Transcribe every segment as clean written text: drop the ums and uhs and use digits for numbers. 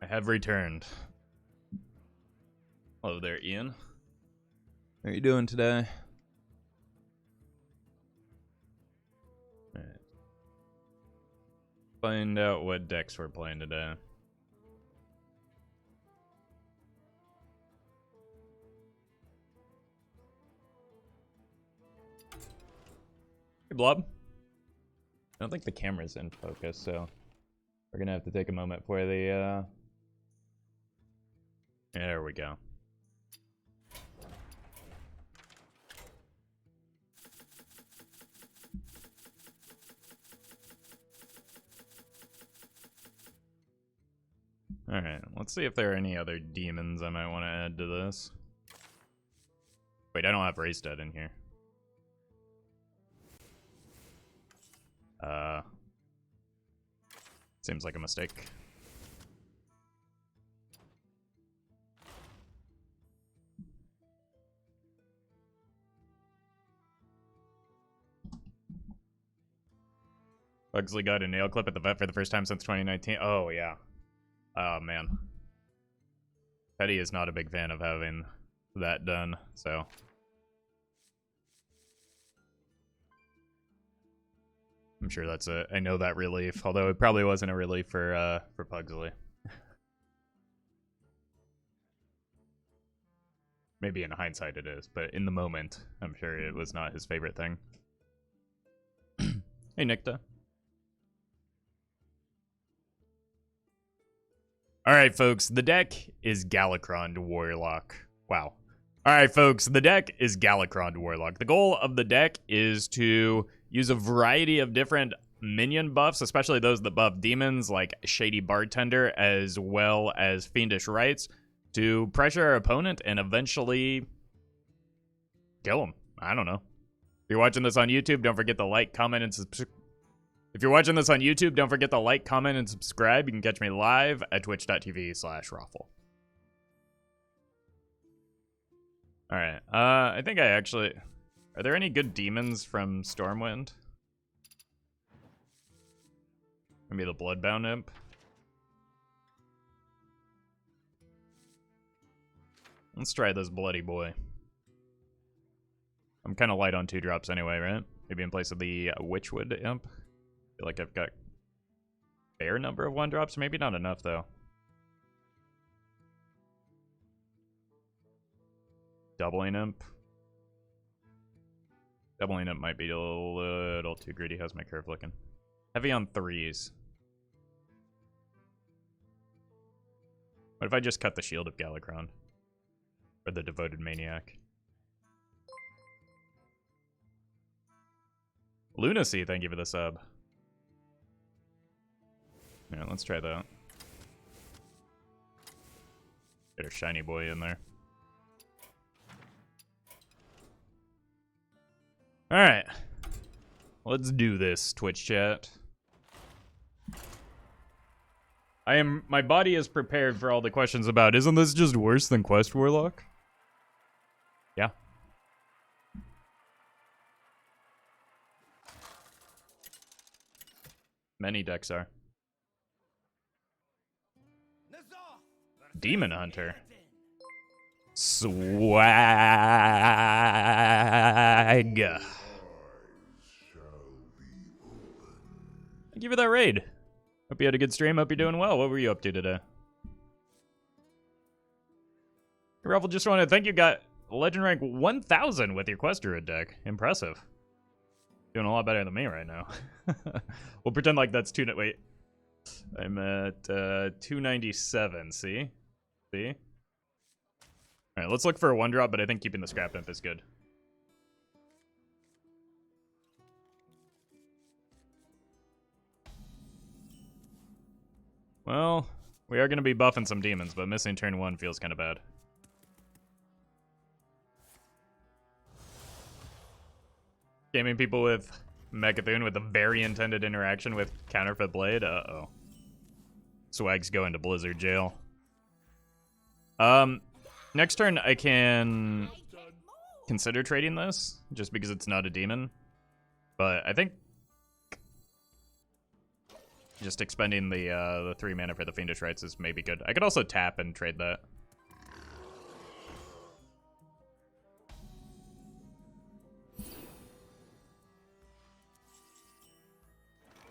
I have returned. Hello there, Ian. How are you doing today? Alright. Find out what decks we're playing today. Hey, Blob. I don't think the camera's in focus, so we're gonna have to take a moment for the, There we go. Alright, let's see if there are any other demons I might want to add to this. Wait, I don't have Race Dead in here. Seems like a mistake. Bugsley got a nail clip at the vet for the first time since 2019. Oh, yeah. Oh, man. Petty is not a big fan of having that done, so... I'm sure that's I know that relief, although it probably wasn't a relief for Pugsley. Maybe in hindsight it is, but in the moment, I'm sure it was not his favorite thing. Hey, Nikta. Alright, folks, the deck is Galakron Warlock. Wow. Alright, folks, the deck is Galakron Warlock. The goal of the deck is to use a variety of different minion buffs, especially those that buff demons, like Shady Bartender, as well as Fiendish Rites, to pressure our opponent and eventually kill him. I don't know. If you're watching this on YouTube, don't forget to like, comment, and subscribe. If you're watching this on YouTube, don't forget to like, comment, and subscribe. You can catch me live at twitch.tv/Roffle. Alright, I think I actually... Are there any good demons from Stormwind? Maybe the Bloodbound Imp? Let's try this Bloody Boy. I'm kind of light on 2-drops anyway, right? Maybe in place of the Witchwood Imp? I feel like I've got a fair number of 1-drops. Maybe not enough, though. Doubling Imp. Doubling Imp might be a little too greedy. How's my curve looking? Heavy on 3s. What if I just cut the Shield of Galakron? Or the Devoted Maniac? Lunacy, thank you for the sub. Yeah, let's try that. Get our shiny boy in there. Alright. Let's do this, Twitch chat. My body is prepared for all the questions about, isn't this just worse than Quest Warlock? Yeah. Many decks are. Demon Hunter. Swag. Thank you for that raid. Hope you had a good stream. Hope you're doing well. What were you up to today? Hey, Roffle, just want to thank you. Got legend rank 1000 with your Quest Druid deck. Impressive. Doing a lot better than me right now. We'll pretend like that's wait. I'm at 297. See? See? Alright, let's look for a 1-drop, but I think keeping the Scrap Imp is good. Well, we are going to be buffing some demons, but missing turn 1 feels kind of bad. Gaming people with Mechathune with a very intended interaction with Counterfeit Blade? Uh-oh. Swag's going to Blizzard jail. Next turn I can consider trading this, just because it's not a demon. But I think just expending the 3 mana for the Fiendish Rites is maybe good. I could also tap and trade that.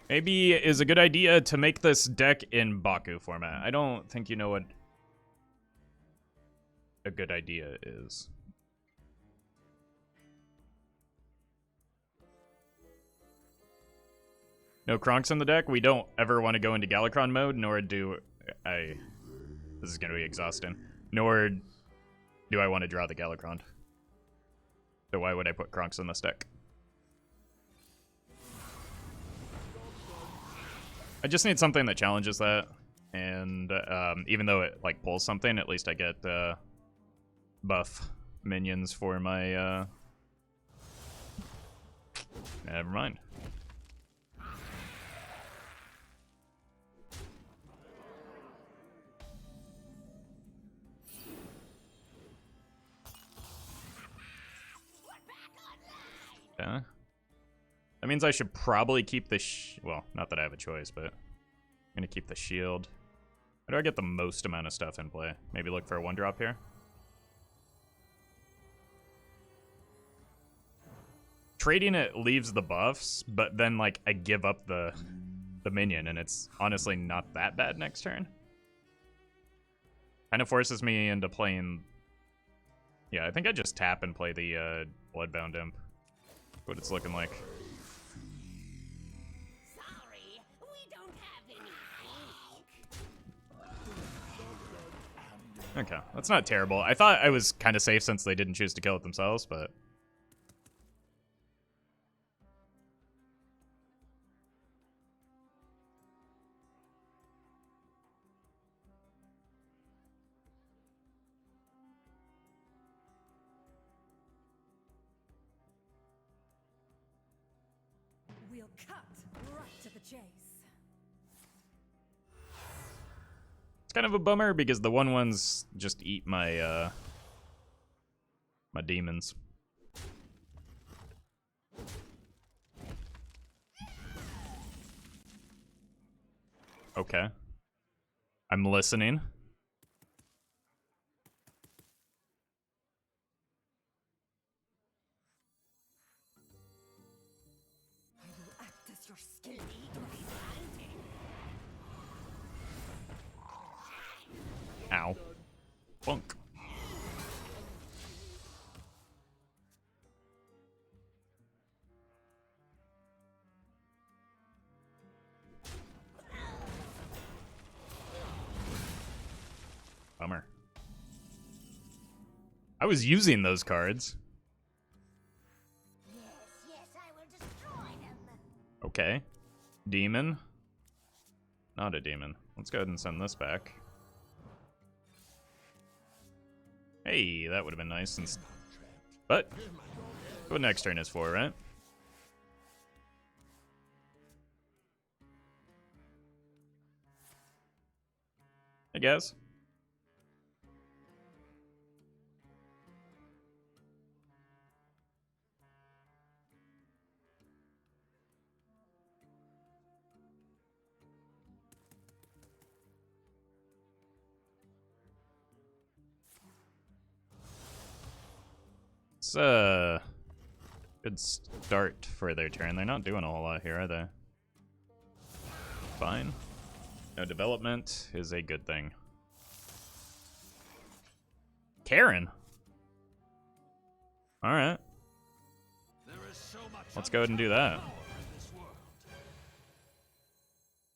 Maybe it is a good idea to make this deck in Baku format. I don't think you know what a good idea is. No Kronks in the deck. We don't ever want to go into Galakron mode, nor do I... This is going to be exhausting. Nor do I want to draw the Galakron. So why would I put Kronks in this deck? I just need something that challenges that. And even though it like pulls something, at least I get buff minions for my... Never mind. Yeah. That means I should probably keep the well, not that I have a choice, but I'm gonna keep the shield. How do I get the most amount of stuff in play? Maybe look for a 1-drop here. Trading it leaves the buffs, but then like I give up the minion, and it's honestly not that bad next turn. Kind of forces me into playing. Yeah, I think I just tap and play the Bloodbound Imp. What it's looking like. Sorry, we don't have any. Okay, that's not terrible. I thought I was kind of safe since they didn't choose to kill it themselves, but... We'll cut right to the chase. It's kind of a bummer because the 1/1s just eat my my demons. Okay. I'm listening. I will act as your skill lead to be planted. Ow. Bunk. Bummer. I was using those cards. Yes, I will destroy them. Okay. Demon. Not a demon. Let's go ahead and send this back. Hey, that would have been nice. Since... But, what next turn is for, right? I guess. It's a good start for their turn. They're not doing a whole lot here, are they? Fine. No development is a good thing. Karen. All right. Let's go ahead and do that.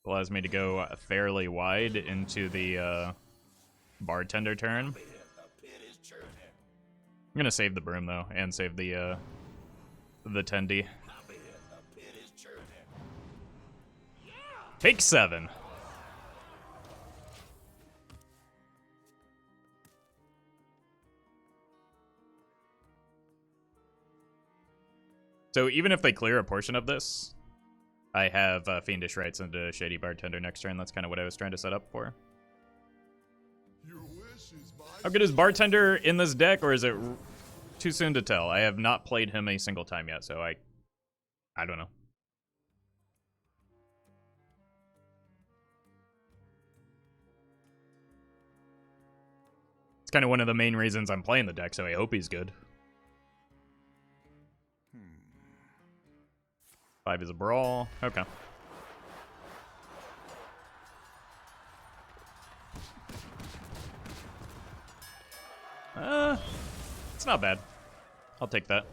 Allows me to go fairly wide into the bartender turn. I'm gonna save the broom though, and save the tendy. Take 7. So even if they clear a portion of this, I have Fiendish Rites into Shady Bartender next turn. That's kind of what I was trying to set up for. How good is Bartender in this deck, or is it too soon to tell? I have not played him a single time yet, so I don't know. It's kind of one of the main reasons I'm playing the deck, so I hope he's good. 5 is a brawl. Okay. It's not bad. I'll take that.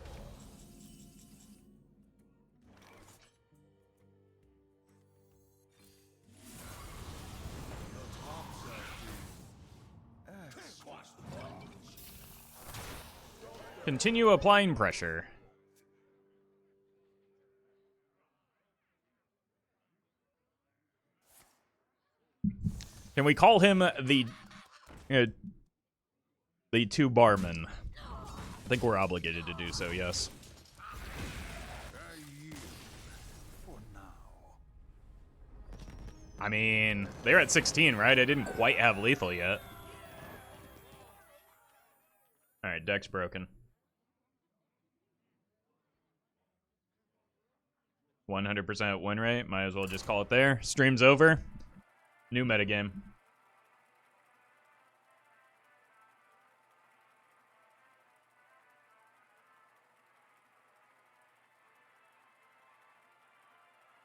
Continue applying pressure. Can we call him the two barman? I think we're obligated to do so, yes. I mean, they're at 16, right? I didn't quite have lethal yet. Alright, deck's broken. 100% win rate. Might as well just call it there. Stream's over. New metagame.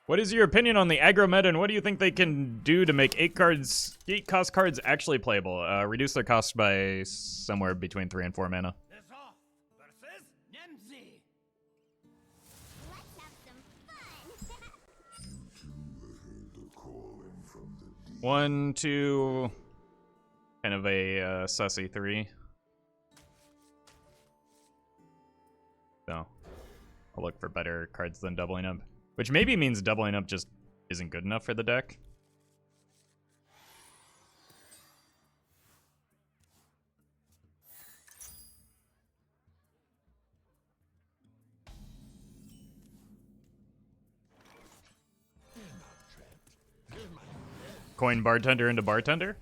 What is your opinion on the aggro meta, and what do you think they can do to make 8 cost cards actually playable? Reduce their cost by somewhere between 3 and 4 mana. One, two, kind of a sussy 3. So, I'll look for better cards than doubling up. Which maybe means doubling up just isn't good enough for the deck. Coin bartender into bartender?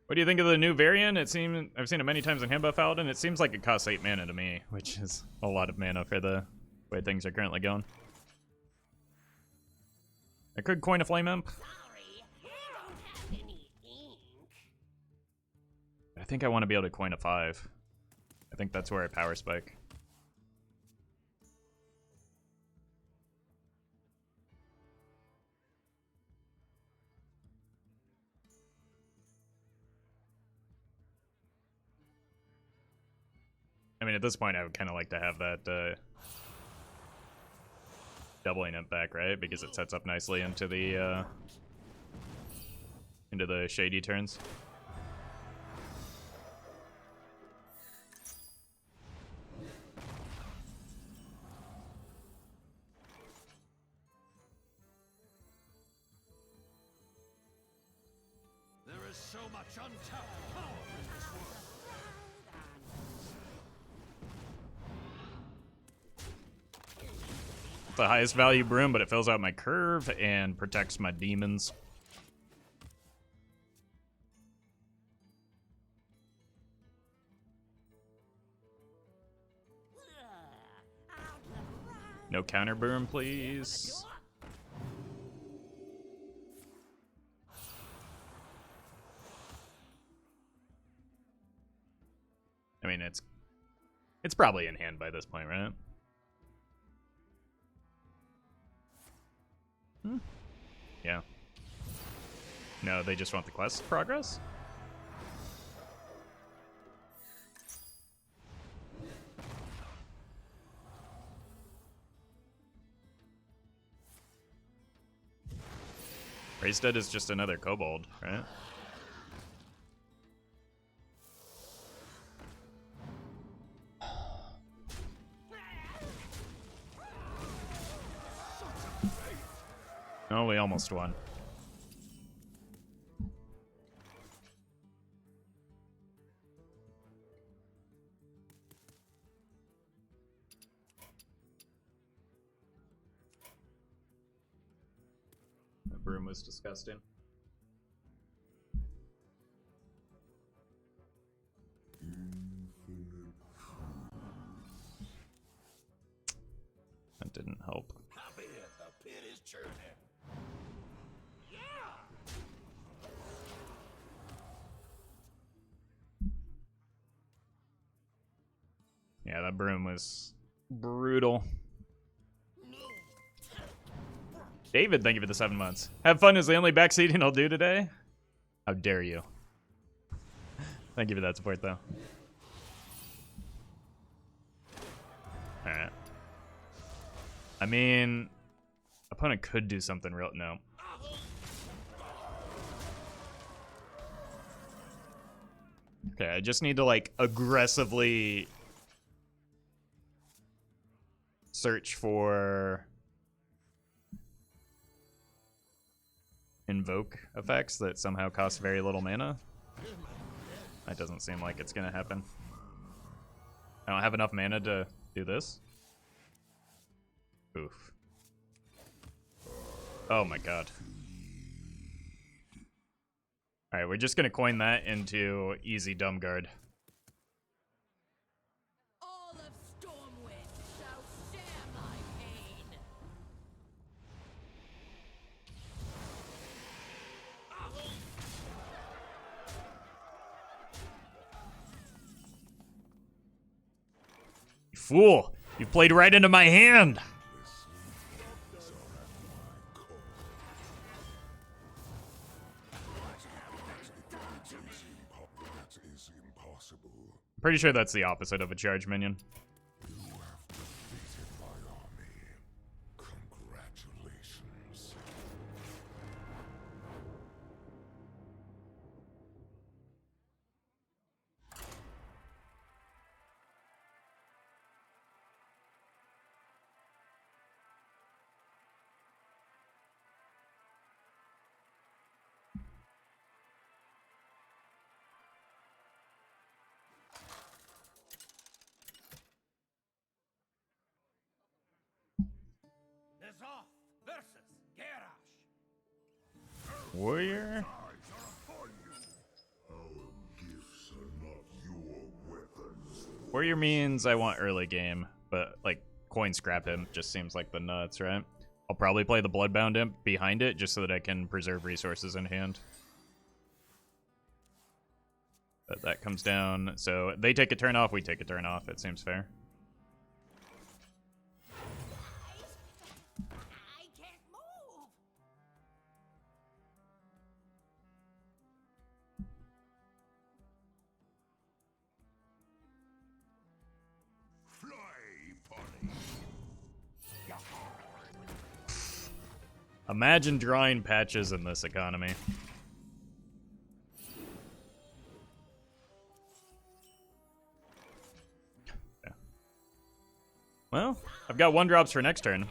What do you think of the new variant? I've seen it many times in Handbuff Paladin. It seems like it costs 8 mana to me, which is a lot of mana for the way things are currently going. I could coin a Flame Imp. I think I want to be able to coin a 5. I think that's where I power spike. I mean, at this point, I would kind of like to have that doubling it back, right? Because it sets up nicely into the shady turns. There is so much untapped power in this world. The highest value broom, but it fills out my curve and protects my demons. No counter broom, please. I mean, it's probably in hand by this point, right? Yeah. No, they just want the quest progress? Raisted is just another kobold, right? Oh, we almost won. The broom was disgusting. That didn't help. The pit is churning. That broom was brutal. David, thank you for the 7 months. Have fun is the only backseating I'll do today. How dare you? Thank you for that support, though. Alright. I mean, opponent could do something real. No. Okay, I just need to, like, aggressively search for invoke effects that somehow cost very little mana. That doesn't seem like it's gonna happen. I don't have enough mana to do this. Oof. Oh my god. Alright, we're just gonna coin that into easy dumb guard. All of Stormwind shall share my pain. You fool! You played right into my hand! Pretty sure that's the opposite of a charge minion. You have defeated my army. Congratulations. Zoth versus Garrosh. Warrior? Gifts are not your weapons. Warrior means I want early game, but like coin scrap him just seems like the nuts, right? I'll probably play the Bloodbound Imp behind it just so that I can preserve resources in hand. But that comes down, so they take a turn off, we take a turn off, it seems fair. I can't move. Fly, Polly. Imagine drawing patches in this economy. Okay. Well, I've got 1-drops for next turn.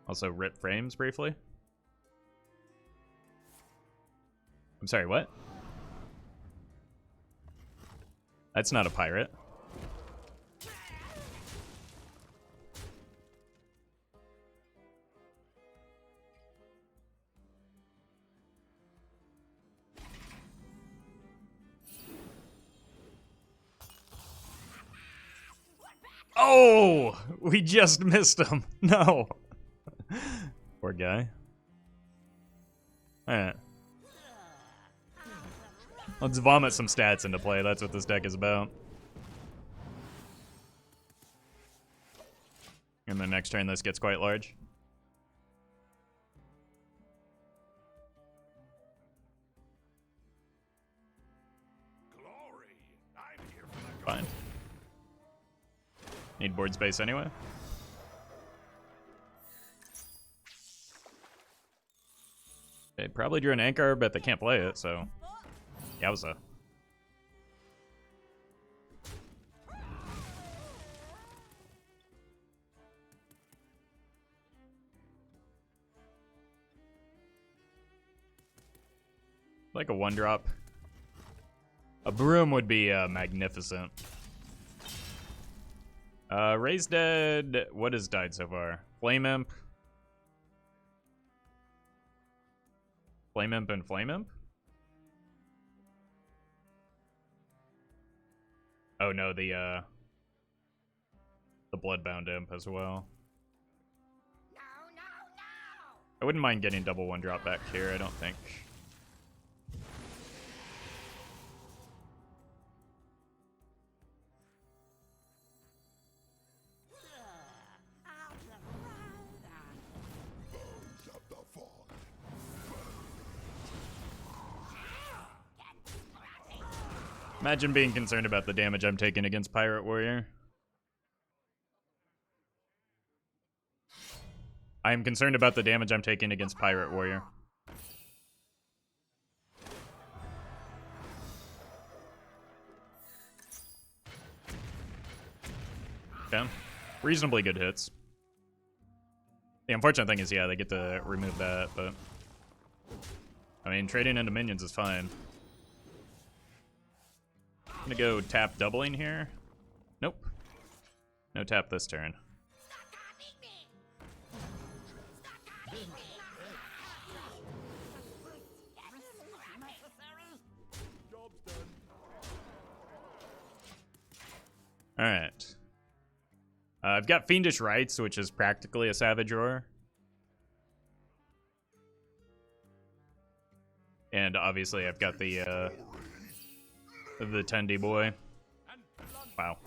Also rip frames briefly. I'm sorry, what? That's not a pirate. Oh, we just missed him. No. Poor guy. Alright. Let's vomit some stats into play. That's what this deck is about. And the next turn, this gets quite large. Glory. I'm here for the Fine. Need board space anyway. They probably drew an anchor, but they can't play it, so... Yowza. Like a 1-drop. A broom would be magnificent. Raise Dead, what has died so far? Flame Imp. Flame Imp and Flame Imp? Oh no, the Bloodbound Imp as well. No, no, no. I wouldn't mind getting double 1-drop back here, I don't think. Imagine being concerned about the damage I'm taking against Pirate Warrior. I am concerned about the damage I'm taking against Pirate Warrior. Okay. Reasonably good hits. The unfortunate thing is, yeah, they get to remove that, but... I mean, trading into minions is fine. I'm gonna go tap doubling here. Nope. No tap this turn. Alright. I've got Fiendish Rites, which is practically a Savage Roar. And obviously I've got the Tendy Boy. Wow.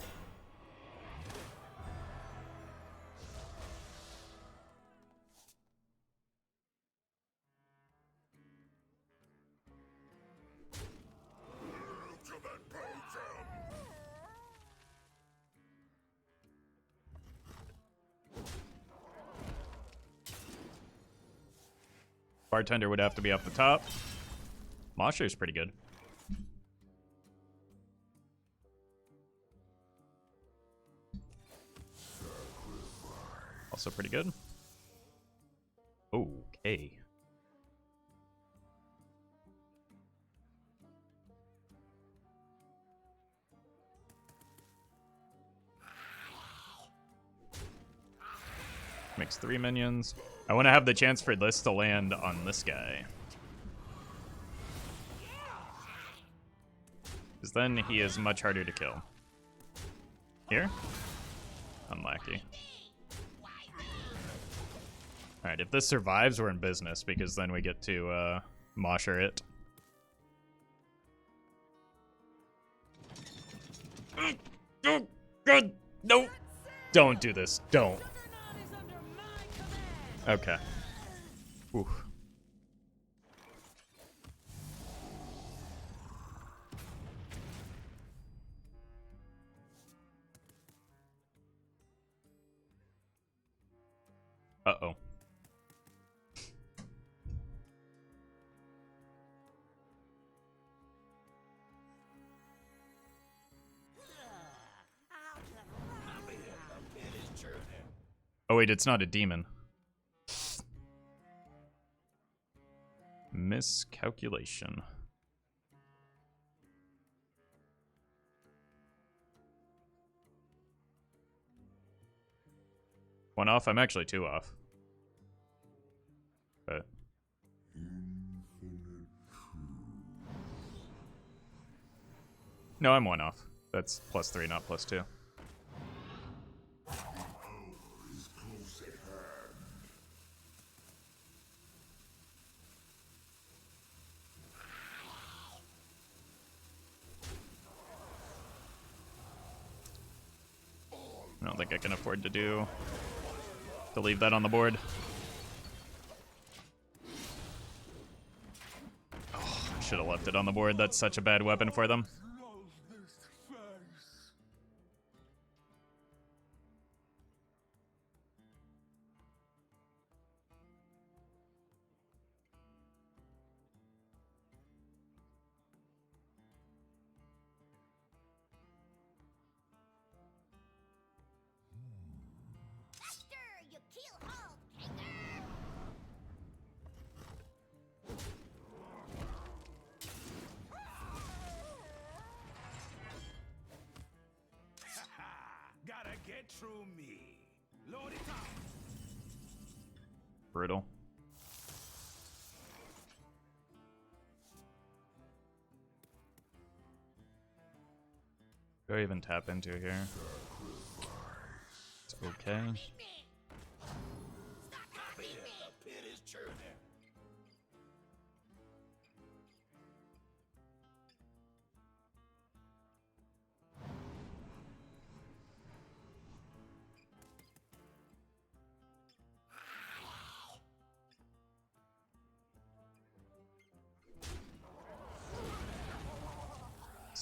Bartender would have to be up the top. Mosher's pretty good. Also pretty good. Okay. Makes 3 minions. I want to have the chance for this to land on this guy. Because then he is much harder to kill. Here? Unlucky. Alright, if this survives, we're in business, because then we get to Mosher it. Oh, God, no! Don't do this, don't. Okay. Oof. Uh-oh. Oh wait, it's not a demon. Miscalculation. One off? I'm actually 2 off. But... no, I'm 1 off. That's +3, not +2. I don't think I can afford to leave that on the board. Oh, I should have left it on the board. That's such a bad weapon for them. Gotta get through me. Load it up. Brutal. Do I even tap into here? It's okay.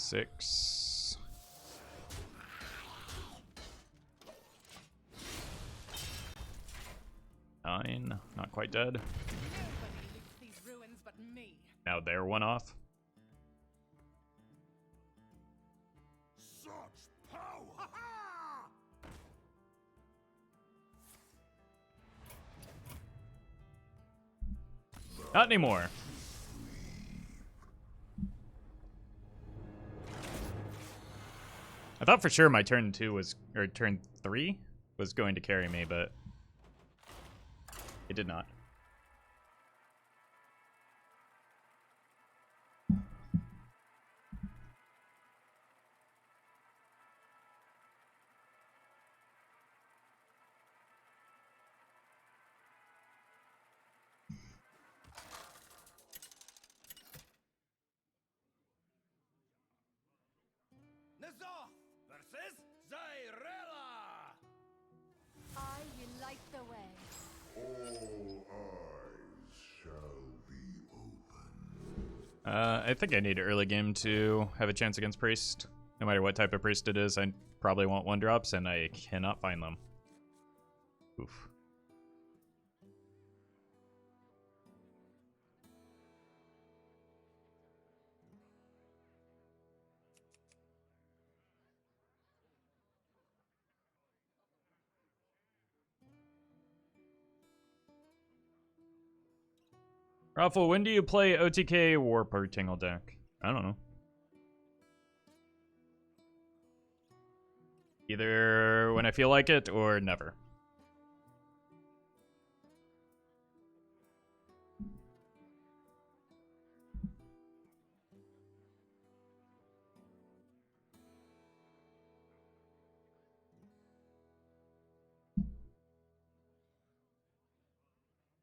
6. Nine, not quite dead. Nobody leaves these ruins but me. Now they're one off. Such power! Ha ha! Not anymore. I thought for sure my turn 2 was, or turn 3 was going to carry me, but it did not. Nazoth versus Zyrella! I will light the way. All eyes shall be open. I think I need early game to have a chance against Priest. No matter what type of Priest it is, I probably want 1-drops, and I cannot find them. Oof. Roffle, when do you play OTK Warp or Tingle deck? I don't know. Either when I feel like it or never.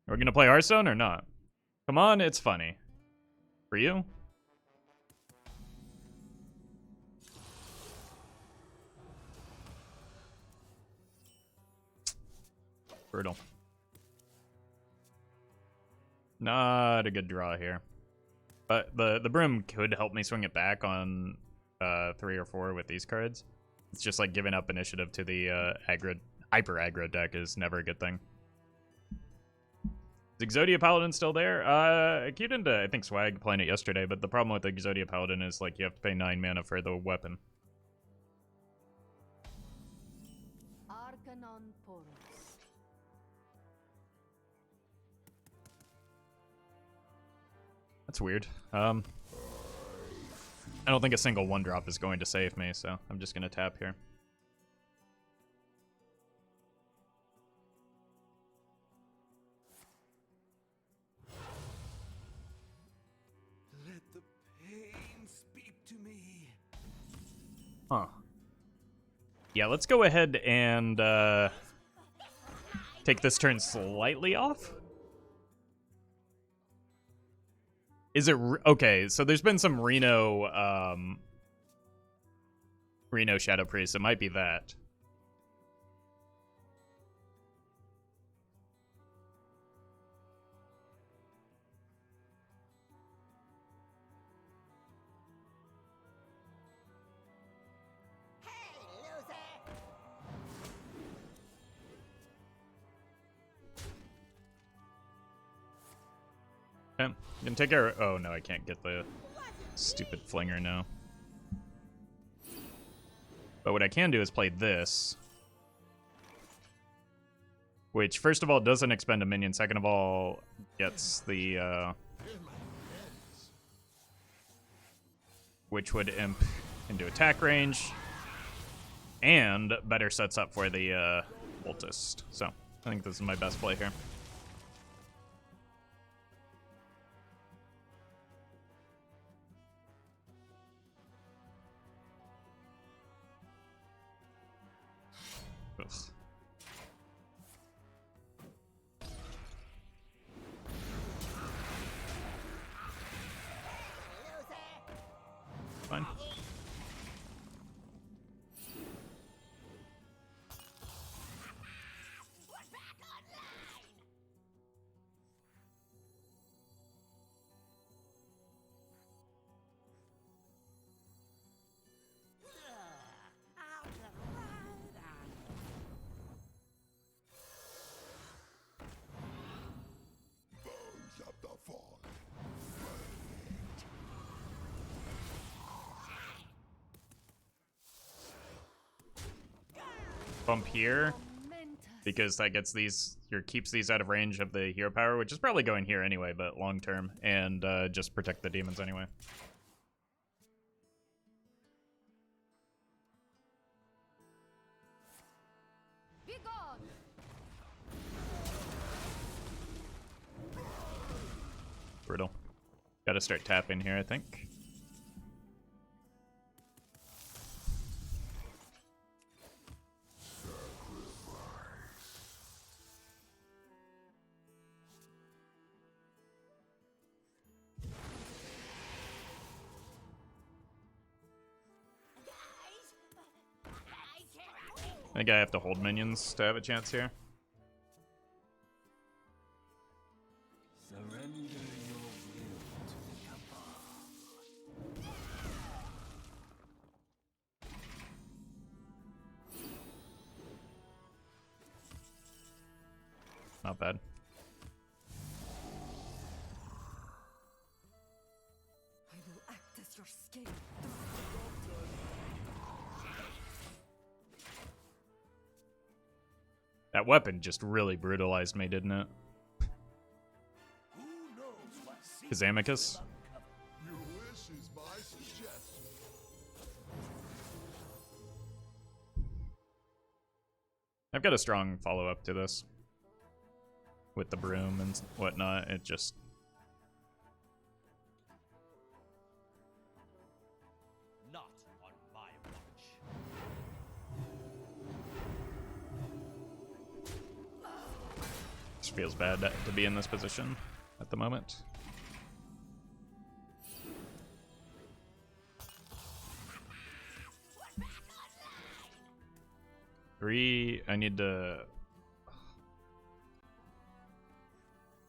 Are we gonna play Hearthstone or not? Come on, it's funny. For you? Brutal. Not a good draw here. But the broom could help me swing it back on 3 or 4 with these cards. It's just like giving up initiative to the hyper aggro deck is never a good thing. Is Exodia Paladin still there? I queued into, I think, Swag playing it yesterday, but the problem with Exodia Paladin is like you have to pay 9 mana for the weapon. Arcanon Porus. That's weird. I don't think a single 1-drop is going to save me, so I'm just gonna tap here. Let the pain speak to me. Huh. Yeah, let's go ahead and take this turn slightly off. Is it okay? So there's been some Reno Shadow Priest. It might be that. Okay, you can take care of. Oh no, I can't get the stupid flinger now. But what I can do is play this. Which, first of all, doesn't expend a minion. Second of all, gets the, which would imp into attack range. And better sets up for the, Cultist. So, I think this is my best play here. Ugh. Fine. bump here Momentous. because that gets these, or keeps these out of range of the hero power, which is probably going here anyway, but long term, and just protect the demons anyway. Be gone. Brutal. Gotta start tapping here, I think. I think I have to hold minions to have a chance here. Surrender your will to the Cabal. Not bad. I will act as your scapegoat. That weapon just really brutalized me, didn't it? Who knows what His Amicus. Your wish is my suggestion. I've got a strong follow-up to this. With the broom and whatnot, it just... Not on my watch. just feels bad to be in this position at the moment. Three, I need to...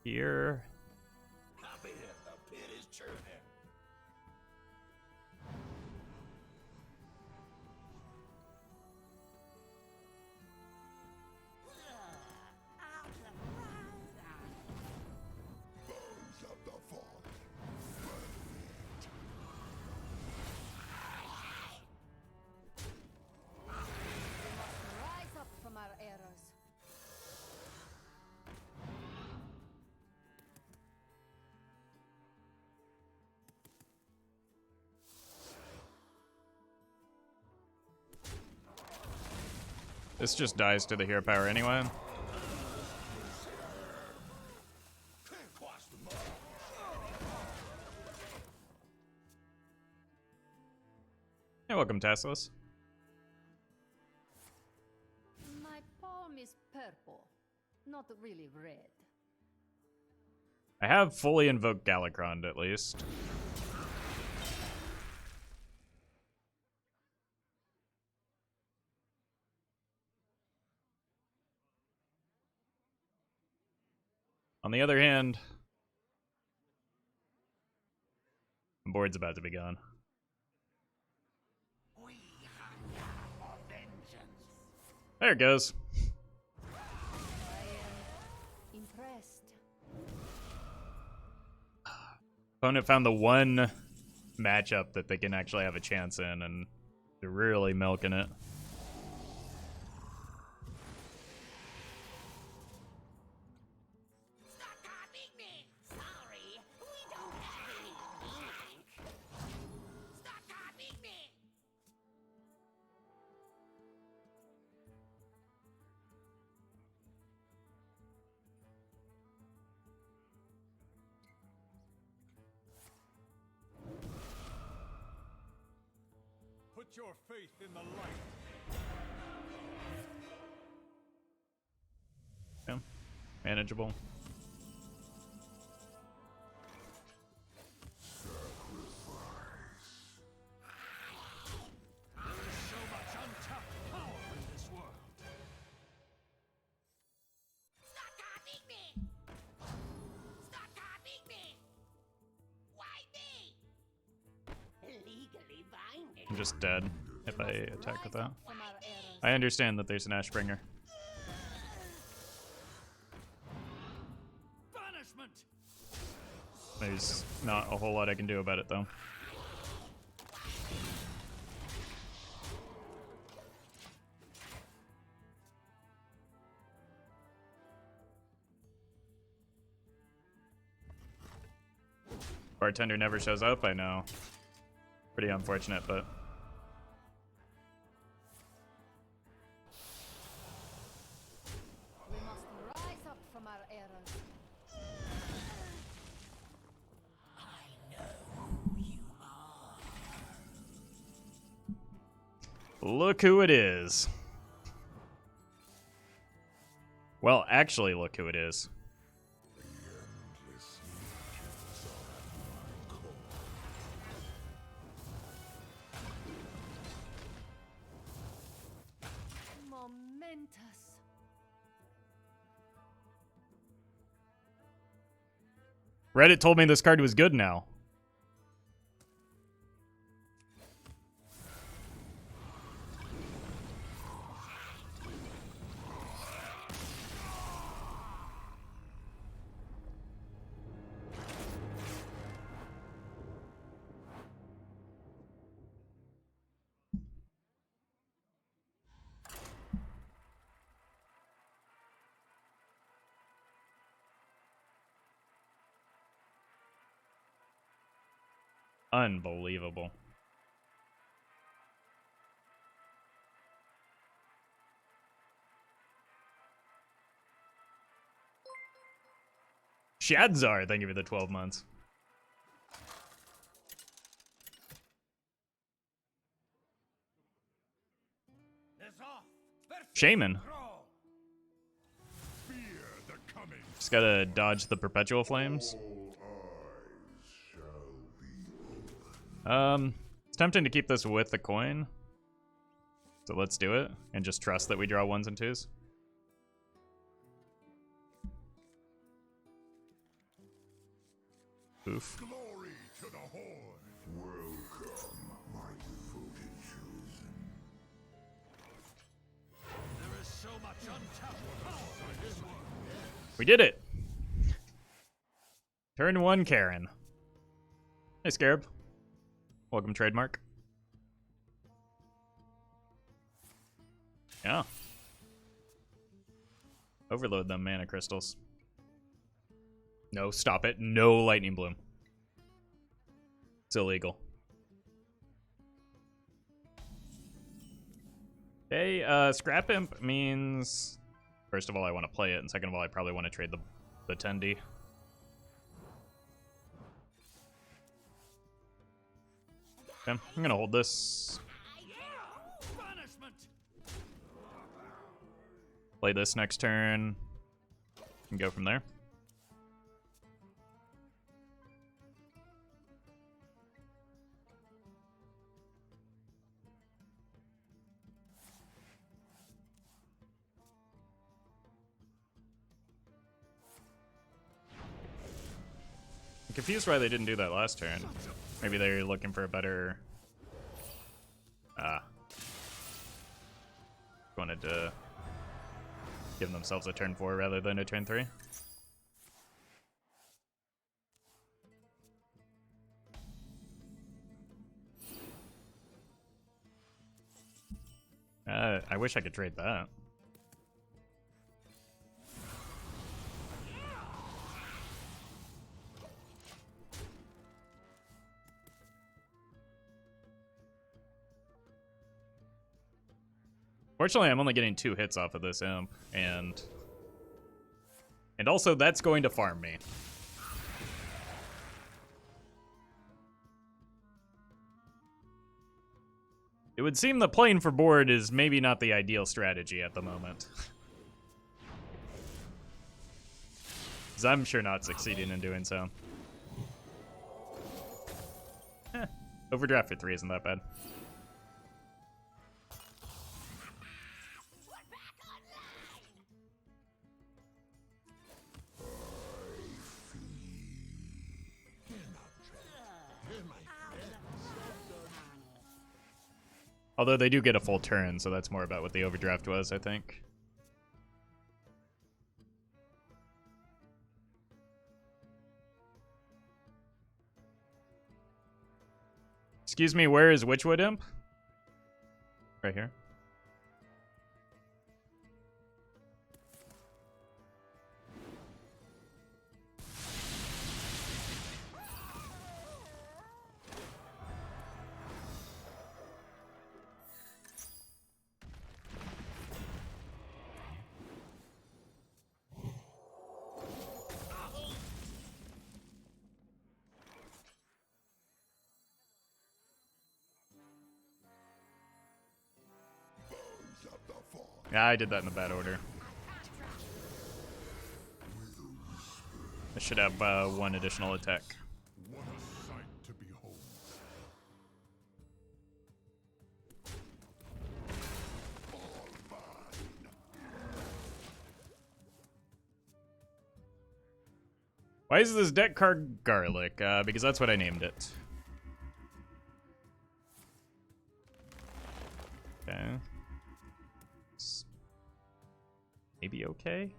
Here. Happy that the pit is churning. Bones of the fallen. Rise up from our errors. This just dies to the hero power anyway. Can't quash the mud. Hey, welcome, Tasseless. My palm is purple, not really red. I have fully invoked Galakron at least. On the other hand, the board's about to be gone. We hunger for vengeance. There it goes. I am impressed. Opponent found the one matchup that they can actually have a chance in, and they're really milking it. Stop copying me! Sorry, we don't have any ink. Stop copying me! Put your faith in the light. Yeah. Manageable. There's so much untapped power in this world. Stop copying me! Stop copying me! Why me? Legally binding. I'm just dead if I attack with that. From our errors. I understand that there's an Ashbringer. Banishment! There's not a whole lot I can do about it, though. Bartender never shows up, I know. Pretty unfortunate, but... We must rise up from our errors. Look who it is. Well, actually, look who it is. Momentous. Reddit told me this card was good now. Unbelievable. Shadzar, thank you for the 12 months. Shaman. Fear the coming. Just gotta dodge the perpetual flames. It's tempting to keep this with the coin. So let's do it and just trust that we draw 1s and 2s. Oof. Glory to the Horde. Welcome, my devoted chosen. There is so much untapped power in this world. We did it. Turn 1, Karen. Hey, Scarab. Welcome, trademark. Yeah. Overload them mana crystals. No, stop it. No lightning bloom. It's illegal. Hey, Scrap Imp means... First of all, I want to play it, and second of all, I probably want to trade the 10D. Okay, I'm gonna hold this. Banishment. Play this next turn. And go from there. I'm confused why they didn't do that last turn. Maybe they're looking for a better... wanted to give themselves a turn 4 rather than a turn 3. I wish I could trade that. Fortunately, I'm only getting 2 hits off of this imp, and also that's going to farm me. It would seem that playing for board is maybe not the ideal strategy at the moment. 'Cause I'm sure not succeeding in doing so. Overdraft for 3 isn't that bad. Although they do get a full turn, so that's more about what the overdraft was, I think. Excuse me, where is Witchwood Imp? Right here. Yeah, I did that in the bad order. I should have one additional attack. What a sight to behold. Why is this deck card garlic? Because that's what I named it. Okay. Maybe okay?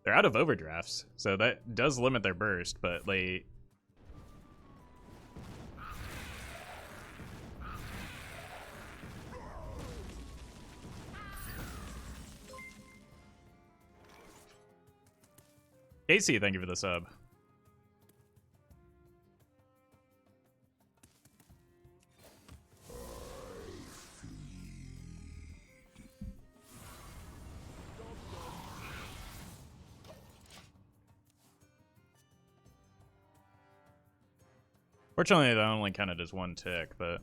They're out of overdrafts, so that does limit their burst, but like... Casey, thank you for the sub. Fortunately, that only counted as one tick, but...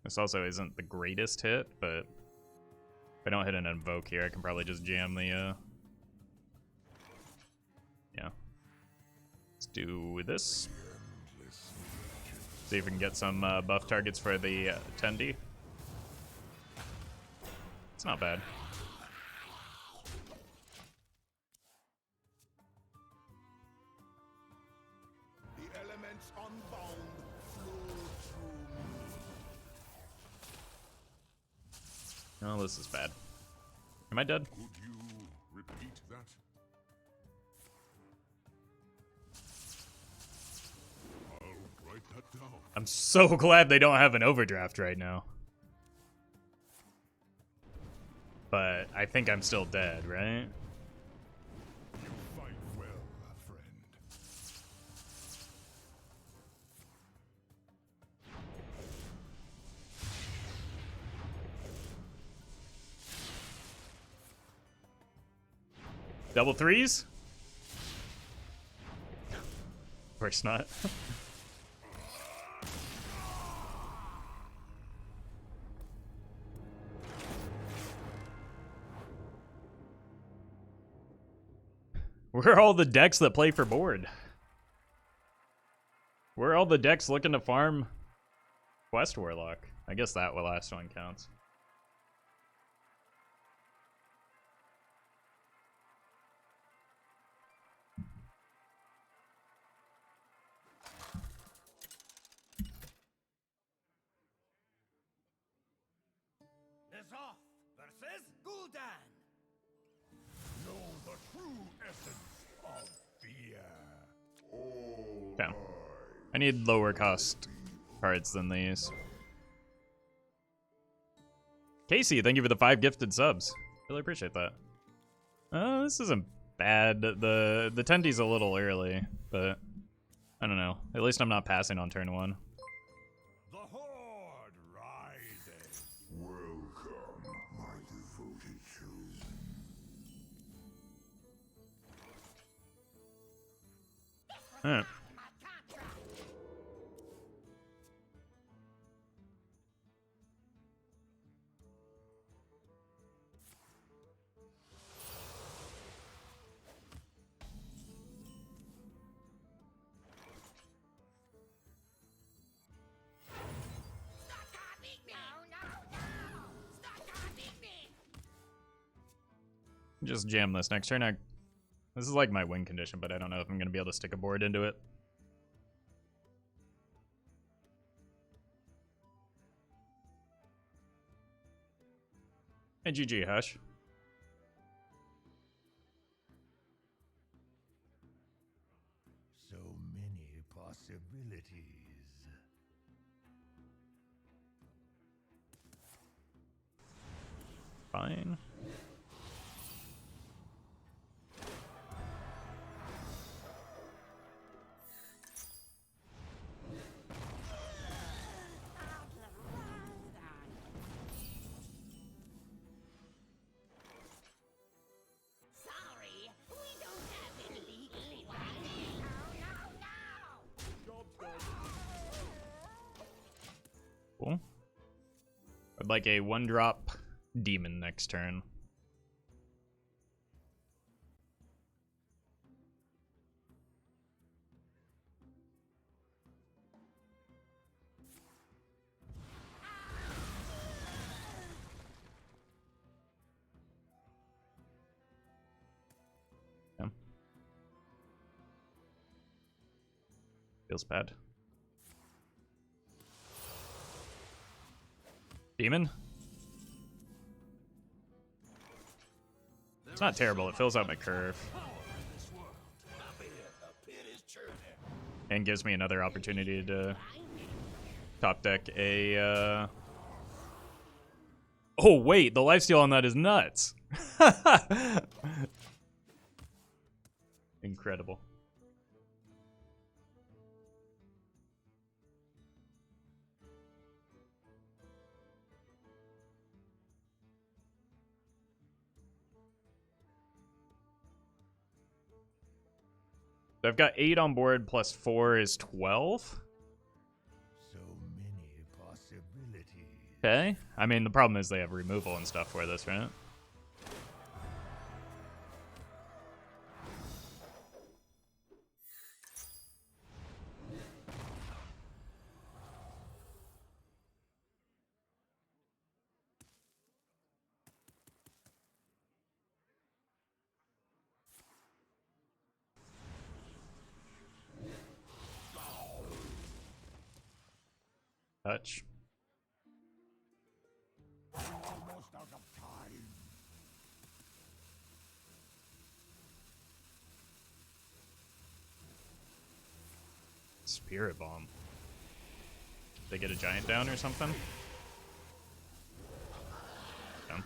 This also isn't the greatest hit, but... If I don't hit an invoke here, I can probably just jam the, Yeah. Let's do this. See if we can get some buff targets for the Tendi. It's not bad. The elements unbound flow through me. Oh, this is bad. Am I dead? Could you repeat that? I'll write that down. I'm so glad they don't have an overdraft right now. But I think I'm still dead, right? You fight well, friend. Double threes? Of course not. Where are all the decks that play for board? Where are all the decks looking to farm Quest Warlock? I guess that last one counts. Roffle versus Gul'dan. Know the true essence of fear. Okay. I need lower cost cards than these. Casey, thank you for the 5 gifted subs. Really appreciate that. This isn't bad. The Tendi's a little early, but I don't know. At least I'm not passing on turn 1. The horde rises. Welcome, my devoted chosen. Alright. Just jam this next turn. This is like my win condition, but I don't know if I'm going to be able to stick a board into it. Hey, GG, Hush. So many possibilities. Fine. I'd like a 1-drop demon next turn. Yeah. Feels bad. Demon? It's not terrible. It fills out my curve. And gives me another opportunity to top deck a... Oh, wait. The lifesteal on that is nuts. Incredible. So I've got 8 on board plus 4 is 12. So many possibilities. Okay. I mean, the problem is they have removal and stuff for this, right? Touch. Almost out of time. Spirit Bomb. They get a giant down or something? Yeah.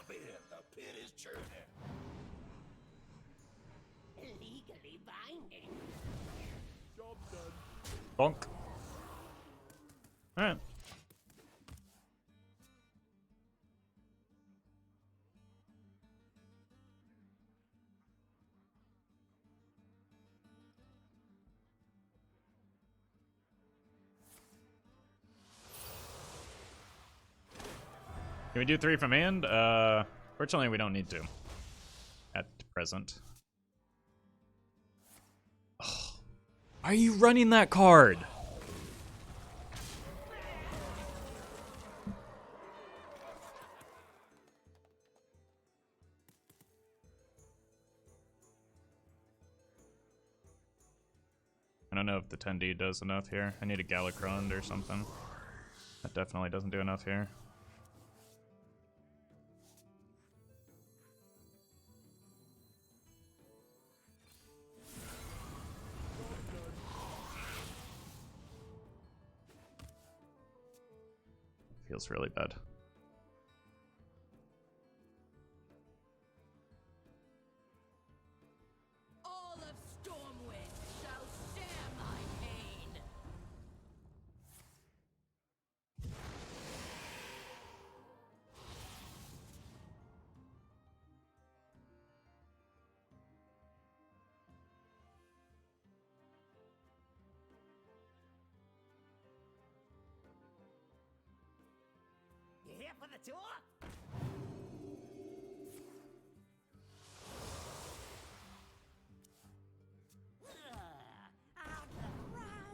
The pit is churning. Legally binding. Job done. Bonk. Alright. Can we do 3 from hand? Fortunately, we don't need to. At present. Oh, are you running that card? I don't know if the 10D does enough here. I need a Galacrond or something. That definitely doesn't do enough here. Feels really bad. All of Stormwind shall share my pain. You here for the tour? Out the crowd.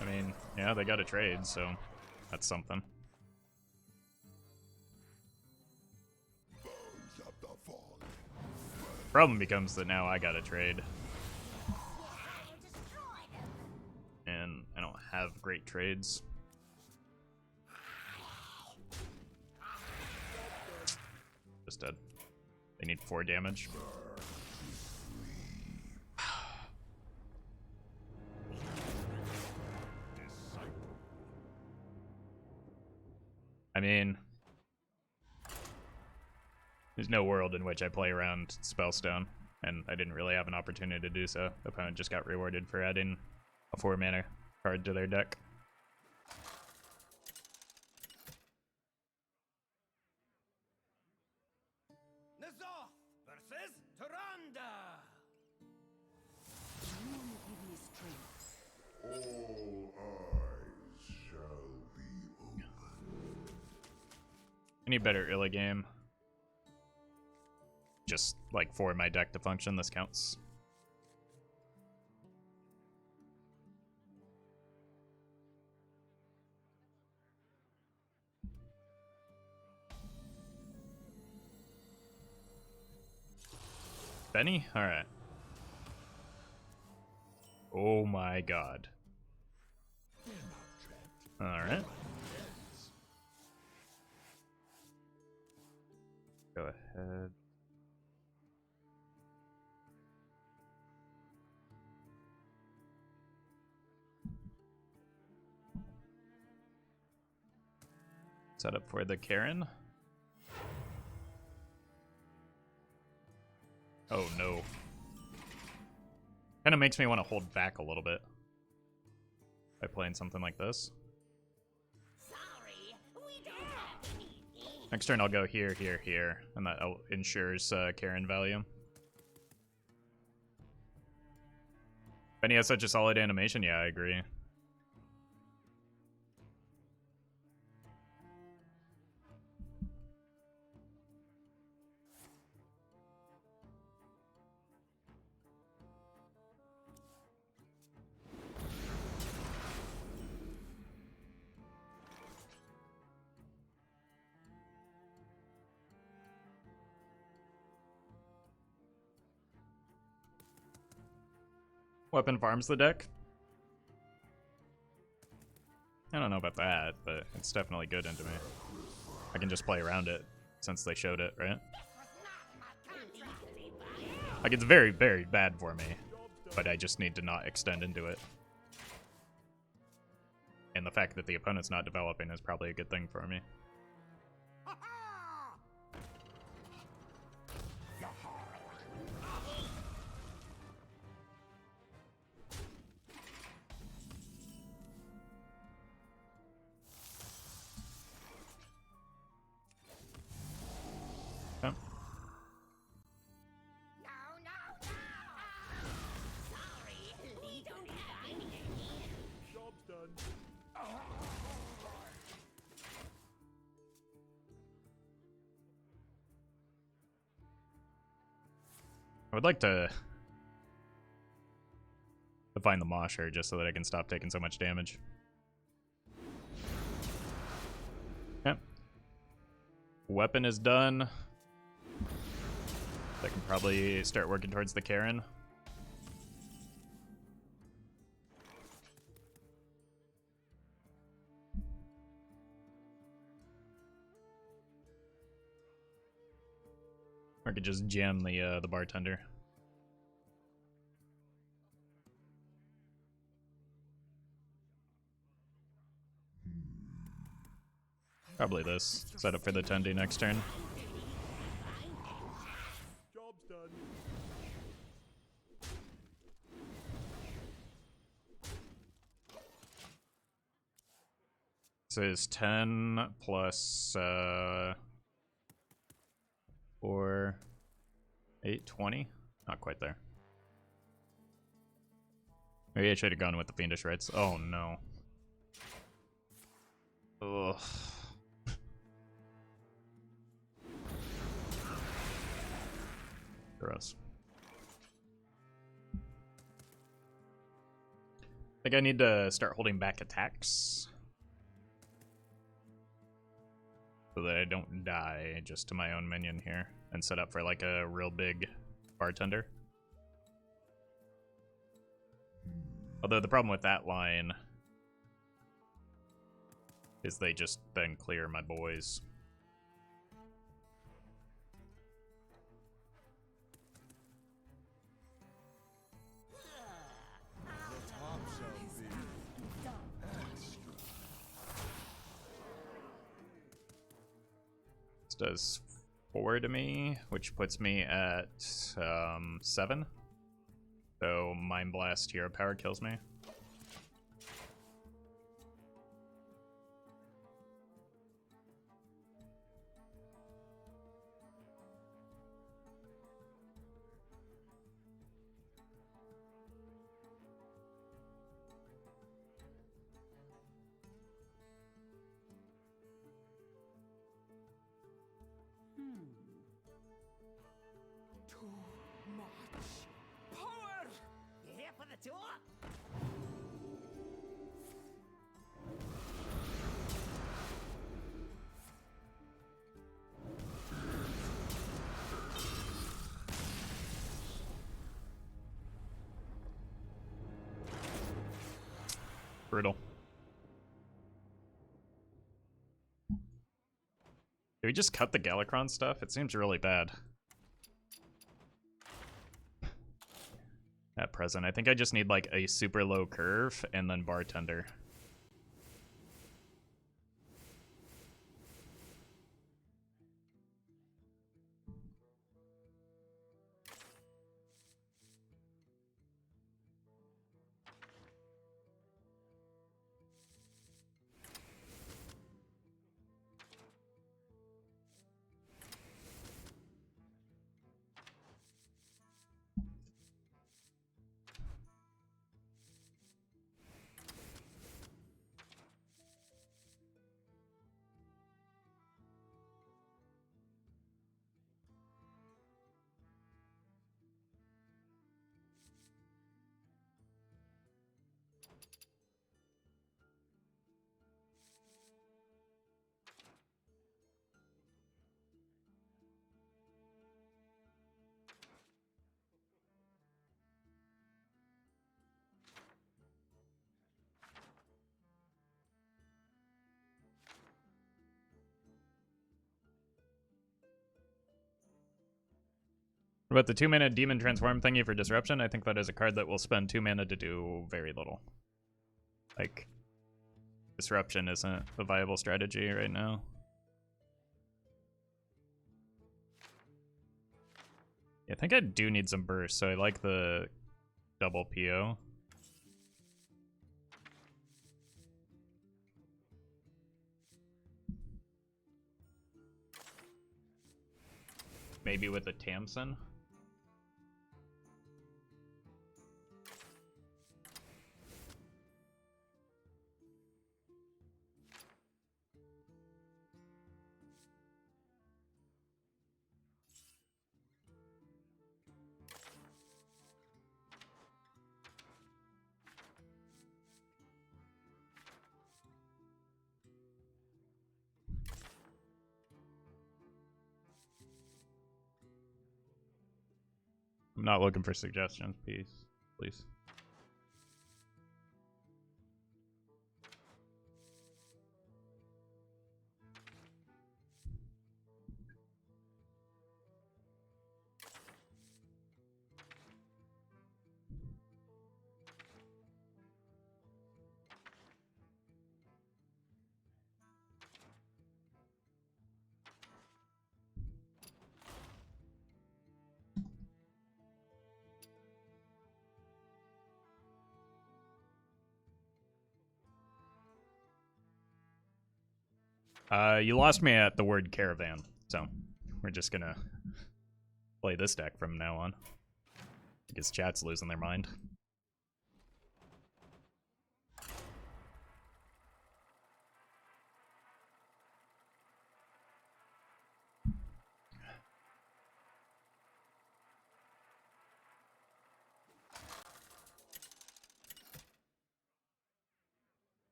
I mean, yeah, they got a trade, so that's something. Bows of the fall. Problem becomes that now I got a trade, and I don't have great trades. Just dead. They need 4 damage. I mean, there's no world in which I play around Spellstone, and I didn't really have an opportunity to do so. The opponent just got rewarded for adding a 4-mana card to their deck. Surrender! You give me strength. All eyes shall be open. I need better early game. Just like for my deck to function, this counts. Benny? Alright. Oh my god. Alright. Go ahead. Set up for the Karen. Oh no. Kind of makes me want to hold back a little bit by playing something like this. Sorry, we don't have anything. Next turn I'll go here, here, here, and that ensures Karen value. Benny has such a solid animation, yeah, I agree. Weapon farms the deck. I don't know about that, but it's definitely good into me. I can just play around it since they showed it, right? Like, it's very, very bad for me, but I just need to not extend into it. And the fact that the opponent's not developing is probably a good thing for me. Okay. No. Sorry, we don't have anything. Job's done. I would like to find the Mosher just so that I can stop taking so much damage. Yep. Weapon is done. I can probably start working towards the Karen. Or I could just jam the bartender. Probably this. Set up for the Tendi next turn. Job's done. So it's 10 plus 4, 8, 20. Not quite there. Maybe I should have gone with the Fiendish Rites. Oh no. Ugh. Gross. I think I need to start holding back attacks so that I don't die just to my own minion here and set up for like a real big bartender. Although the problem with that line is they just then clear my boys. This does 4 to me, which puts me at 7. So Mind Blast Hero Power kills me. much power! You here for the tour? Brutal. Do we just cut the Galakron stuff? It seems really bad. At present, I think I just need like a super low curve and then bartender. What about the 2-mana Demon Transform thingy for Disruption? I think that is a card that will spend 2 mana to do very little. Like, Disruption isn't a viable strategy right now. Yeah, I think I do need some burst, so I like the double PO. Maybe with a Tamsin. I'm not looking for suggestions, please. You lost me at the word caravan, so we're just gonna play this deck from now on. Because chat's losing their mind.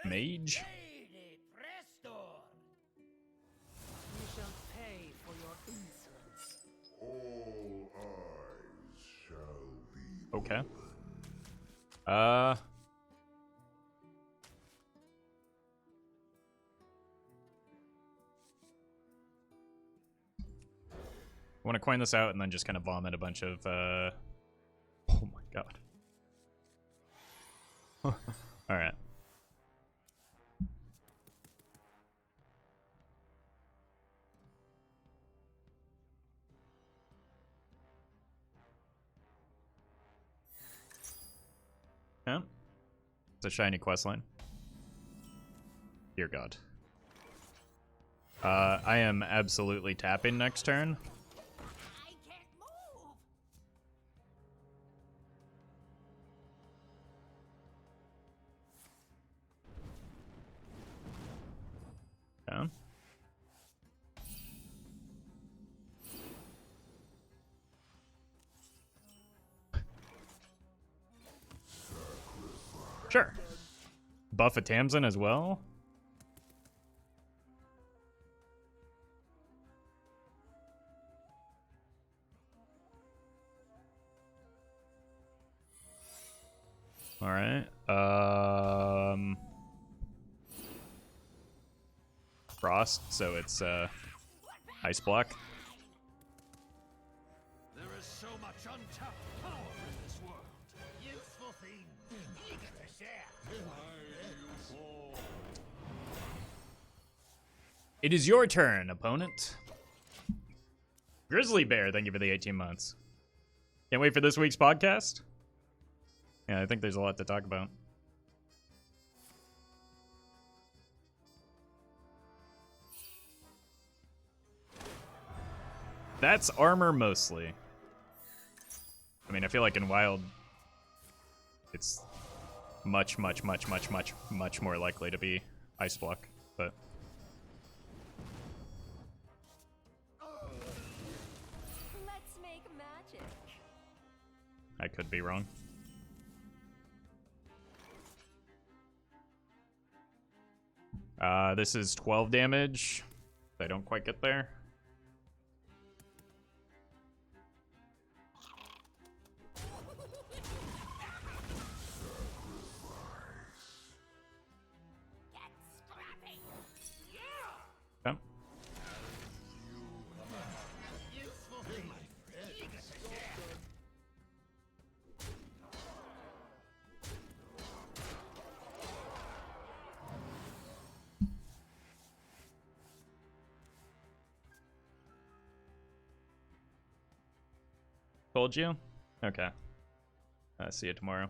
Mage? You shall pay for your insolence. All eyes shall be Okay. I want to coin this out and then just kind of vomit a bunch of, oh my god. Alright. Yeah. It's a shiny questline. Dear God. I am absolutely tapping next turn. I can't move! Yeah. Sure. Buff a Tamsin as well. All right. Frost, so it's ice block. There is so much untapped power in this world. Useful thing. Eager to share. It is your turn, opponent. Grizzly Bear, thank you for the 18 months. Can't wait for this week's podcast. Yeah, I think there's a lot to talk about. That's armor mostly. I mean, I feel like in Wild, it's much more likely to be ice block, but Let's make magic. I could be wrong. This is 12 damage. I don't quite get there. Get scrappy. Okay. Useful thing. Eager to share. Told you? Okay. See you tomorrow.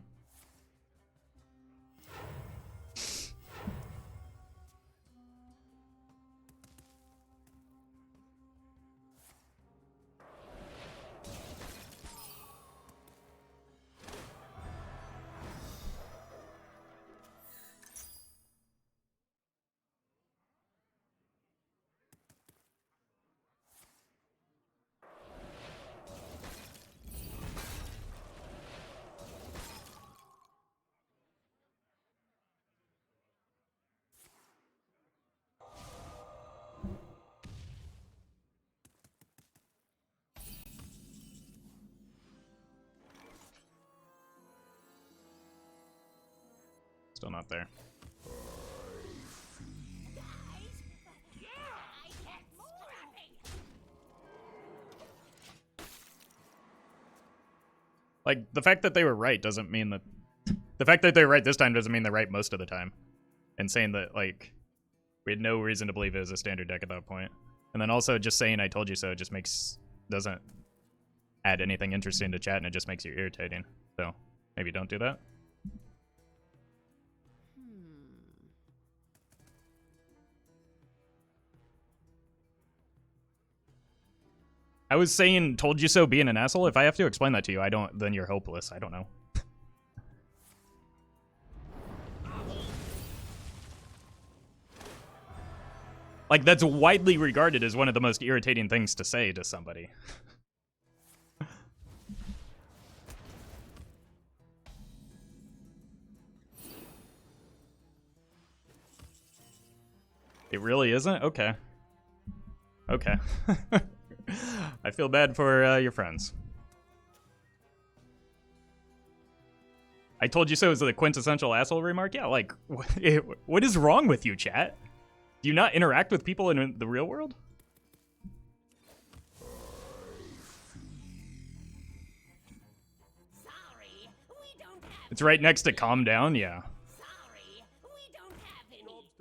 Still not there. I get scrappy. Like, the fact that they were right doesn't mean that... The fact that they were right this time doesn't mean they're right most of the time. And saying that, like, we had no reason to believe it was a standard deck at that point. And then also just saying I told you so just doesn't add anything interesting to chat, and it just makes you irritating. So, maybe don't do that. I was saying, told you so being an asshole. If I have to explain that to you, then you're hopeless. I don't know. Like, that's widely regarded as one of the most irritating things to say to somebody. It really isn't? Okay. Okay. I feel bad for your friends. I told you so is the quintessential asshole remark? Yeah, like, what is wrong with you, chat? Do you not interact with people in the real world? Sorry, we don't have. It's right next to calm down, yeah. Sorry, we don't have any ink.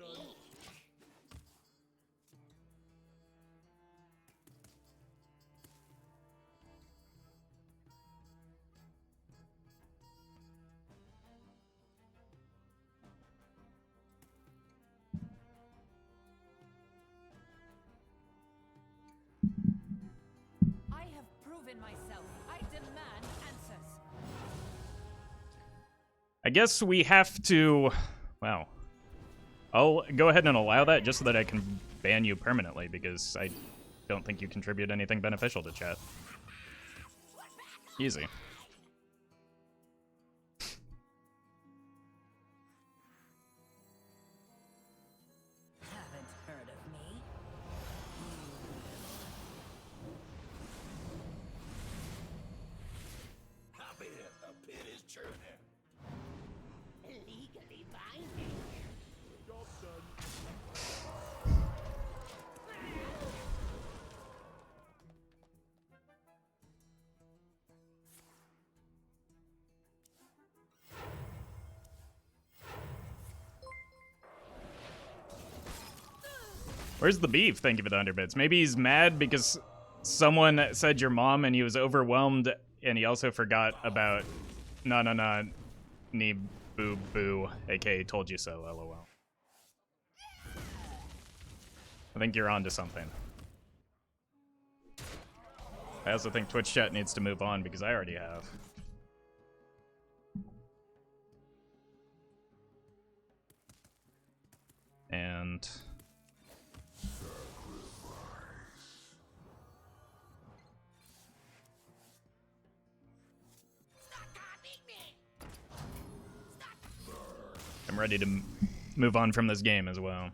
I have proven myself. I demand answers. I guess we have to... Wow. I'll go ahead and allow that just so that I can ban you permanently, because I don't think you contribute anything beneficial to chat. Easy. Where's the beef? Thank you for the 100 bits. Maybe he's mad because someone said your mom and he was overwhelmed, and he also forgot about na ni boo boo, aka told you so, lol. I think you're onto something. I also think Twitch chat needs to move on because I already have. And I'm ready to move on from this game as well.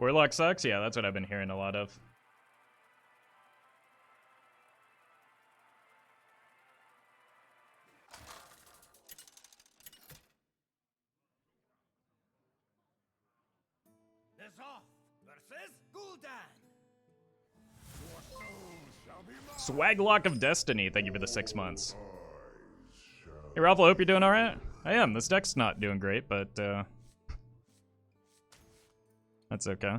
Warlock sucks? Yeah, that's what I've been hearing a lot of. Roffle versus Gul'dan. Swaglock of Destiny, thank you for the 6 months. Hey, Roffle, hope you're doing alright. I am. This deck's not doing great, but that's okay.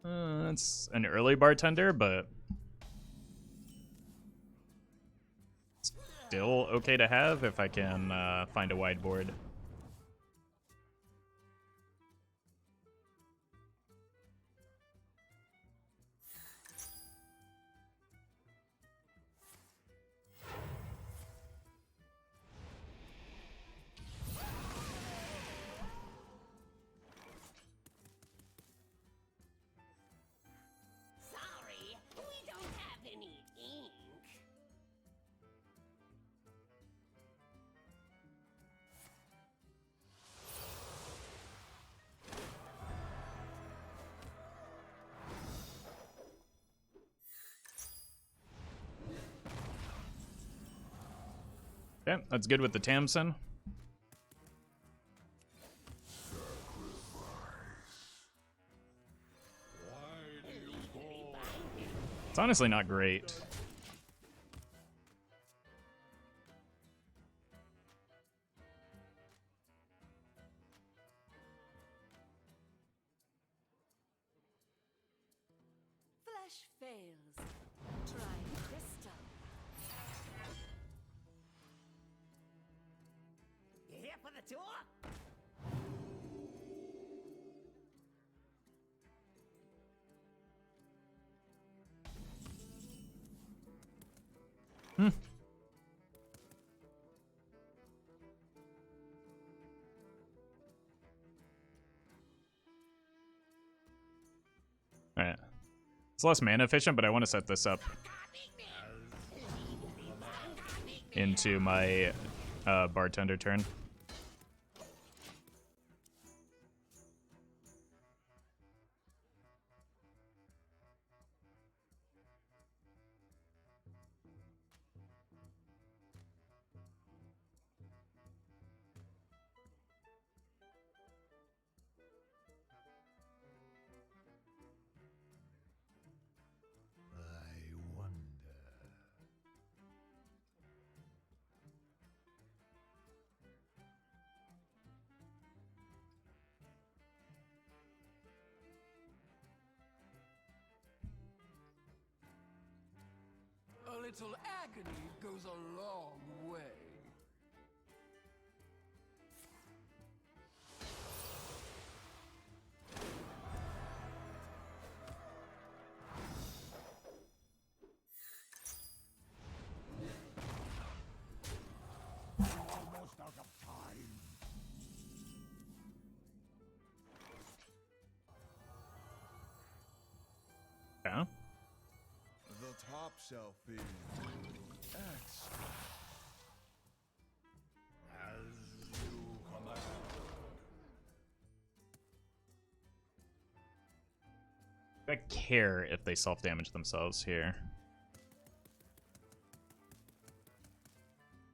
It's an early bartender, but still okay to have if I can find a wide board. Sorry, we don't have any ink. Okay, that's good with the Tamsin. It's honestly not great. Flesh fails. Try crystal. You here for the tour? Alright. It's less mana efficient, but I want to set this up into my bartender turn. I wonder. A little agony goes a long way. Almost out of time. Yeah. The top shelf is extra. As you command. I care if they self-damage themselves here.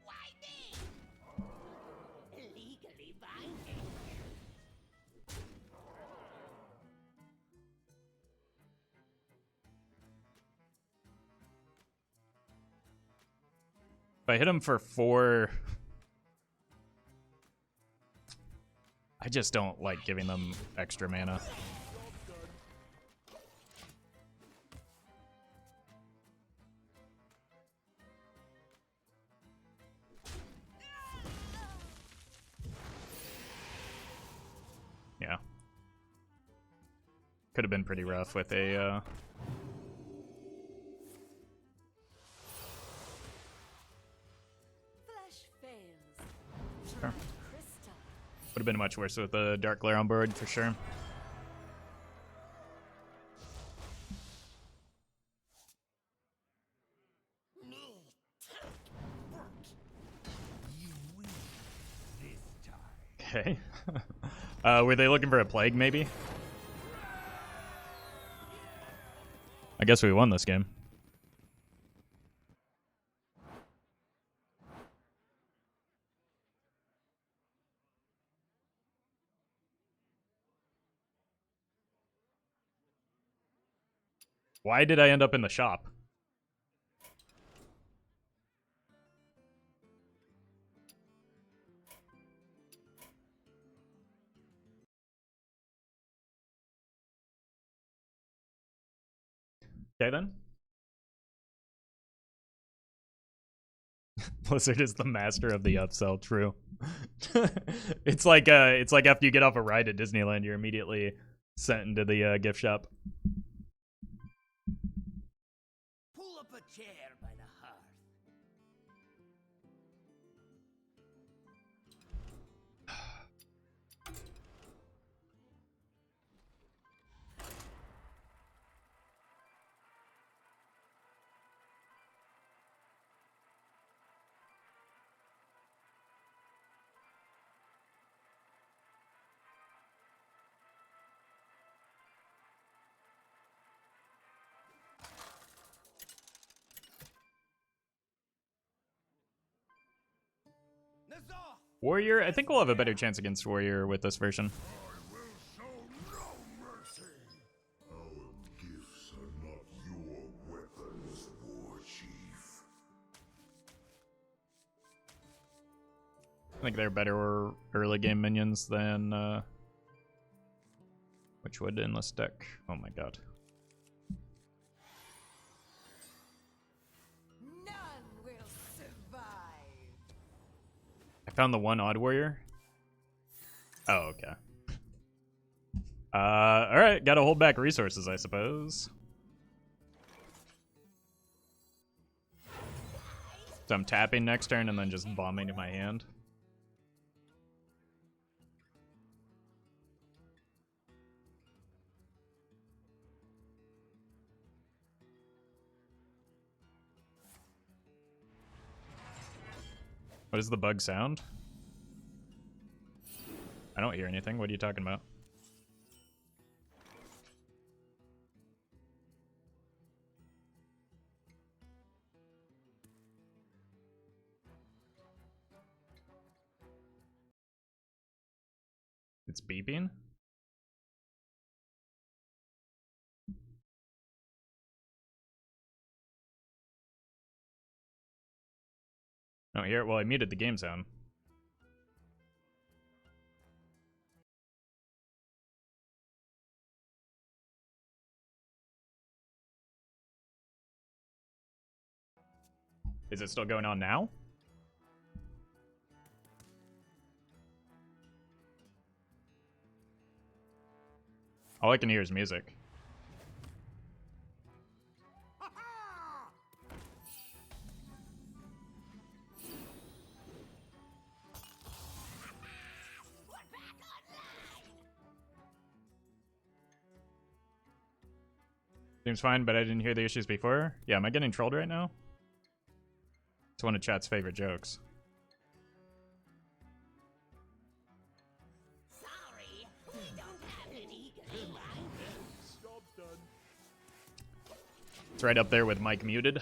Why me? Legally binding. If I hit him for 4... I just don't like giving them extra mana. Yeah. Could have been pretty rough with a... Flesh fails. Sure. Crystal. Would have been much worse with a Dark Glare on board, for sure. Okay. Were they looking for a plague, maybe? I guess we won this game. Why did I end up in the shop? Okay then. Blizzard is the master of the upsell. True. It's like after you get off a ride at Disneyland, you're immediately sent into the gift shop. Pull up a chair by the hearth. Warrior, I think we'll have a better chance against Warrior with this version. I will show no mercy. Our gifts are not your weapons, War Chief. I think they're better early game minions than which would in this deck. Oh my god. None will survive. I found the one odd warrior. Oh, okay. Alright, gotta hold back resources, I suppose. So I'm tapping next turn and then just bombing to my hand. What does the bug sound? I don't hear anything. What are you talking about? It's beeping? I don't hear it. Well, I muted the game sound. Is it still going on now? All I can hear is music. Seems fine, but I didn't hear the issues before. Yeah, am I getting trolled right now? It's one of chat's favorite jokes. Sorry, we don't have any legally binding. Job's done. It's right up there with Mike muted.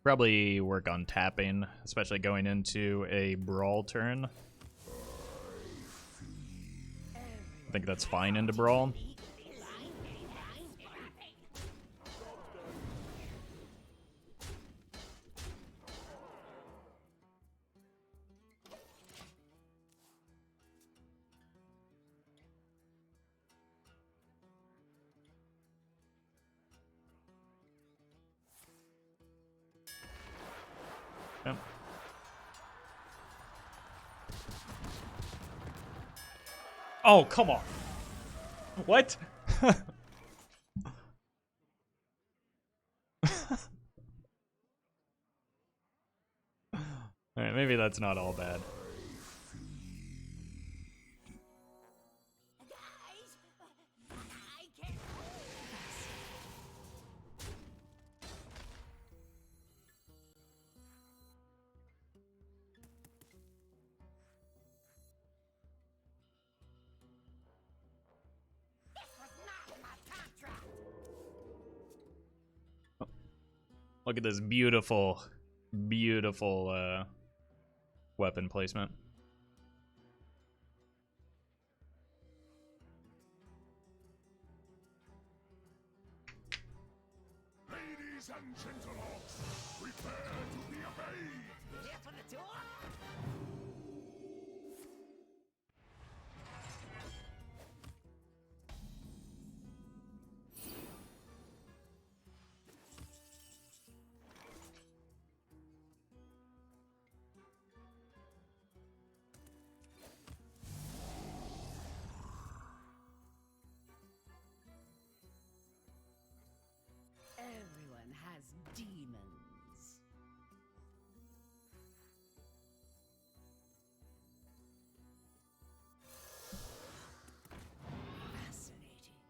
Probably work on tapping, especially going into a brawl turn. I think that's fine into brawl. Yep. Oh, come on. What? Alright, maybe that's not all bad. Guys, I can't. This was not my contract. Look at this beautiful, beautiful weapon placement. Ladies and gentlemen, prepare to be obeyed. Here for the tour? Everyone has demons. Fascinating.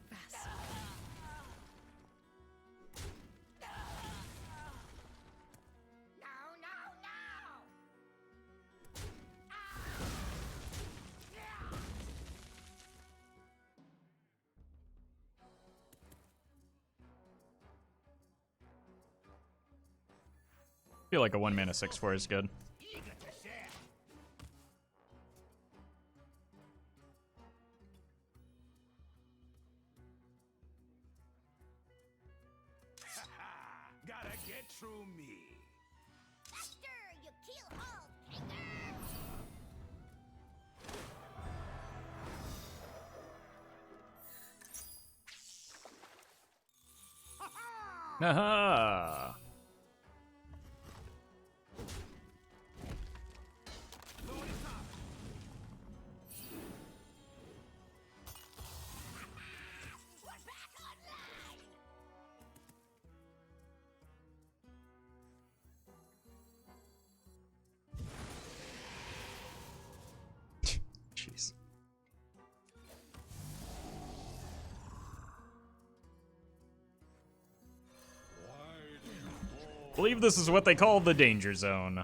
Fascinating. No, no, no! I feel like a 1-mana 6/4 is good. Eager to share. Gotta get through me. After you kill all kangaroos! Aha! We're back online! Jeez. Believe this is what they call the danger zone.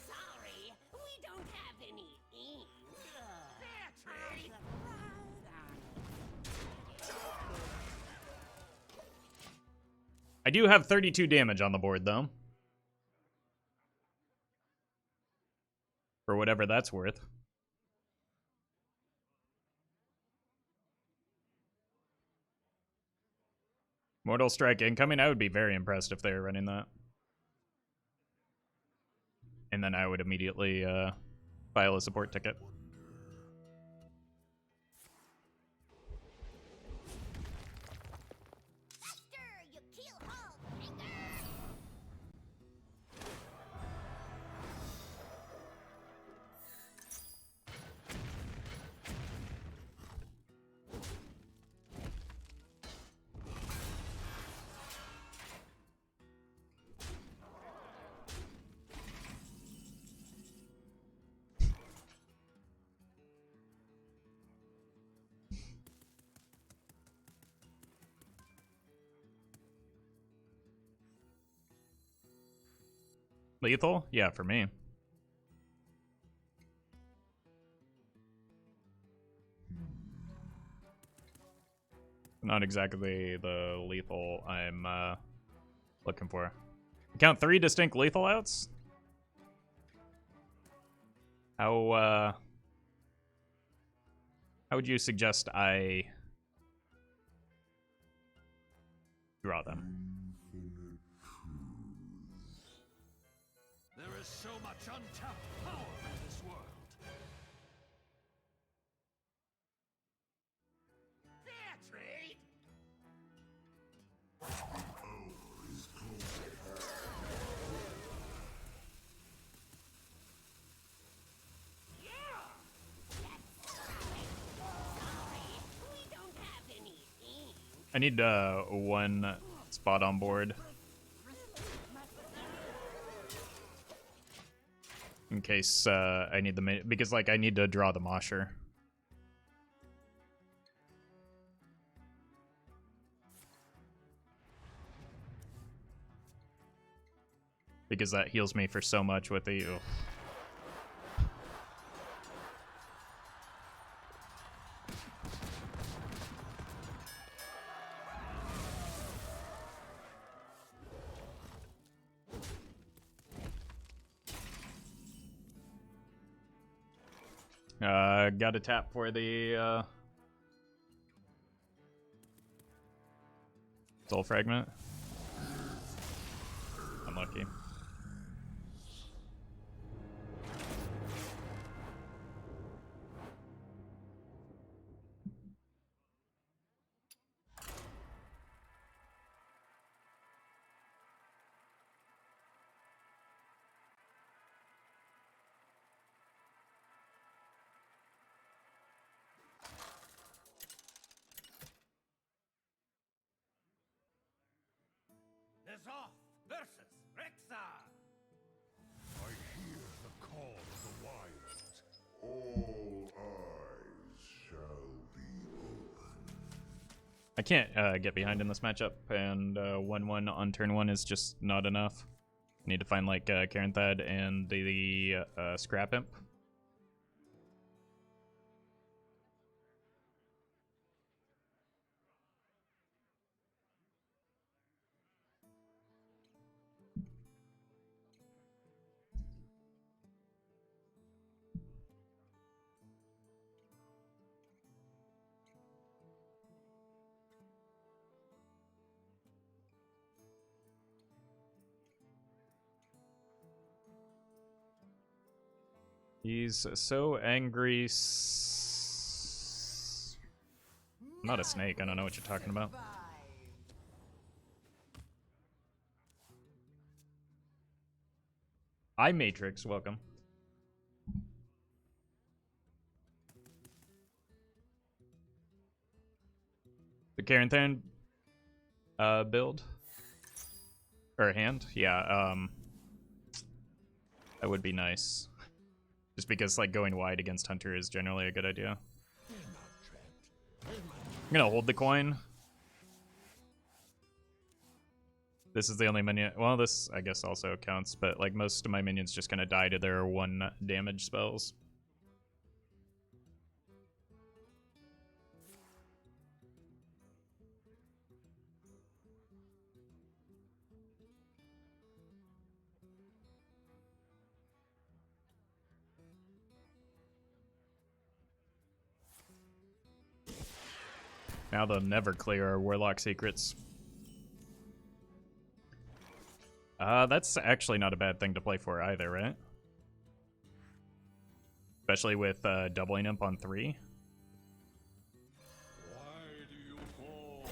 Sorry, we don't have any ink. I do have 32 damage on the board, though. For whatever that's worth. Mortal Strike incoming? I would be very impressed if they were running that. And then I would immediately file a support ticket. After you kill all kangaroos! Lethal? Yeah, for me. Not exactly the lethal I'm looking for. Count 3 distinct lethal outs? How would you suggest I draw them? There is so much untapped power in this world. Fair trade. We don't have any ink. I need one spot on board. In case I need the because like I need to draw the Mosher. Because that heals me for so much with the got a tap for the soul fragment. Unlucky. Zoth versus Rexar. I hear the call of the wild. All eyes shall be open. I can't get behind in this matchup, and 1-1 on turn 1 is just not enough. I need to find like Karenthad and the Scrap Imp. He's so angry. I'm not a snake. I don't know what you're talking about. I Matrix, welcome. The Karenthad build or hand, yeah. That would be nice. Just because like going wide against Hunter is generally a good idea. I'm gonna hold the coin. This is the only minion. Well, this I guess also counts, but like most of my minions just gonna die to their 1 damage spells. Now they'll never clear our Warlock secrets. That's actually not a bad thing to play for either, right? Especially with doubling imp on 3. Why do you fall?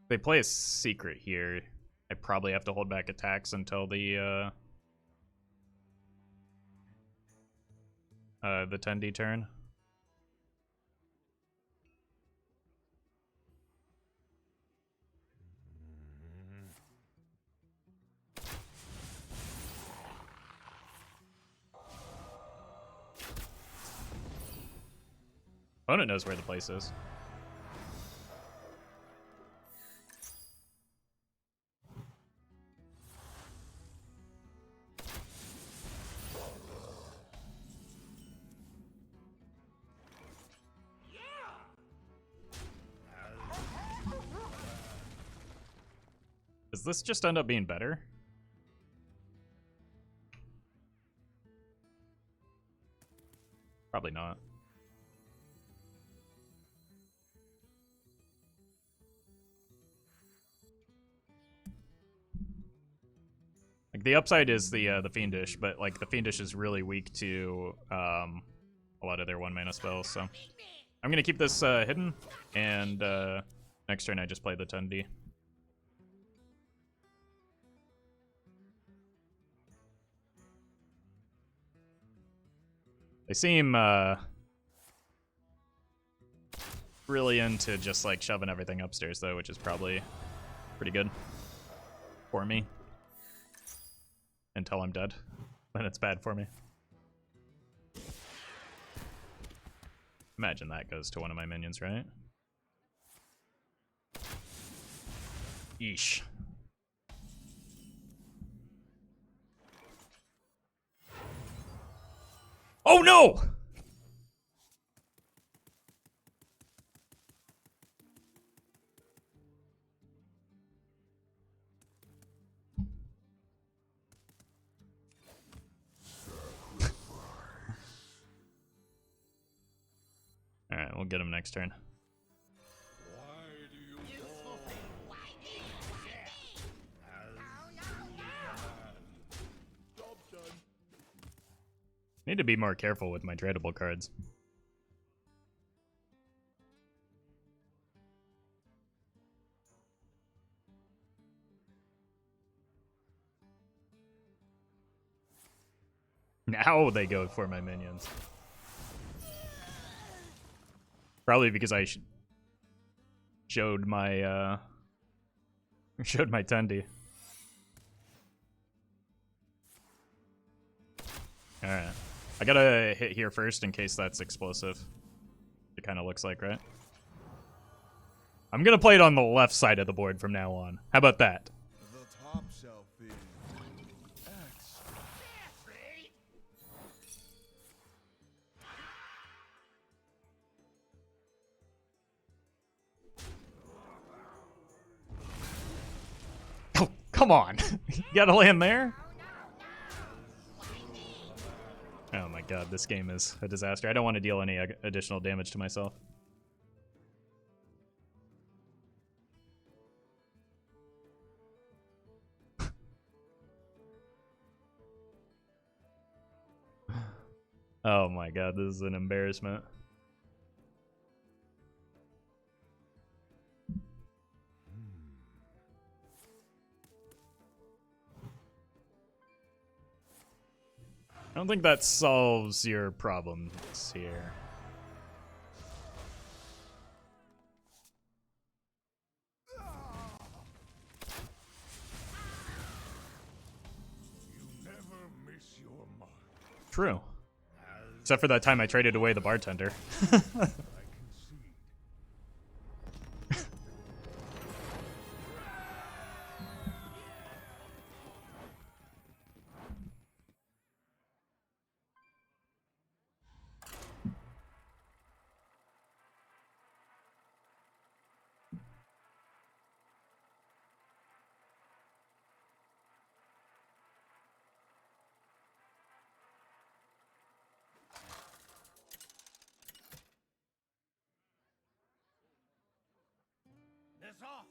They play a secret here. I probably have to hold back attacks until the 10D turn. Opponent knows where the place is. Does this just end up being better? Probably not. Like the upside is the Fiendish, but like the Fiendish is really weak to a lot of their 1-mana spells. So I'm gonna keep this hidden, and next turn I just play the 10D. They seem really into just like shoving everything upstairs though, which is probably pretty good for me. Until I'm dead, then it's bad for me. Imagine that goes to one of my minions, right? Yeesh. Oh no! Alright, we'll get him next turn. Need to be more careful with my tradable cards. Now they go for my minions. Probably because I showed my 10D. Alright. I gotta hit here first in case that's explosive. It kind of looks like, right? I'm gonna play it on the left side of the board from now on. How about that? The top shelf is extra. Oh, come on. You gotta land there? Oh my god, this game is a disaster. I don't want to deal any additional damage to myself. Oh my god, this is an embarrassment. I don't think that solves your problems here. You never miss your mark. True. Except for that time I traded away the bartender. I concede. Off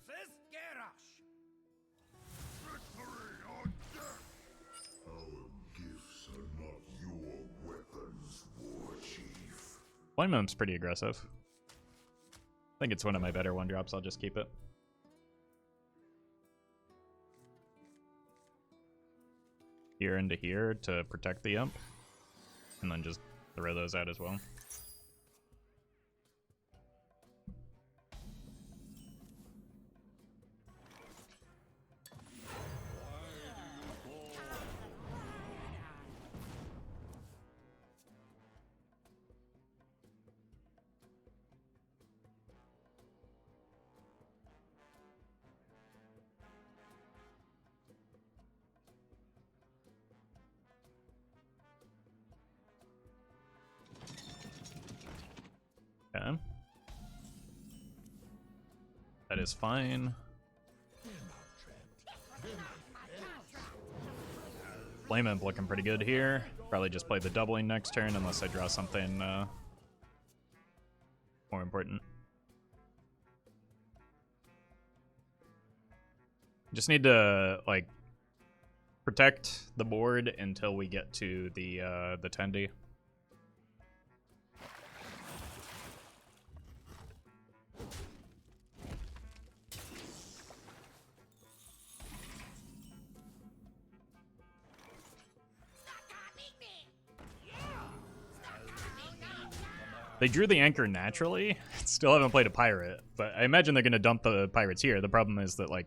versus Garrosh. Victory or death! Our gifts are not your weapons, War Chief. Moon's pretty aggressive. I think it's one of my better 1-drops. I'll just keep it. Here into here to protect the imp. And then just throw those out as well. That is fine. Flame Imp looking pretty good here. Probably just play the doubling next turn unless I draw something more important. Just need to like protect the board until we get to the Tendi. They drew the anchor naturally. Still haven't played a pirate, but I imagine they're gonna dump the pirates here. The problem is that, like,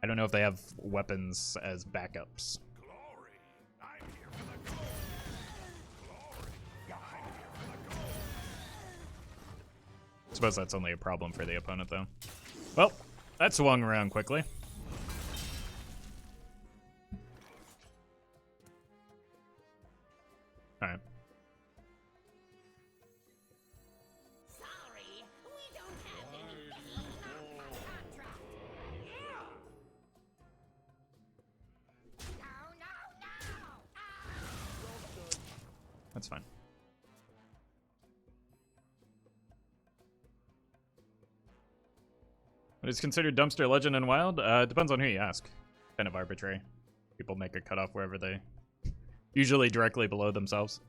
I don't know if they have weapons as backups. Glory! I'm here for the gold! Glory! I'm here for the gold! I suppose that's only a problem for the opponent, though. Well, that swung around quickly. Alright. Sorry, we don't have anything on my contract. No, no, no! That's fine. What is considered dumpster, legend, and wild? It depends on who you ask. Kind of arbitrary. People make a cutoff wherever they... Usually directly below themselves.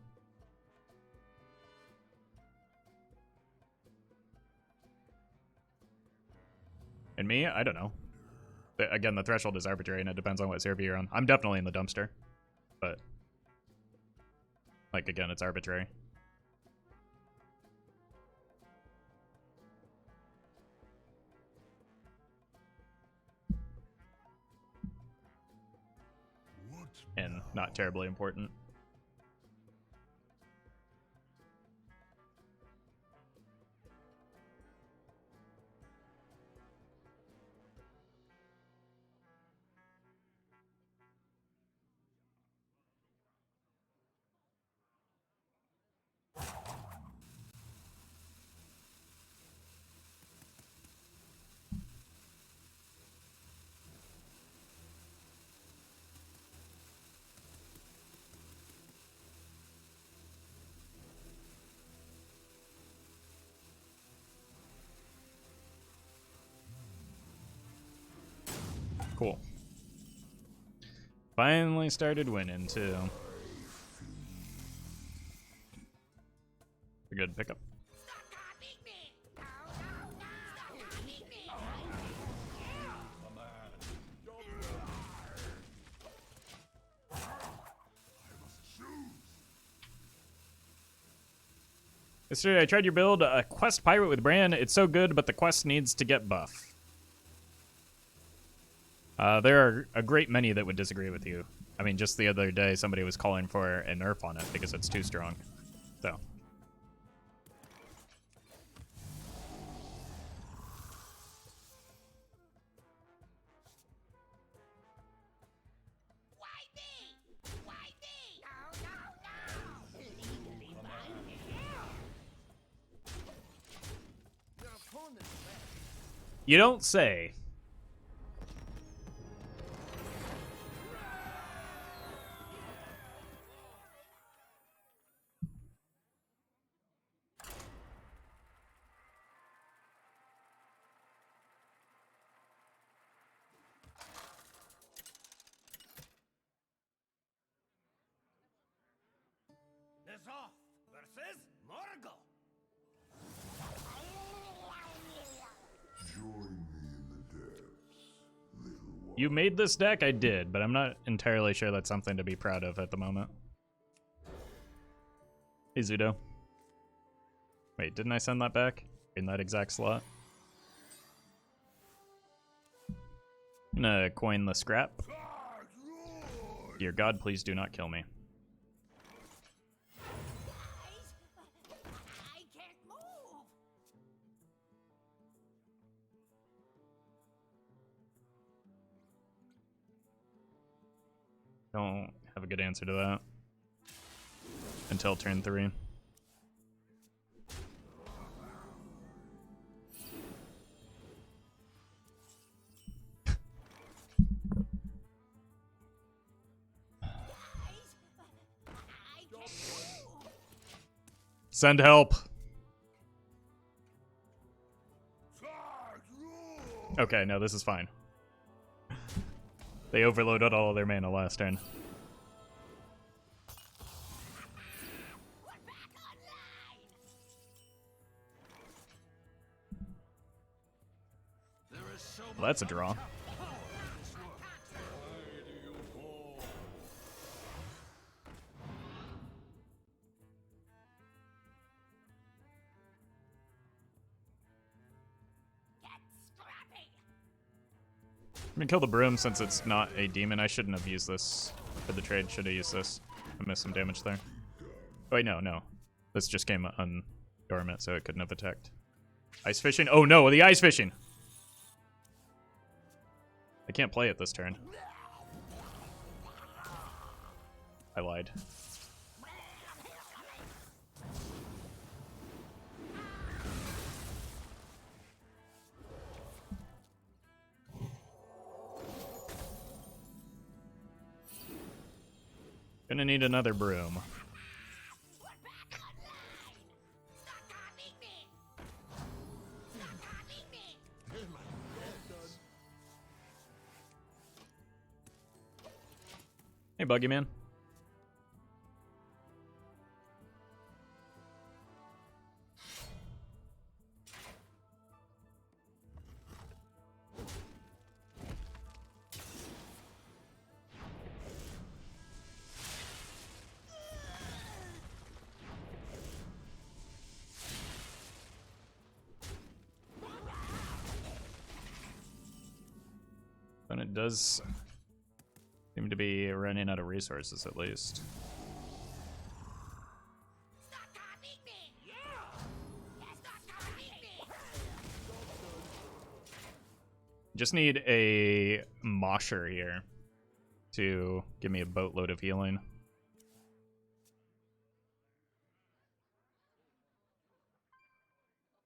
And me? I don't know. Again, the threshold is arbitrary, and it depends on what server you're on. I'm definitely in the dumpster. But... like, again, it's arbitrary. And not terribly important. Cool. Finally started winning, too. We're good. Pick up. Stop copying me! No, no, no! Stop copying me! Yesterday, I tried your build, a Quest Pirate with Bran. It's so good, but the quest needs to get buff. There are a great many that would disagree with you. I mean, just the other day, somebody was calling for a nerf on it because it's too strong. So. Why me? Why me? No, no, no! Legally binding. Your opponent's left. You don't say. Roffle versus Morgul. Join me in the depths, little one. You made this deck? I did, but I'm not entirely sure that's something to be proud of at the moment. Hey, Zudo. Wait, didn't I send that back? In that exact slot? I'm gonna coin the scrap. Dear God, please do not kill me. Guys, I can't move. Don't have a good answer to that. Until turn 3. Send help. Okay, no, this is fine. They overloaded all of their mana last turn. Well, that's a draw. I'm gonna kill the broom since it's not a demon. I shouldn't have used this for the trade. Should have used this. I missed some damage there. Oh, wait, no. This just came undormant, so it couldn't have attacked. Ice fishing? Oh no, the ice fishing! I can't play it this turn. I lied. Gonna need another broom. Hey, Buggy Man. And it does seem to be running out of resources, at least. Just need a Mosher here to give me a boatload of healing.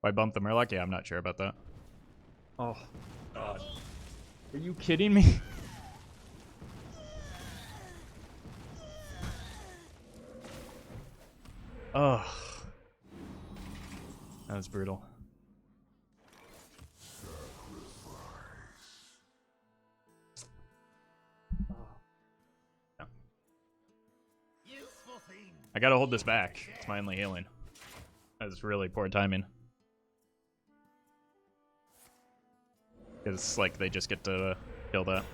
Why bump the Murloc? Yeah, I'm not sure about that. Oh, God. Are you kidding me? Oh. That was brutal. I gotta hold this back. It's my only healing. That's really poor timing. It's like they just get to kill that.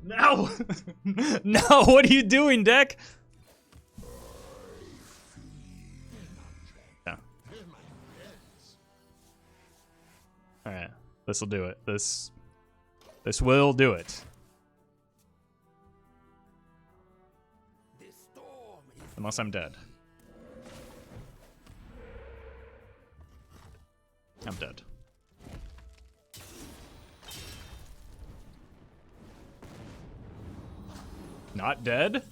No! No, what are you doing, deck? Yeah. Alright, this'll do it. This will do it. Unless I'm dead. I'm dead. Not dead?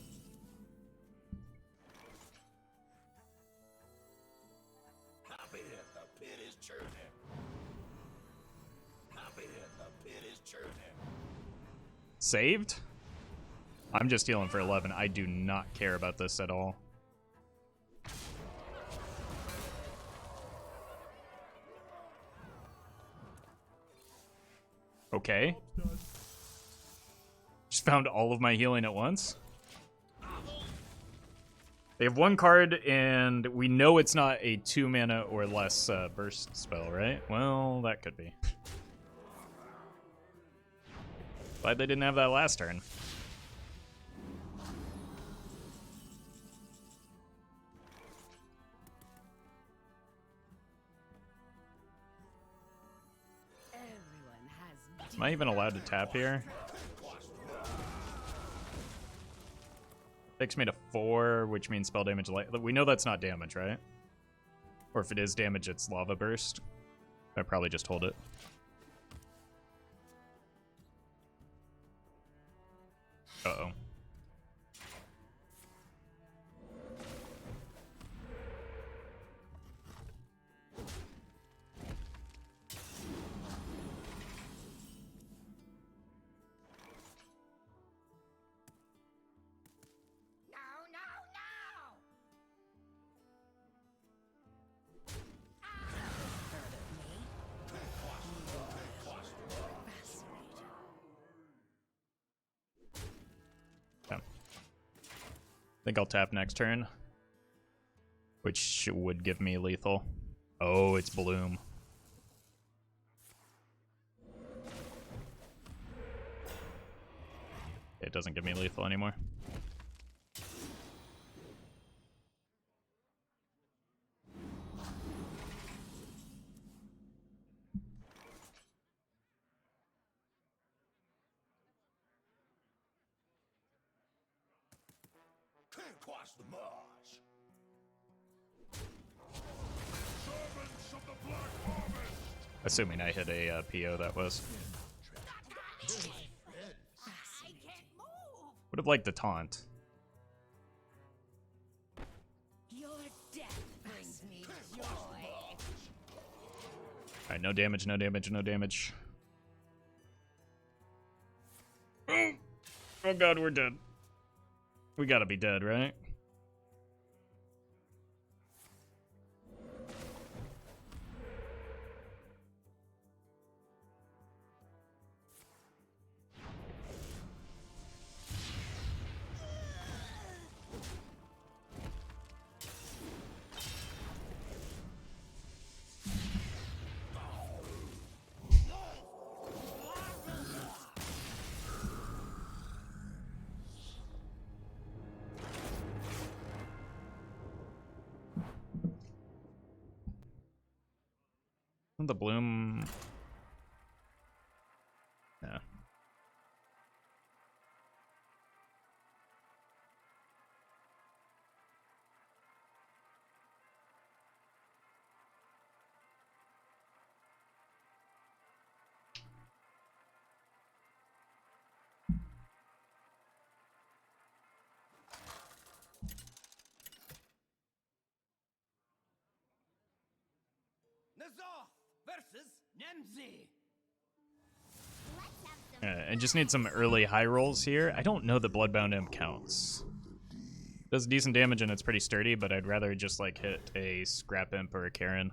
Saved? I'm just healing for 11. I do not care about this at all. Okay. Just found all of my healing at once. They have one card, and we know it's not a 2 mana or less burst spell, right? Well, that could be. Glad they didn't have that last turn. Am I even allowed to tap here? Takes me to 4, which means spell damage light. We know that's not damage, right? Or if it is damage, it's lava burst. I probably just hold it. Uh-oh. think I'll tap next turn, which would give me lethal. Oh, it's Bloom. It doesn't give me lethal anymore. Can't cross the marsh. Servants of the Black Harvest. Assuming I hit a PO, that was. I can't move. Would have liked the taunt. Your death brings me joy. Alright, no damage, no damage, no damage. Oh god, we're dead. We gotta be dead, right? The Bloom. Yeah. Nazoth versus Nemzi. I just need some early high rolls here. I don't know that Bloodbound Imp counts. Does decent damage and it's pretty sturdy, but I'd rather just like hit a Scrap Imp or a Karen.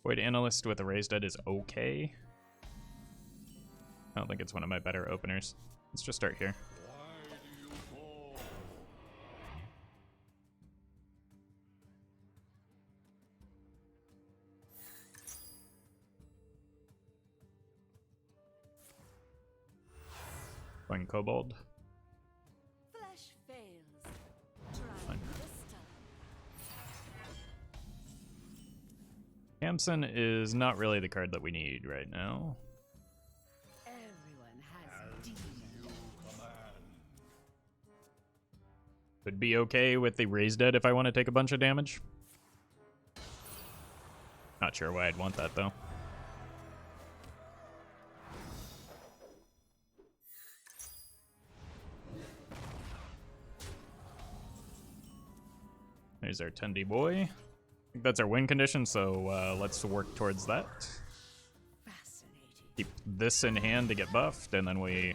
Void Analyst with a Raised Dead is okay. I don't think it's one of my better openers. Let's just start here. Going Kobold. Flesh fails. Try Fine. this time. Hamson is not really the card that we need right now. Everyone has demons. Would be okay with the Raised Dead if I want to take a bunch of damage. Not sure why I'd want that though. There's our 10D boy. I think that's our win condition, so let's work towards that. Fascinating. Keep this in hand to get buffed, and then we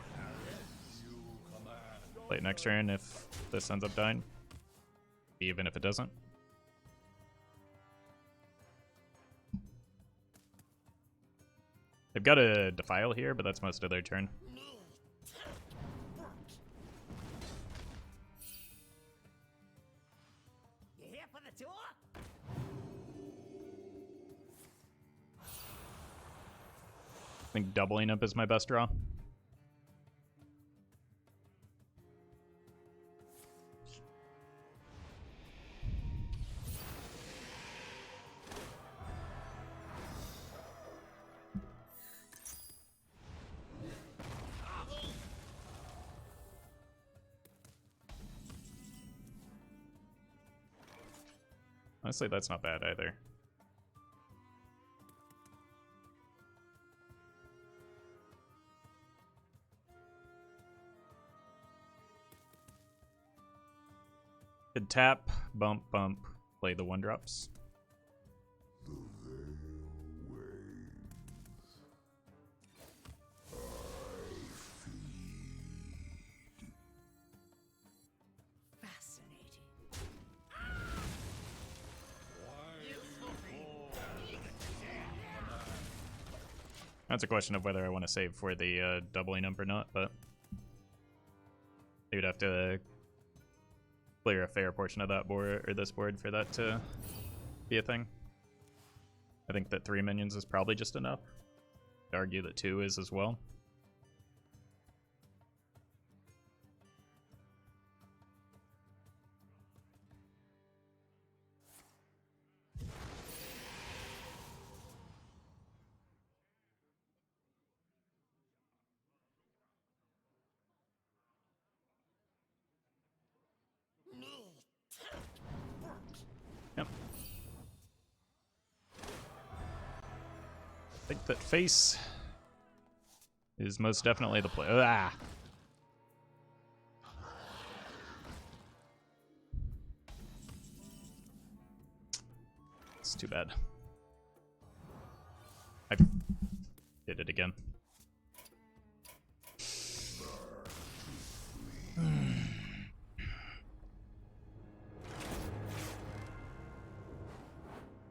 play it next turn if this ends up dying. Even if it doesn't. They've got a Defile here, but that's most of their turn. You here for the tour? I think doubling up is my best draw. Honestly, that's not bad either. Could tap, bump, bump, play the 1-drops. The veil wanes. I feed. Fascinating. That's a question of whether I want to save for the doubling up or not, but You'd have to clear a fair portion of that board, or this board, for that to be a thing. I think that 3 minions is probably just enough. I'd argue that 2 is as well. Yep. I think that face is most definitely the play. Ah! It's too bad. I did it again.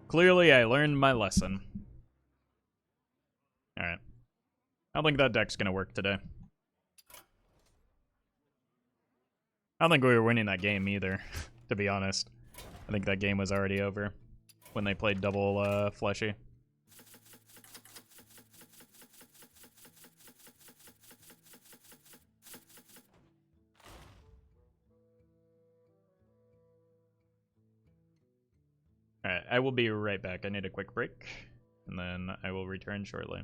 Clearly, I learned my lesson. Alright. I don't think that deck's gonna work today. I don't think we were winning that game either, to be honest. I think that game was already over when they played double fleshy. Alright, I will be right back. I need a quick break, and then I will return shortly.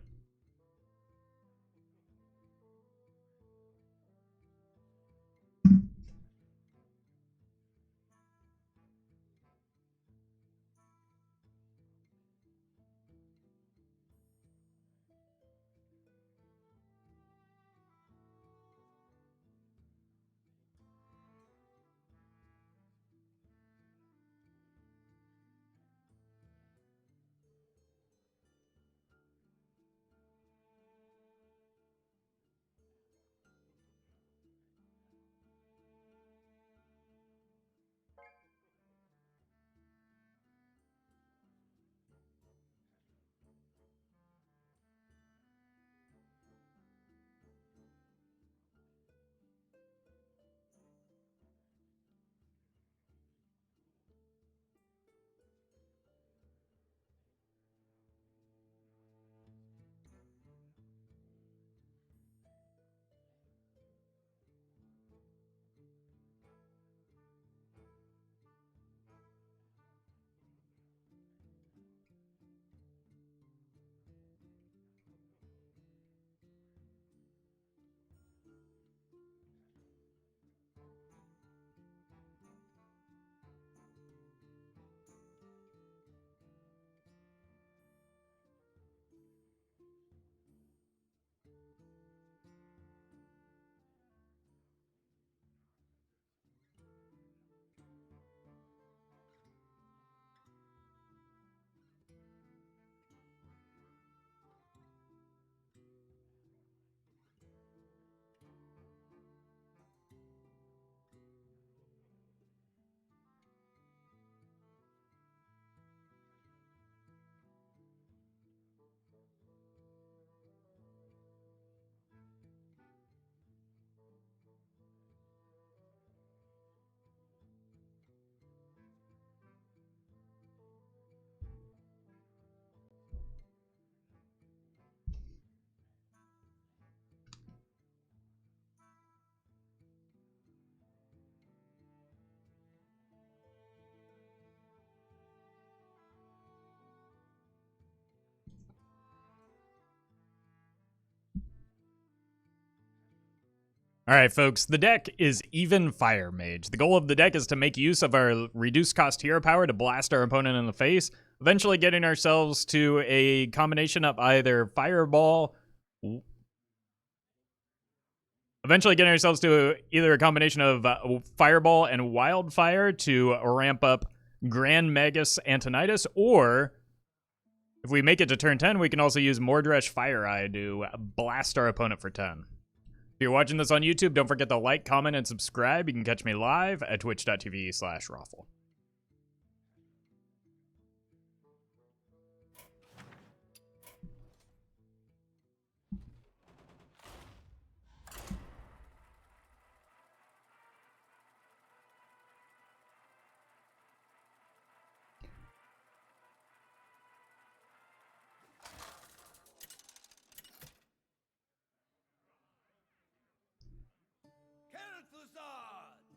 Alright, folks, the deck is Even Fire Mage. The goal of the deck is to make use of our reduced cost hero power to blast our opponent in the face, eventually getting ourselves to a combination of either Fireball... Eventually getting ourselves to either a combination of Fireball and Wildfire to ramp up Grand Magus Antonidas, or if we make it to turn 10, we can also use Mordresh Fire Eye to blast our opponent for 10. If you're watching this on YouTube, don't forget to like, comment, and subscribe. You can catch me live at twitch.tv/Roffle.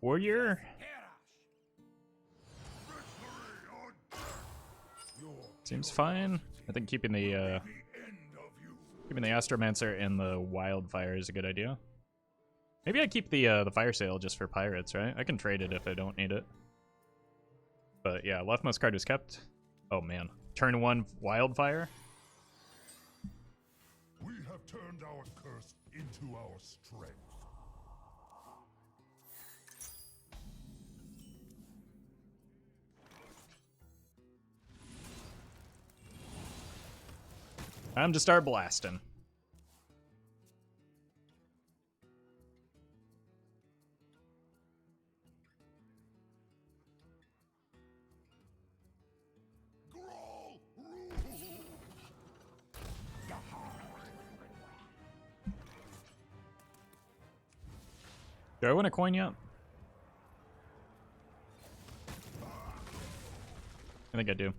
warrior. Seems fine. I think keeping the Astromancer and the Wildfire is a good idea. Maybe I keep the Fire Sale just for pirates, right? I can trade it if I don't need it. But yeah, leftmost card is kept. Oh man, turn 1 Wildfire. We have turned our curse into our strength. Time to start blasting. Do I win a coin yet? I think I do.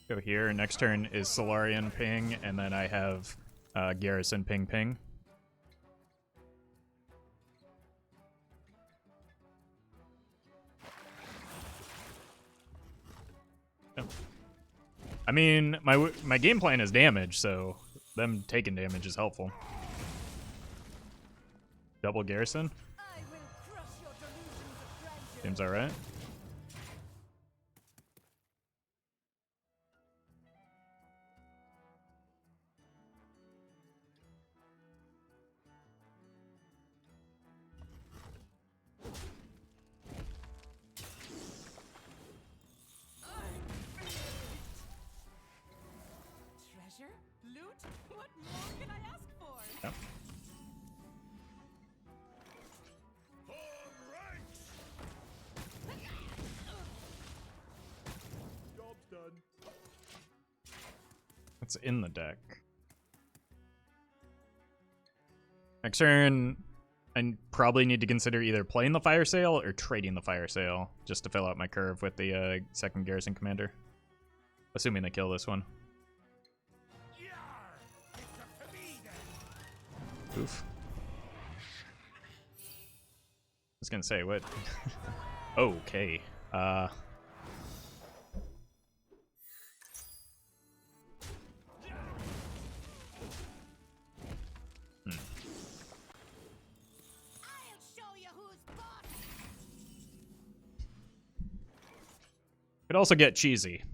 Go here. Next turn is Solarian ping, and then I have Garrison ping ping. Yep. I mean, my game plan is damage, so them taking damage is helpful. Double Garrison. I will crush your delusions of grandeur. Seems alright. Treasure? Loot? What more can I ask for? Yep. Job's done. It's in the deck. Next turn, I probably need to consider either playing the Fire Sale or trading the Fire Sale just to fill out my curve with the second Garrison Commander. Assuming they kill this one. Oof. I was gonna say, what? Okay. I'll show you who's boss. Could also get cheesy.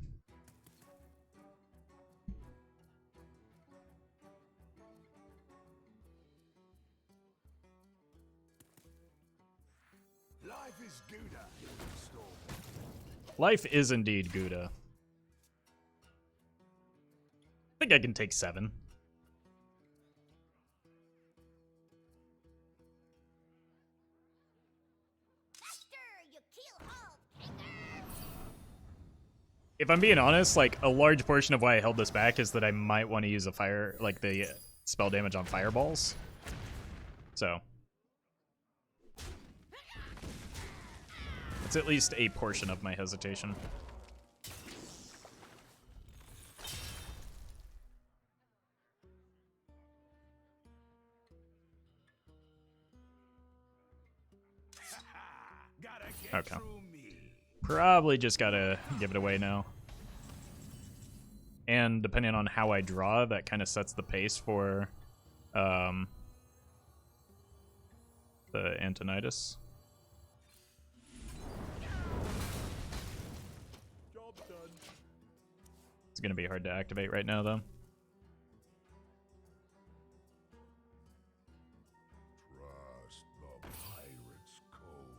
Life is Gouda in the storm. Life is indeed Gouda. I think I can take 7. After you kill all kingers. If I'm being honest, like, a large portion of why I held this back is that I might want to use a fire, like the spell damage on fireballs. So. It's at least a portion of my hesitation. Gotta get Okay. through me. Probably just gotta give it away now. And depending on how I draw, that kind of sets the pace for the Antonidas. Job's done. It's gonna be hard to activate right now, though. Trust the pirate's code.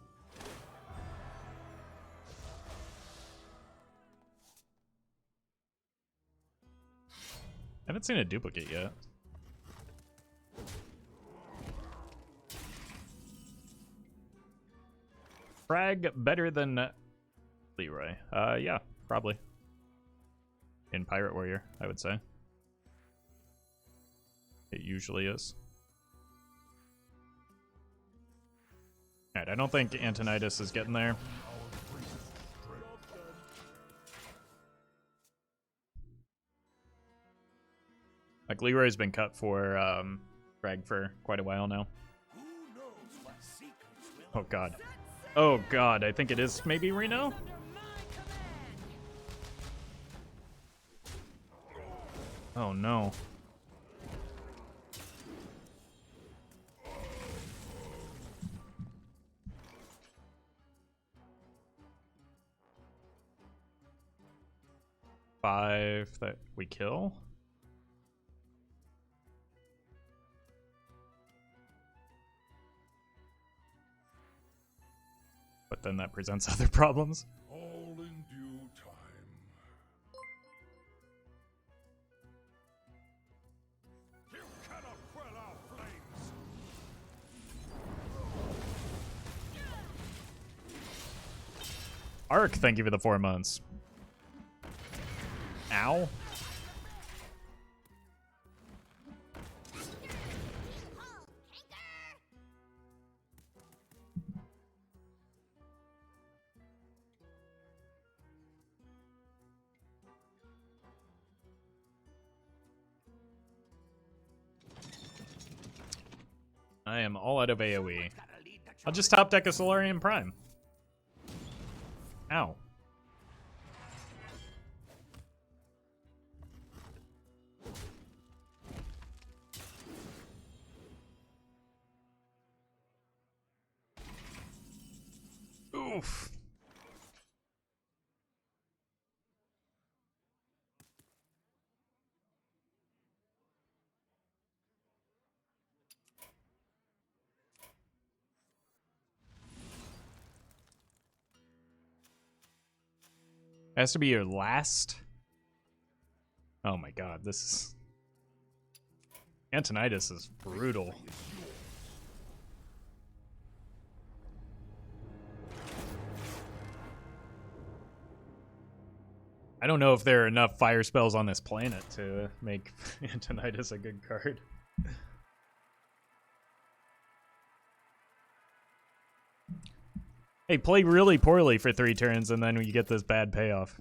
I haven't seen a duplicate yet. Frag better than Leroy. Yeah, probably. In Pirate Warrior, I would say. It usually is. Alright, I don't think Antonidas is getting there. Like, Leroy's been cut for Frag for quite a while now. Who knows what secret Oh god. Oh god, I think it is maybe Reno? Under my command. Oh no. Five that we kill? But then that presents other problems. All in due time. You cannot quell our flames. Ark, thank you for the 4 months. Ow. I am all out of AoE. I'll just top deck a Solarian Prime. Ow. Oof. Has to be your last. Oh my god, this is. Antonidas is brutal. I don't know if there are enough fire spells on this planet to make Antonidas a good card. Hey, play really poorly for 3 turns and then you get this bad payoff.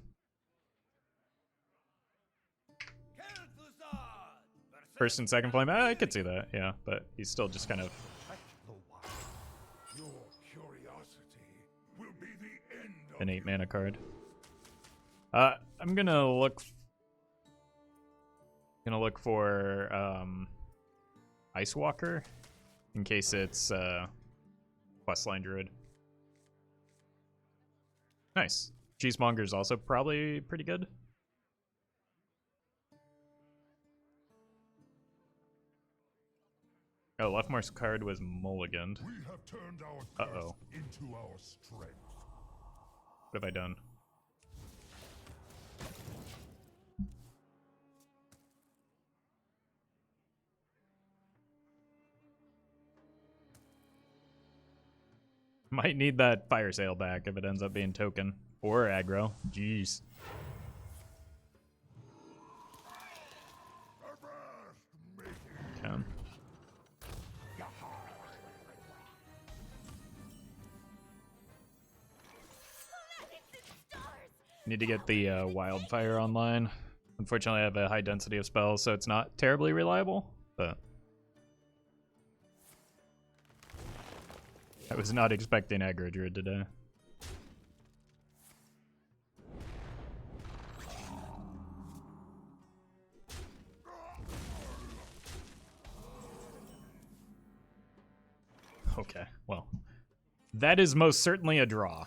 First and second flame, I could see that, yeah, but he's still just kind of. Your curiosity will be the end of An 8 mana card. I'm gonna look for Ice Walker in case it's Questline Druid. Nice. Cheesemonger's also probably pretty good. Oh, Leftmore's card was mulliganed. We have turned our Uh-oh. curse into our strength. What have I done? Might need that fire sale back if it ends up being token or aggro. Jeez. Okay. Need to get the wildfire online. Unfortunately, I have a high density of spells, so it's not terribly reliable, but I was not expecting aggro druid today. Okay, well, that is most certainly a draw.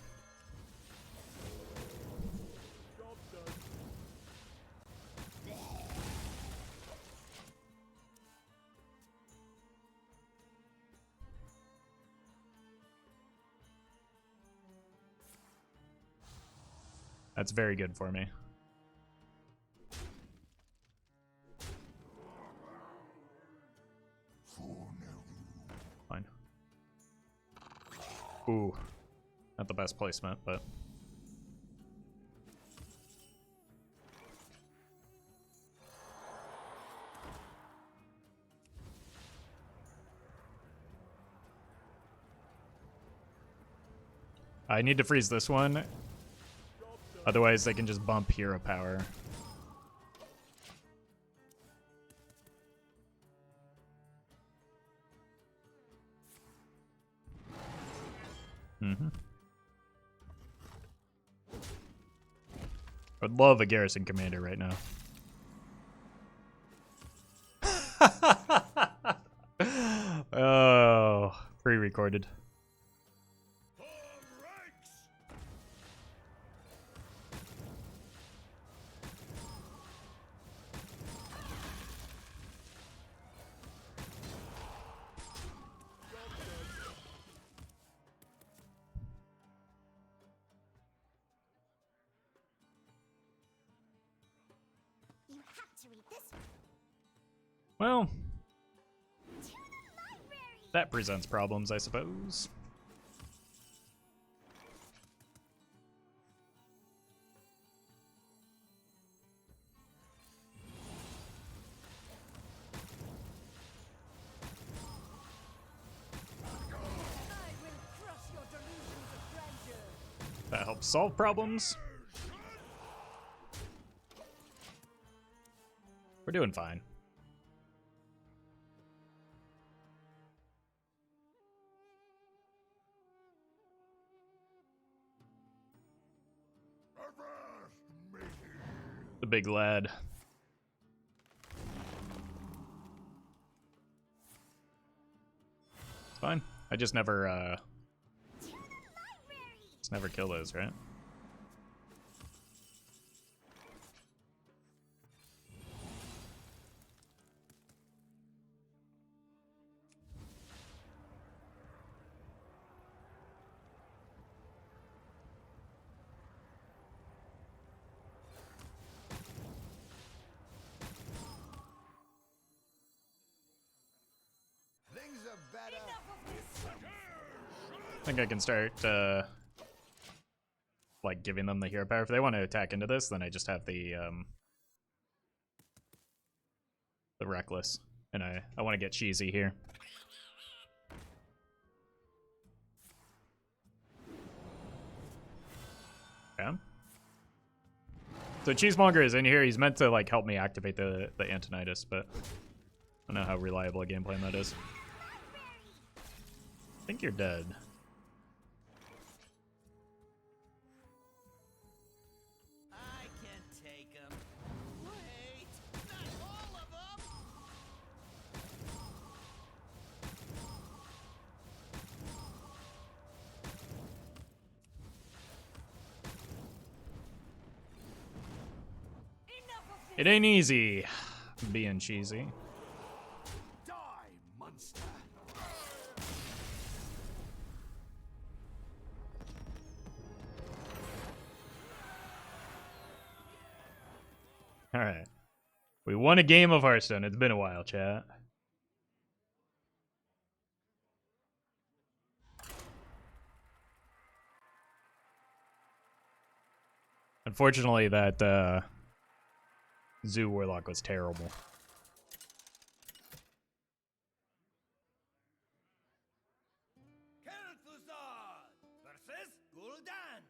That's very good for me. Fine. Ooh. Not the best placement, but... I need to freeze this one. Otherwise, they can just bump hero power. Mm-hmm. I would love a garrison commander right now. Oh, pre-recorded. You have to read this one. Well, To the library. that presents problems, I suppose. I will crush your delusions of grandeur. That helps solve problems. We're doing fine. Avast, matey! The big lad. It's fine. I just never, To the library. just never kill those, right? Things are better. Enough of this. I think I can start, like, giving them the hero power. If they want to attack into this, then I just have the reckless. And I want to get cheesy here. Yeah. So Cheesemonger is in here. He's meant to, like, help me activate the Antonitis, but I don't know how reliable a game plan that is. I think you're dead. I can take them. Wait, not all of them. Enough of this. It ain't easy being cheesy. Die, monster. Alright. We won a game of Hearthstone. It's been a while, chat. Unfortunately, that Zoo Warlock was terrible. Kel'Thuzad versus Gul'dan.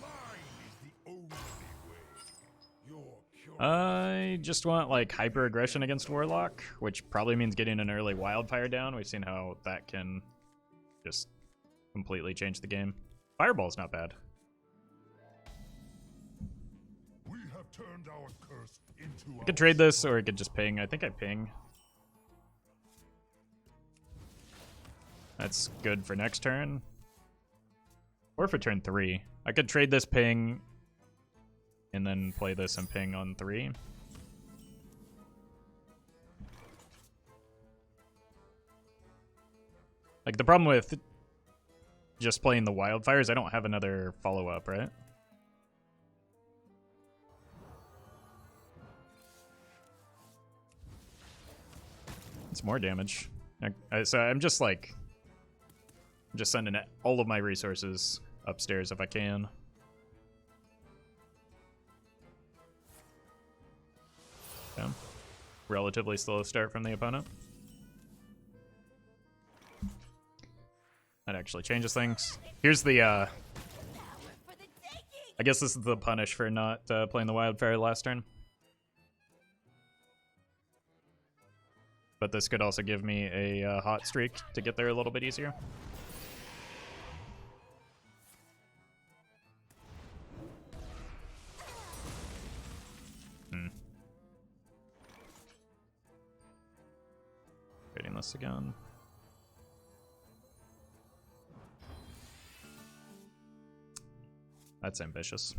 Mine is the only way. Your cure. I just want, like, hyper aggression against Warlock, which probably means getting an early wildfire down. We've seen how that can just completely change the game. Fireball's not bad. We have turned our curse into I could trade this, or I could just ping. I think I ping. That's good for next turn. Or for turn 3. I could trade this ping, and then play this and ping on 3. Like, the problem with just playing the wildfires, I don't have another follow-up, right? It's more damage. So I'm just like... I'm just sending all of my resources upstairs if I can. Okay. Relatively slow start from the opponent. That actually changes things. Here's the, For the taking. I guess this is the punish for not playing the wildfire last turn. But this could also give me a hot streak to get there a little bit easier. this again. That's ambitious.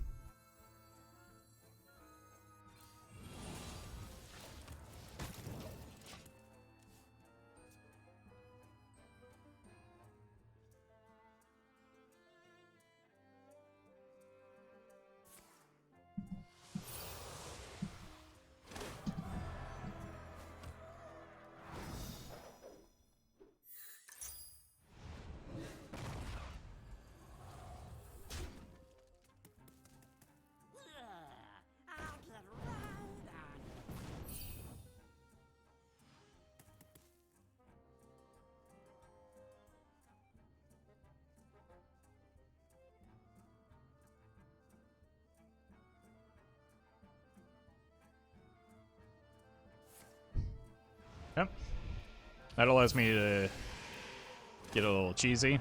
I'll get right on it. Yep. That allows me to get a little cheesy.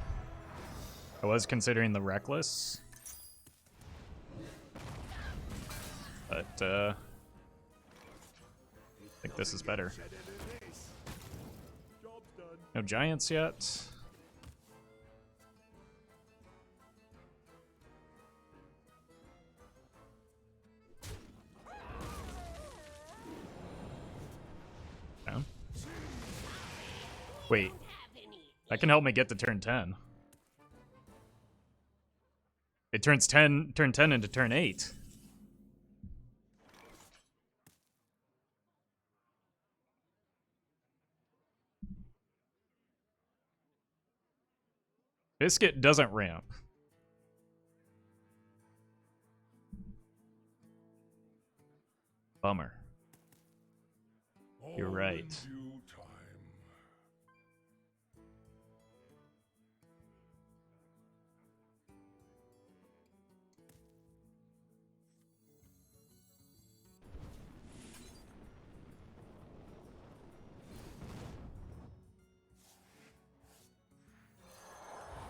I was considering the Reckless. But, I think this is better. No Giants yet. Okay. Wait, that can help me get to turn 10. It turns turn 10 into turn 8. Biscuit doesn't ramp. Bummer. You're right.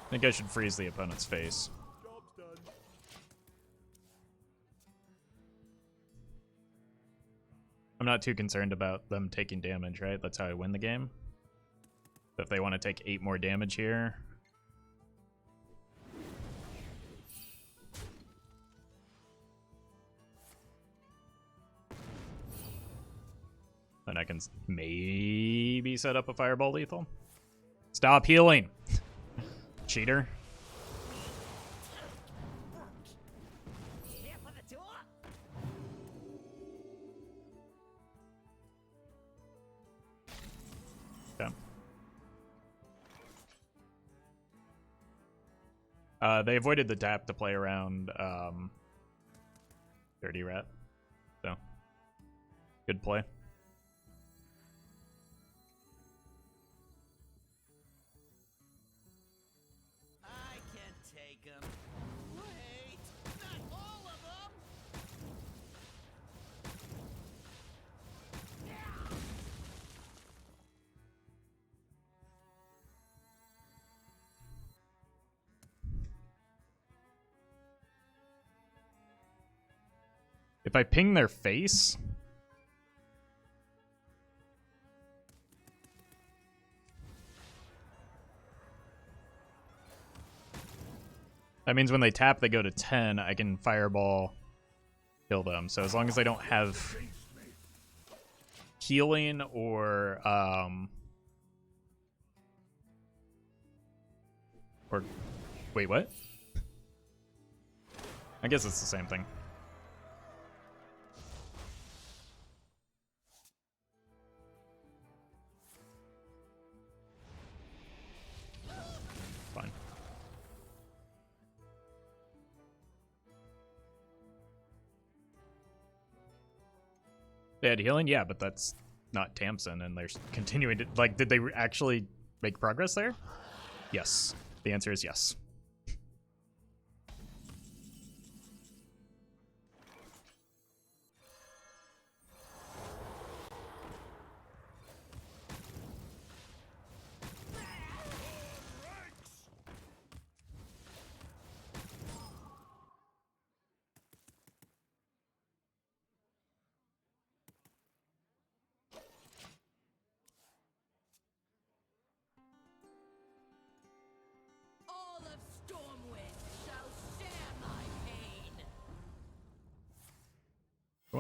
I think I should freeze the opponent's face. I'm not too concerned about them taking damage, right? That's how I win the game. So if they want to take 8 more damage here... then I can maybe set up a Fireball Lethal. Stop healing! Cheater. Here for the tour. Okay. They avoided the tap to play around Dirty Rat. So, good play. I can take them. Wait, not all of them. If I ping their face... that means when they tap, they go to 10. I can Fireball kill them. So as long as I don't have healing or wait, what? I guess it's the same thing. Fine. They had healing? Yeah, but that's not Tamsin, and they're continuing to... like, did they actually make progress there? Yes. The answer is yes.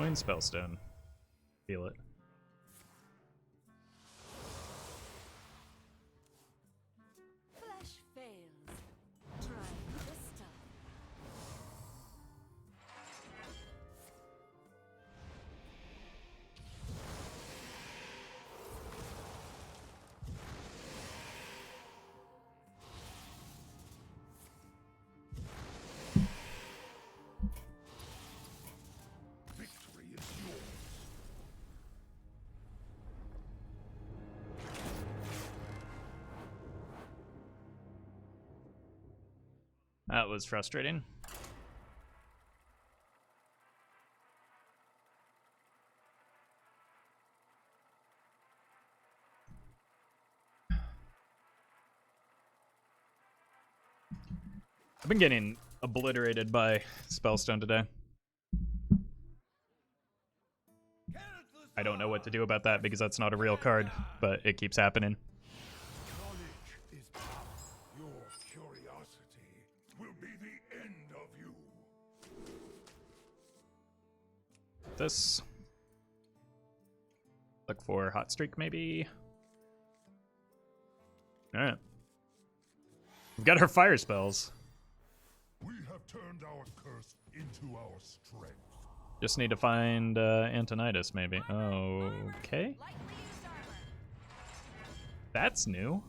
Healing Spellstone. Feel it. Flesh fails. Try this time. Victory is yours. That was frustrating. I've been getting obliterated by Spellstone today. I don't know what to do about that because that's not a real card, but it keeps happening. Knowledge is power. Your curiosity will be the end of you. This. Look for Hot Streak, maybe. Alright. We've got our fire spells. We have turned our curse into our strength. Just need to find Antonidas, maybe. Okay. Lightly used armor. That's new.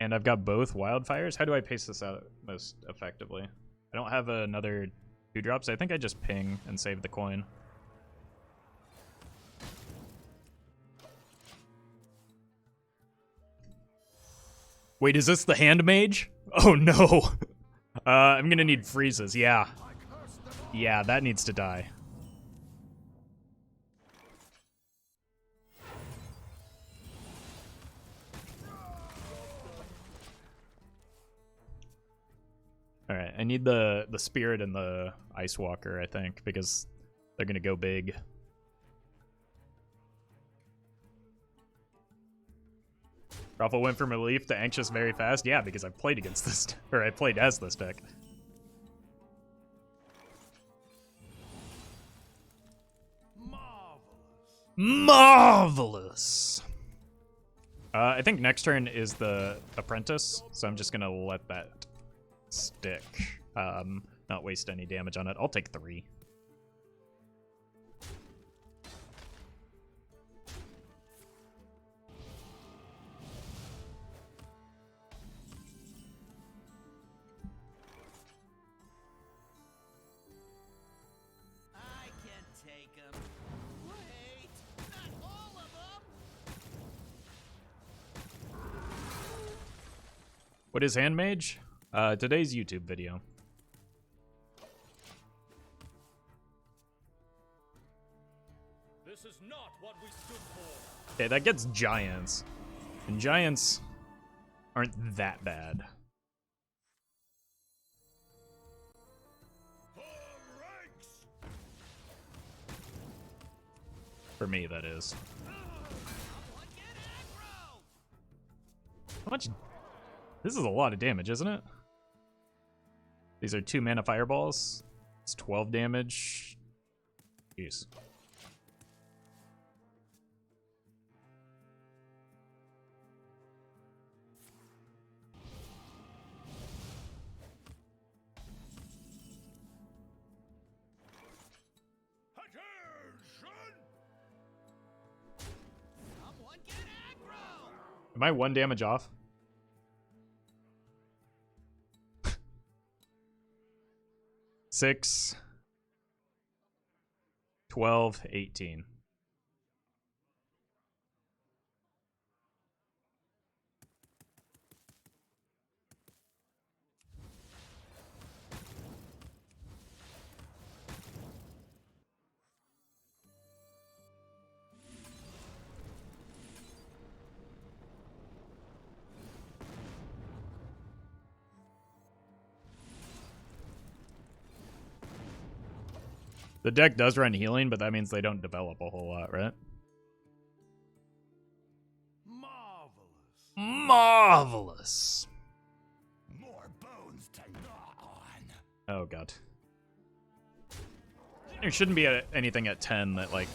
And I've got both wildfires. How do I pace this out most effectively? I don't have another 2-drops. I think I just ping and save the coin. Wait, is this the hand mage? Oh no. I'm gonna need freezes, yeah. Yeah, that needs to die. Alright, I need the spirit and the ice walker, I think, because they're gonna go big. Roffle went from relief to anxious very fast. Yeah, because I've played against this, or I played as this deck. Marvelous. I think next turn is the apprentice, so I'm just gonna let that stick. Not waste any damage on it. I'll take 3. I can take 'em. Wait, not all of them. What is hand mage? Today's YouTube video. This is not what we stood for. Okay, that gets giants. And giants aren't that bad. For me, that is. Someone get aggro. How much? This is a lot of damage, isn't it? These are 2 mana fireballs. It's 12 damage. Jeez. Someone get aggro. Am I 1 damage off? Six, 12, 18. The deck does run healing, but that means they don't develop a whole lot, right? Marvelous. Marvelous. Oh god. There shouldn't be anything at 10 that like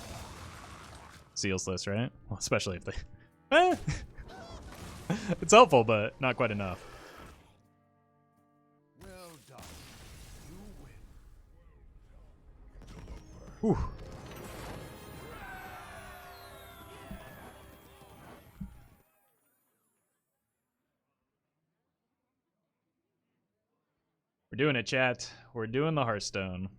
seals this, right? Well, especially if they. It's helpful, but not quite enough. Well done. You win. Whew. We're doing it, chat. We're doing the Hearthstone.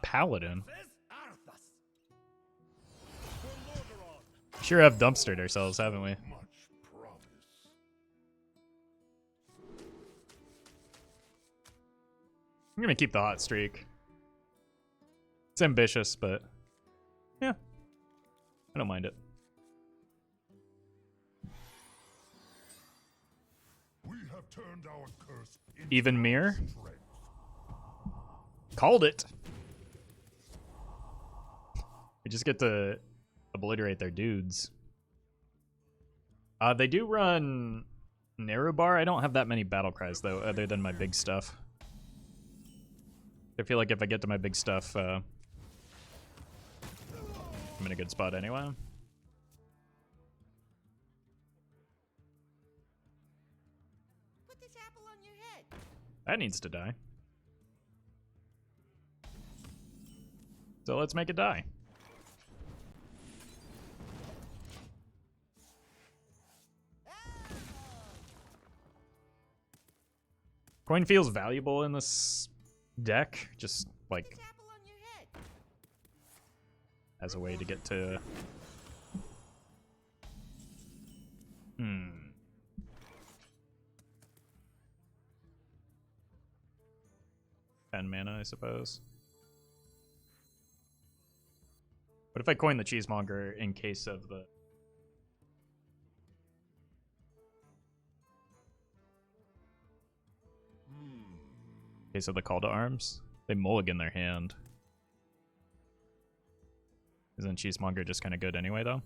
Paladin. Sure have dumpstered ourselves, haven't we? Much promise. I'm gonna keep the hot streak. It's ambitious, but yeah, I don't mind it. We have turned our curse into Even mirror? strength. Called it. We just get to obliterate their dudes. They do run narrow bar. I don't have that many battle cries though, other than my big stuff. I feel like if I get to my big stuff, I'm in a good spot anyway. Put this apple on your head. That needs to die. So let's make it die. Coin feels valuable in this deck, just like This apple on your head. as a way to get to. 10 mana, I suppose. What if I coin the cheesemonger in case of the. In case of the call to arms? They mulligan their hand. Isn't cheesemonger just kind of good anyway, though?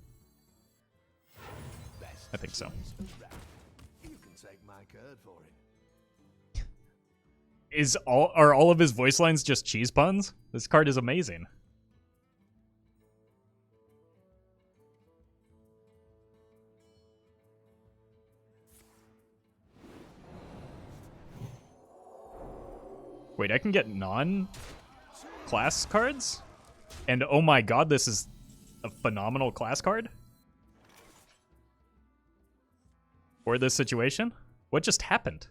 I think so. You can take my card for it. Are all of his voice lines just cheese puns? This card is amazing. Wait, I can get non-class cards? And oh my god, this is a phenomenal class card? For this situation? What just happened?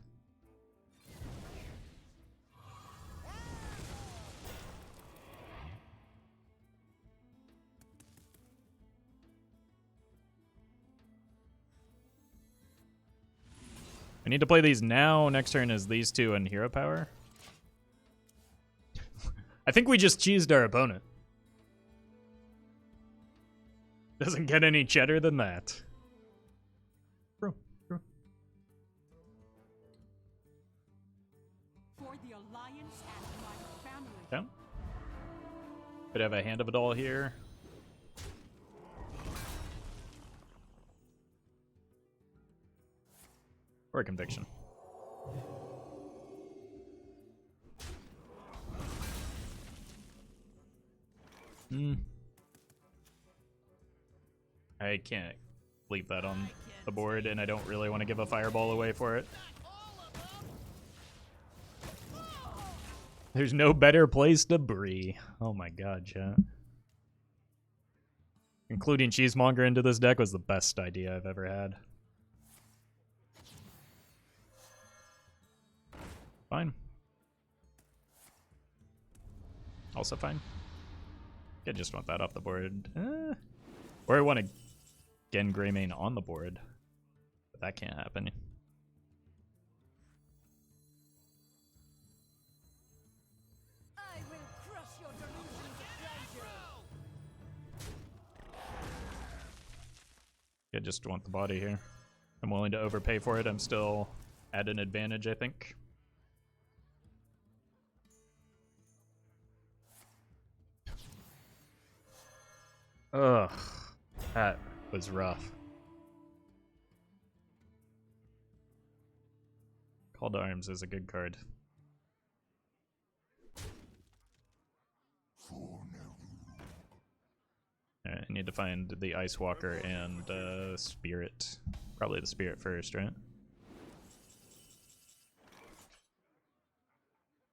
I need to play these now. Next turn is these two and hero power. I think we just cheesed our opponent. Doesn't get any cheddar than that. True, true. For the Alliance and my family. Okay. Could have a hand of it all here. Or a conviction. I can't leave that on the board, and I don't really want to give a fireball away for it. There's no better place to brie. Oh my god, chat. Including Cheesemonger into this deck was the best idea I've ever had. Fine. Also fine. I just want that off the board. Or I want to Gen Greymane on the board. But that can't happen. I will crush your delusions of grandeur. I just want the body here. I'm willing to overpay for it. I'm still at an advantage, I think. Ugh, that was rough. Call to Arms is a good card. Alright, I need to find the Ice Walker and Spirit. Probably the Spirit first, right?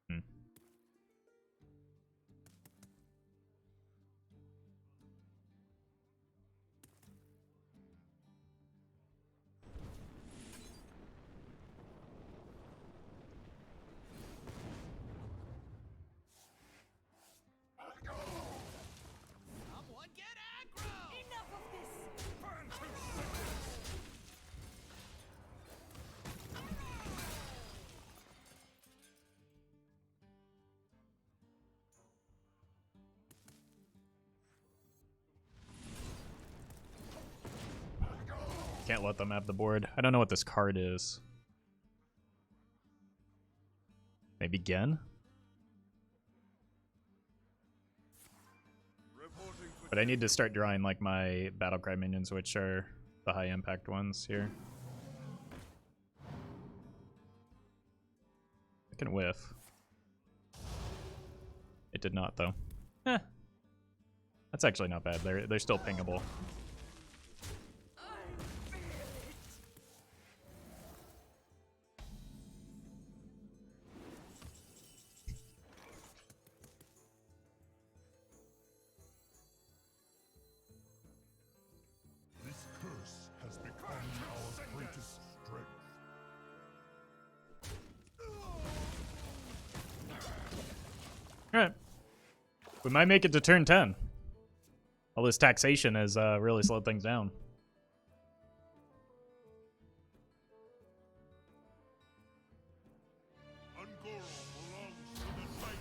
Hmm. Someone get aggro! Enough of this! Can't let them have the board. I don't know what this card is. Maybe Gen? But I need to start drawing like my Battlecry minions, which are the high impact ones here. I can whiff. It did not though. Eh. That's actually not bad. They're still pingable. This curse has become our greatest strength. Alright. We might make it to turn 10. All this taxation has really slowed things down. Ungoro belongs to the Titan.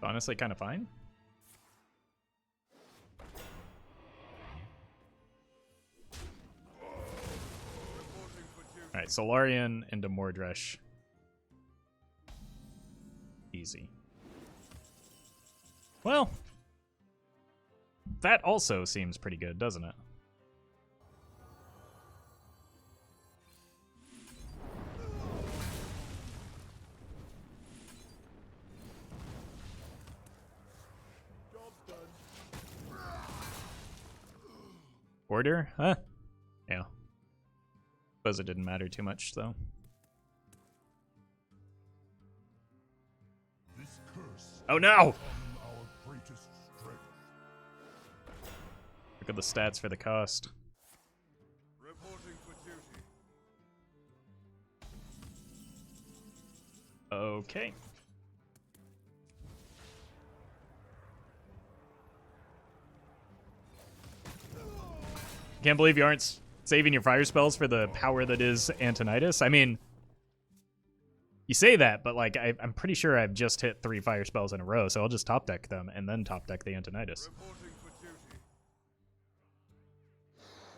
Honestly, kind of fine. Alright, Solarian into Mordresh. Easy. Well, that also seems pretty good, doesn't it? Order? Huh? Yeah. Suppose it didn't matter too much, though. This curse Oh no! has become our greatest strength. Look at the stats for the cost. Reporting for duty. Okay. Can't believe you aren't saving your fire spells for the power that is Antonidas. I mean, you say that, but like I'm pretty sure I've just hit 3 fire spells in a row, so I'll just top deck them and then top deck the Antonidas. Reporting for duty.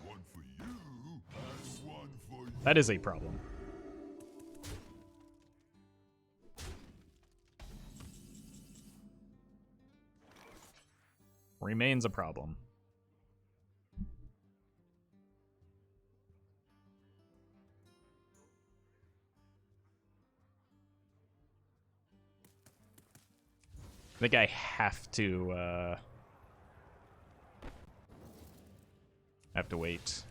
One for you and one for you. That is a problem. Remains a problem. I think I have to wait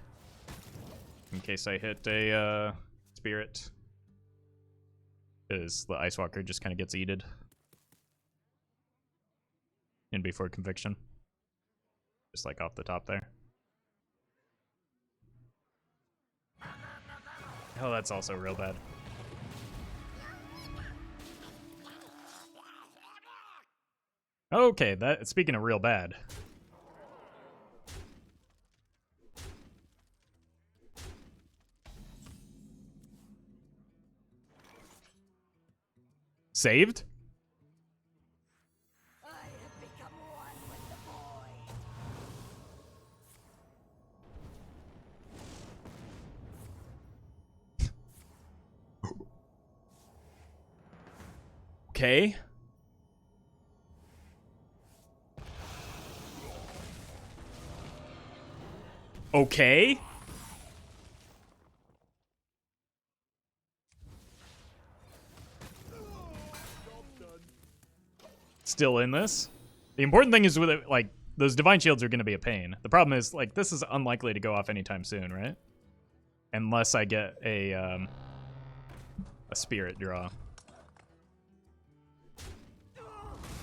in case I hit a spirit, because the Ice Walker just kind of gets eated in before conviction, just like off the top there. Oh, that's also real bad. Okay, that speaking of real bad. Saved? I have become one with the void. Okay. Okay. Still in this. The important thing is with it, like, those divine shields are going to be a pain. The problem is, like, this is unlikely to go off anytime soon, right? Unless I get a spirit draw.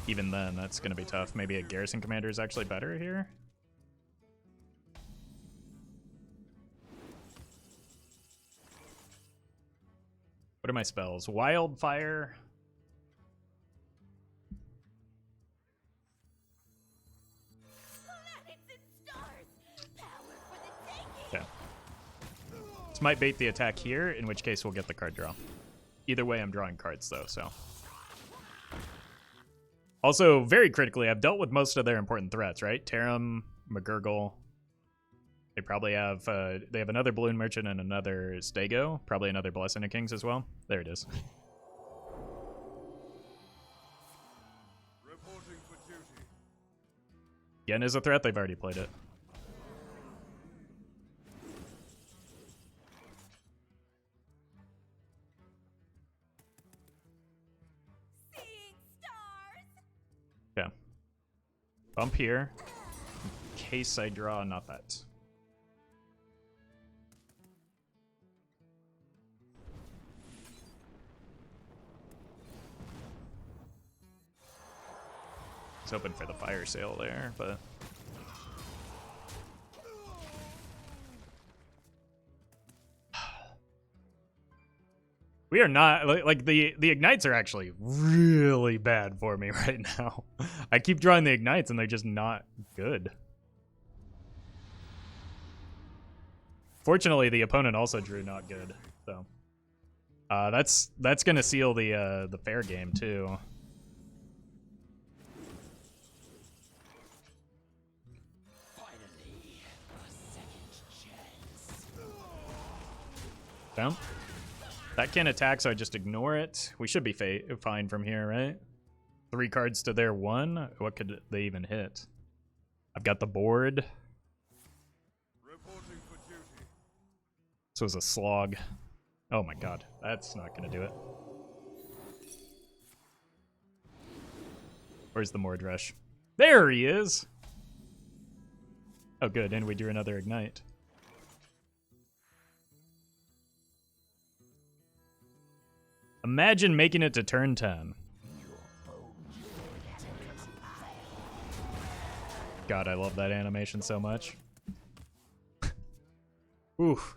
Even then, that's going to be tough. Maybe a garrison commander is actually better here. What are my spells? Wildfire. Planets and stars! Power for the taking! Okay. This might bait the attack here, in which case we'll get the card draw. Either way, I'm drawing cards, though, so. Also, very critically, I've dealt with most of their important threats, right? Tarim, McGurgle. They probably have, they have another Balloon Merchant and another Stego. Probably another Blessing of Kings as well. There it is. Reporting for duty. Yen is a threat. They've already played it. Seeing stars! Yeah. Bump here. In case I draw, not that. I was hoping for the fire sale there, but we are not like the ignites are actually really bad for me right now. I keep drawing the ignites and they're just not good. Fortunately, the opponent also drew not good, so that's gonna seal the fair game too. Down. That can't attack, so I just ignore it. We should be fine from here, right? 3 cards to their 1. What could they even hit? I've got the board. Reporting for duty. This was a slog. Oh my god, that's not gonna do it. Where's the Mordresh? There he is! Oh good, and we drew another ignite. Imagine making it to turn 10. God, I love that animation so much. Oof.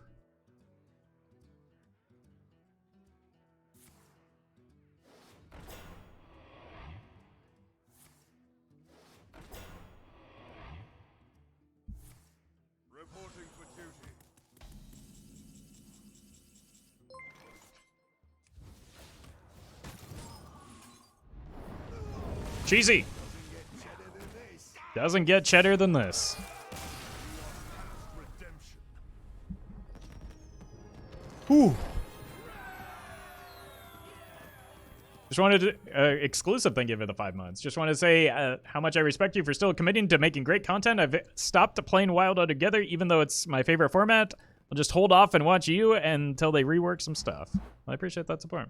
Reporting for duty. Cheesy! Doesn't get cheddar than this. Redemption. Whew. Just wanted to, exclusive thank you for the 5 months. Just want to say how much I respect you for still committing to making great content. I've stopped playing Wild altogether, even though it's my favorite format. I'll just hold off and watch you until they rework some stuff. I appreciate that support.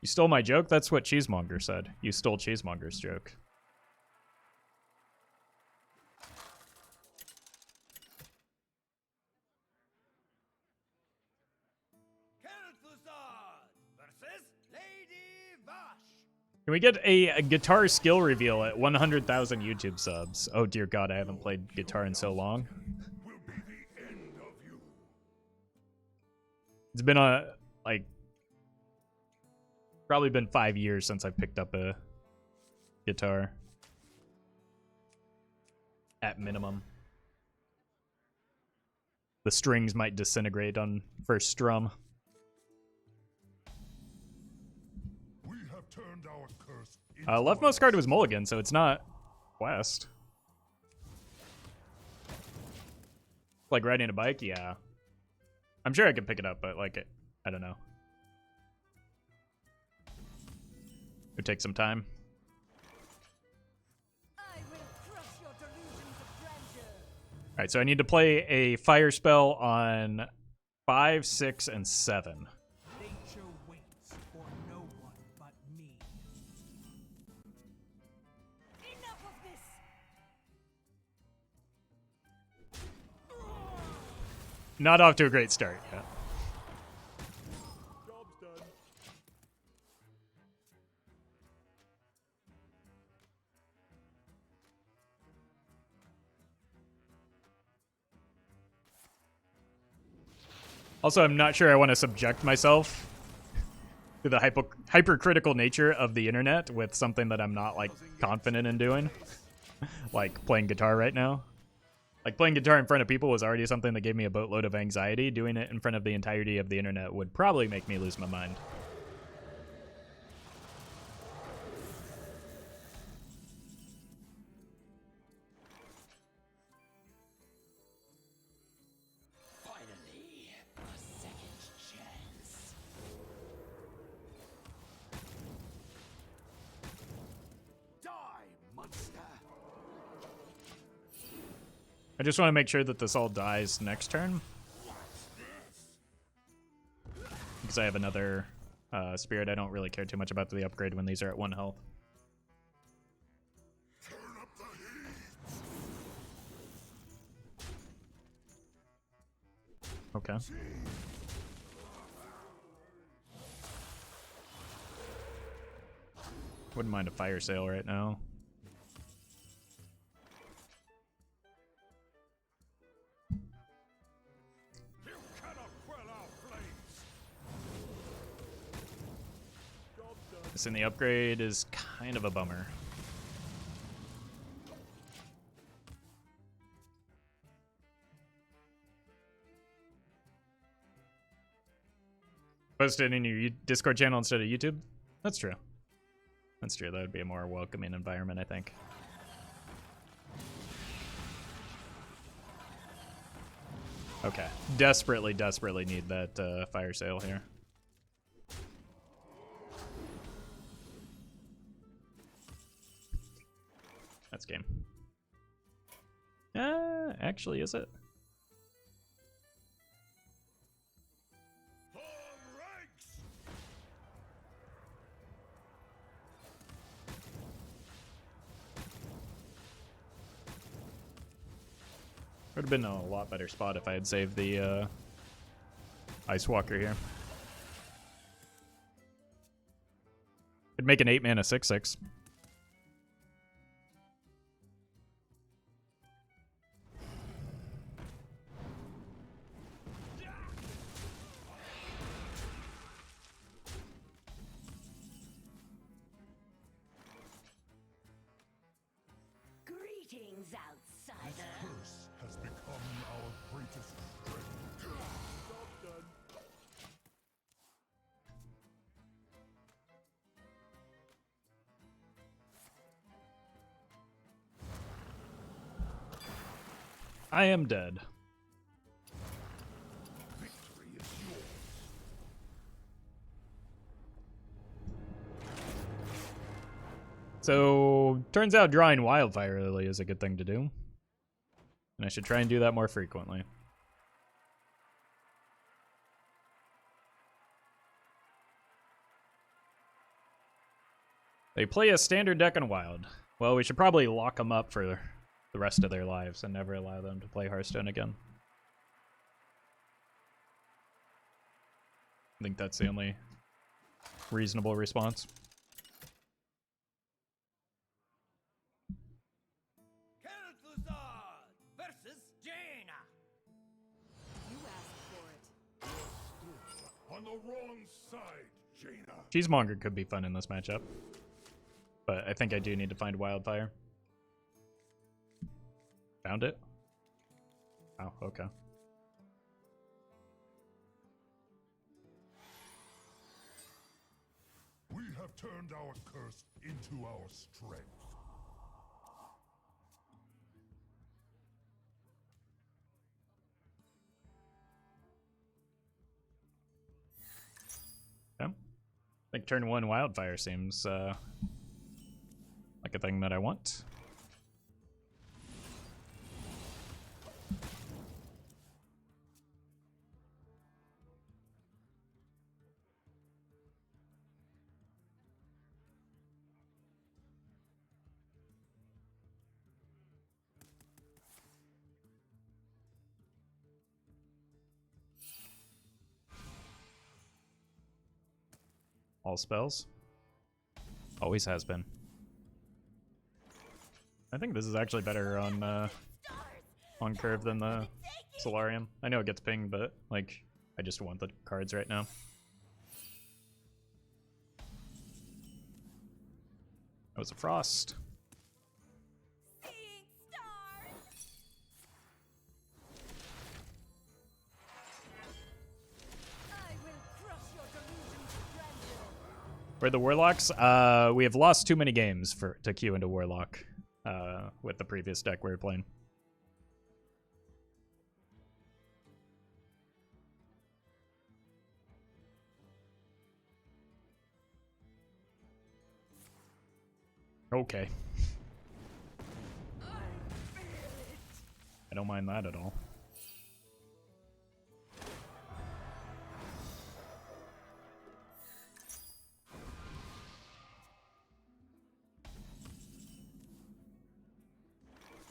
You stole my joke? That's what Cheesemonger said. You stole Cheesemonger's joke. Versus Lady Vash. Can we get a guitar skill reveal at 100,000 YouTube subs? Oh dear god, I haven't played guitar in so long. Will be the end of you. It's been probably been 5 years since I picked up a guitar. At minimum. The strings might disintegrate on first strum. We have turned our curse into Leftmost card was Mulligan, so it's not West. Like riding a bike? Yeah. I'm sure I could pick it up, but like, I don't know. It would take some time. I will crush your delusions of grandeur. Alright, so I need to play a fire spell on 5, 6, and 7. Nature waits for no one but me. Enough of this! Not off to a great start yet. Job's done. Also, I'm not sure I want to subject myself to the hypercritical nature of the internet with something that I'm not, like, confident in doing. Like, playing guitar right now. Like, playing guitar in front of people was already something that gave me a boatload of anxiety. Doing it in front of the entirety of the internet would probably make me lose my mind. Finally, a second chance. Die, monster! I just want to make sure that this all dies next turn. Because I have another spirit. I don't really care too much about the upgrade when these are at 1 health. Turn up the heat. Okay. Wouldn't mind a fire sale right now. You cannot quell our flames. Job's done. Missing the upgrade is kind of a bummer. Post it in your Discord channel instead of YouTube? That's true. That's true. That would be a more welcoming environment, I think. Okay. Desperately, desperately need that fire sale here. That's game. Actually, is it? Form ranks. Would have been a lot better spot if I had saved the Ice Walker here. Could make an 8-mana 6/6. Greetings, outsider. Curse has become our greatest strength. Job's done. I am dead. Victory is yours. So, turns out drawing Wildfire Lily is a good thing to do. And I should try and do that more frequently. They play a standard deck on Wild. Well, we should probably lock them up for the rest of their lives and never allow them to play Hearthstone again. I think that's the only reasonable response. Kel'Thuzad versus Jaina. You asked for it. On the wrong side, Jaina. Cheesemonger could be fun in this matchup. But I think I do need to find Wildfire. Found it? Oh, okay. We have turned our curse into our strength. think turn 1 Wildfire seems like a thing that I want. All spells. Always has been. I think this is actually better on curve than the Solarium. I know it gets pinged, but like I just want the cards right now. That was a frost. Seeing stars. I will crush your delusions of grandeur. For the Warlocks, we have lost too many games to queue into Warlock with the previous deck we were playing. Okay. I don't mind that at all.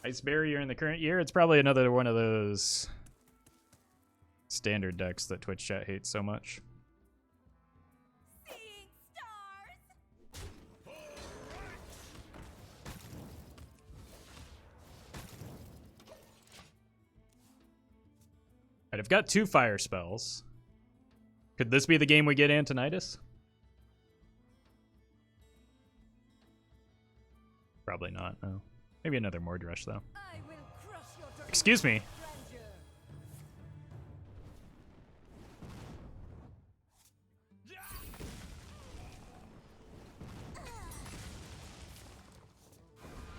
Ice Barrier in the current year, it's probably another one of those standard decks that Twitch chat hates so much. Seeing stars. Alright, I've got 2 fire spells. Could this be the game we get Antonidas? Probably not, no. Maybe another Mord Rush, though. I will crush your delusions Excuse me. of grandeur.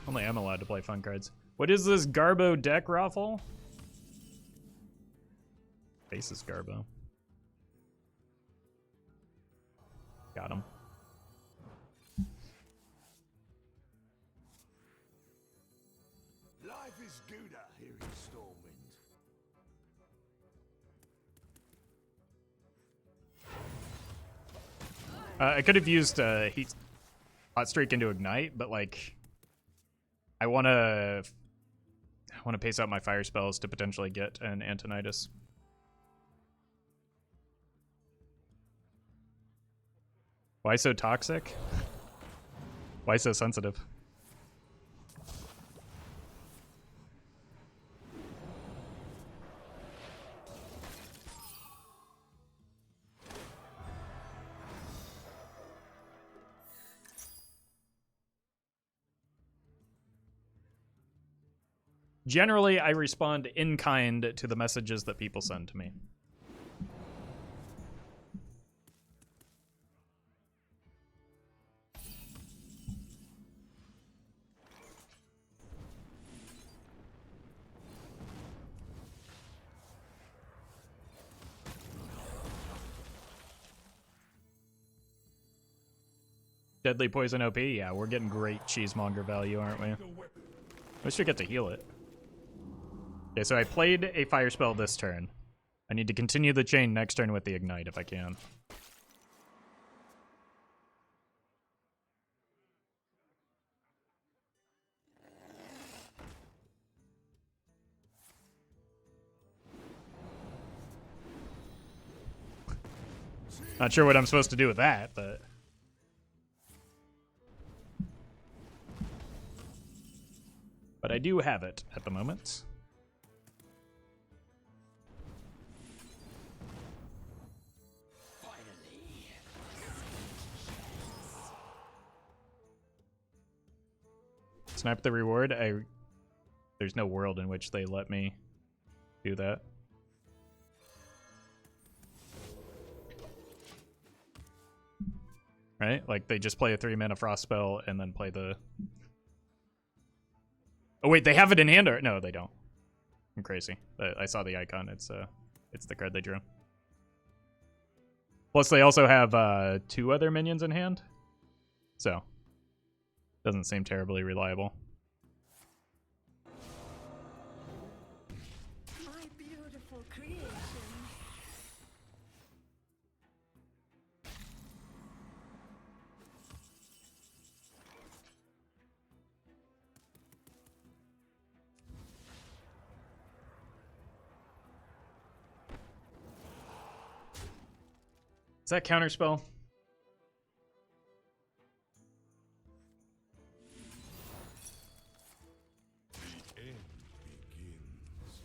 Only I'm allowed to play fun cards. What is this Garbo deck, Roffle? Faces Garbo. Got him. Life is gooder here in Stormwind. I could have used Heat Hot Streak into Ignite, but like I wanna pace out my fire spells to potentially get an Antonidas. Why so toxic? Why so sensitive? Generally, I respond in kind to the messages that people send to me. Deadly Poison OP? Yeah, we're getting great cheesemonger value, aren't we? We should get to heal it. Okay, so I played a fire spell this turn. I need to continue the chain next turn with the Ignite if I can. Not sure what I'm supposed to do with that, but... But I do have it at the moment. Snipe the reward? There's no world in which they let me do that. Right? Like, they just play a 3-mana frost spell and then play the... Oh wait, they have it in hand, or no, they don't. I'm crazy. I saw the icon. It's the card they drew. Plus, they also have 2 other minions in hand. So, doesn't seem terribly reliable. My beautiful creation. Is that counterspell? The end begins.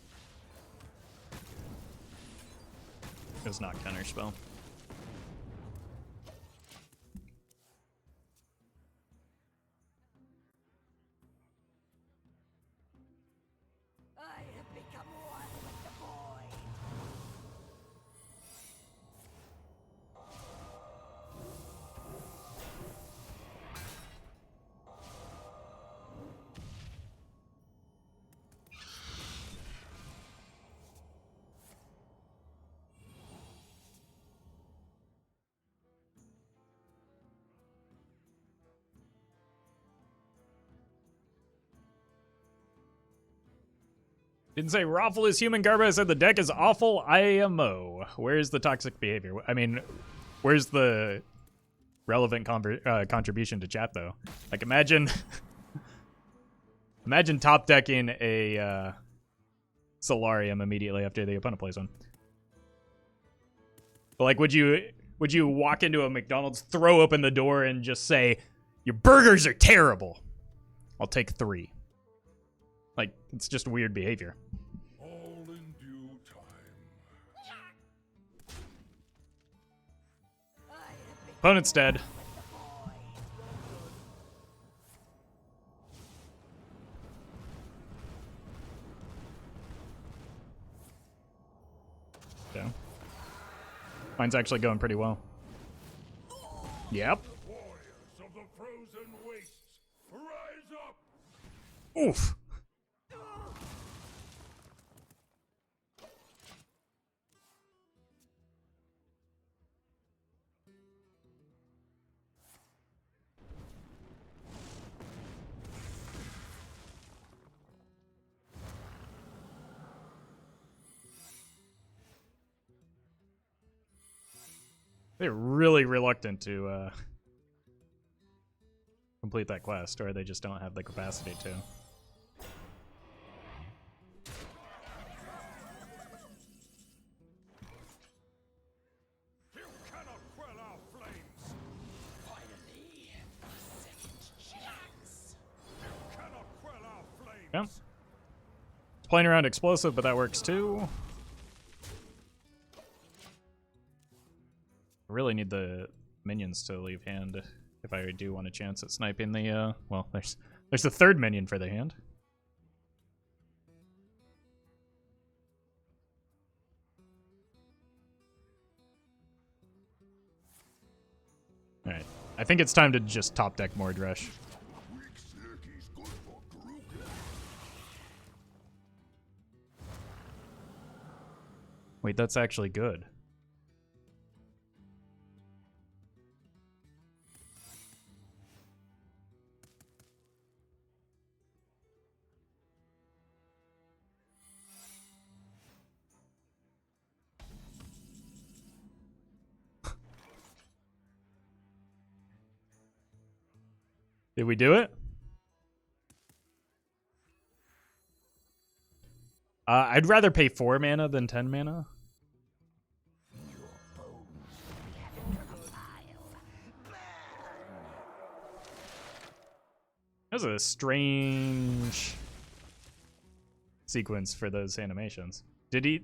It's not counterspell. I have become one with the void. Didn't say Roffle is human garbage. I said the deck is awful. IMO. Where's the toxic behavior? I mean, where's the relevant contribution to chat, though? Like, imagine... imagine top decking a Solarium immediately after the opponent plays one. But, like, would you walk into a McDonald's, throw open the door, and just say, your burgers are terrible? I'll take 3. Like, it's just weird behavior. All in due time. Opponent's dead. Okay. Mine's actually going pretty well. Yep. Warriors of the frozen wastes, rise up! Oof. They're really reluctant to complete that quest, or they just don't have the capacity to. You cannot quell our flames! Finally, a second chance. You cannot quell our flames! Yeah. It's playing around explosive, but that works too. I really need the minions to leave hand if I do want a chance at sniping the, well, there's the 3rd minion for the hand. Alright. I think it's time to just top deck Mordresh. Wait, that's actually good. Did we do it? I'd rather pay 4 mana than 10 mana. That was a strange sequence for those animations. Did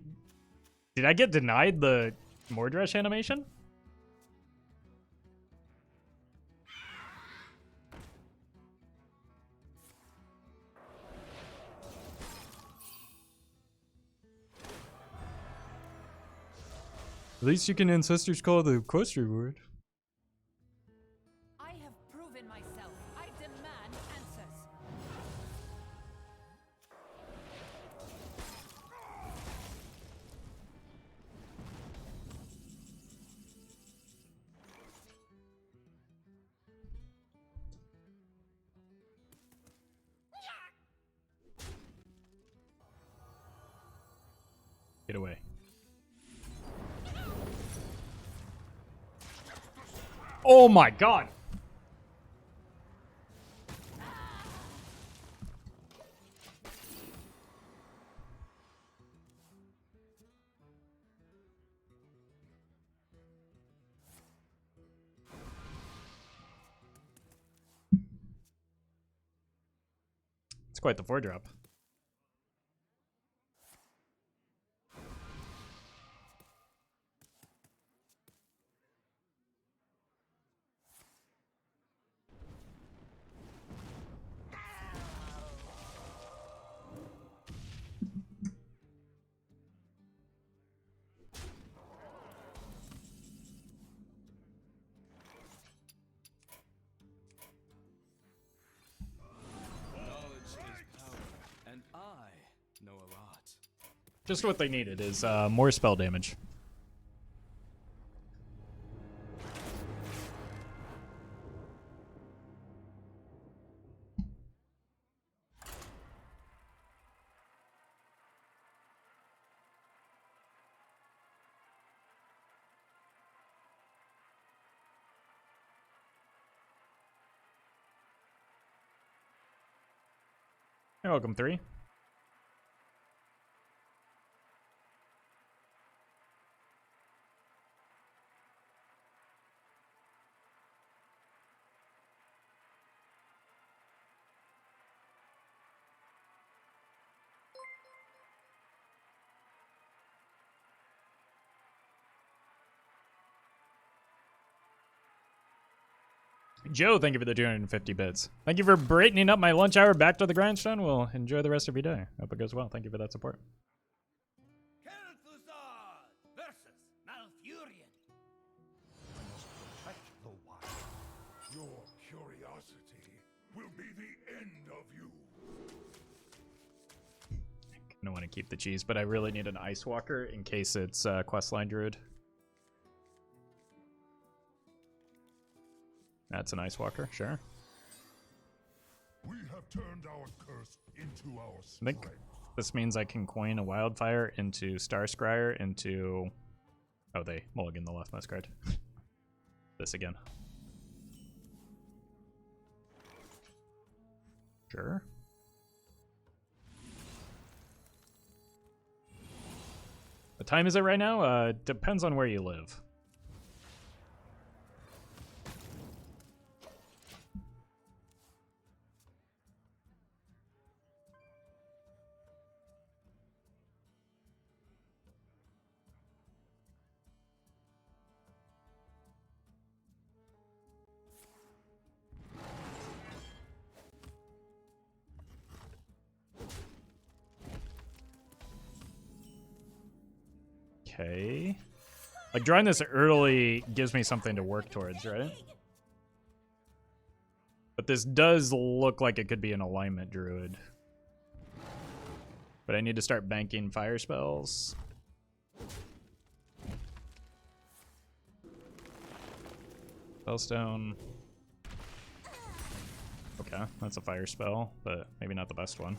I get denied the Mordresh animation? At least you can Ancestors Call the quest reward. I have proven myself. I demand answers. Get away. Oh my god! It's quite the 4-drop. Knowledge is power, and I know a lot. Just what they needed is more spell damage. You're welcome, 3. Joe, thank you for the 250 bits. Thank you for brightening up my lunch hour back to the grindstone. Well, enjoy the rest of your day. Hope it goes well. Thank you for that support. Kel'Thuzad versus Malfurion. Protect the wild. Your curiosity will be the end of you. I don't want to keep the cheese, but I really need an Ice Walker in case it's Questline Druid. That's an Ice Walker, sure. We have turned our curse into our I think strength. this means I can coin a Wildfire into Star Scryer into... Oh, they mulligan the leftmost card. This again. Sure. What time is it right now? Depends on where you live. Okay. Like, drawing this early gives me something to work towards, right? But this does look like it could be an alignment druid. But I need to start banking fire spells. Spellstone. Okay, that's a fire spell, but maybe not the best one.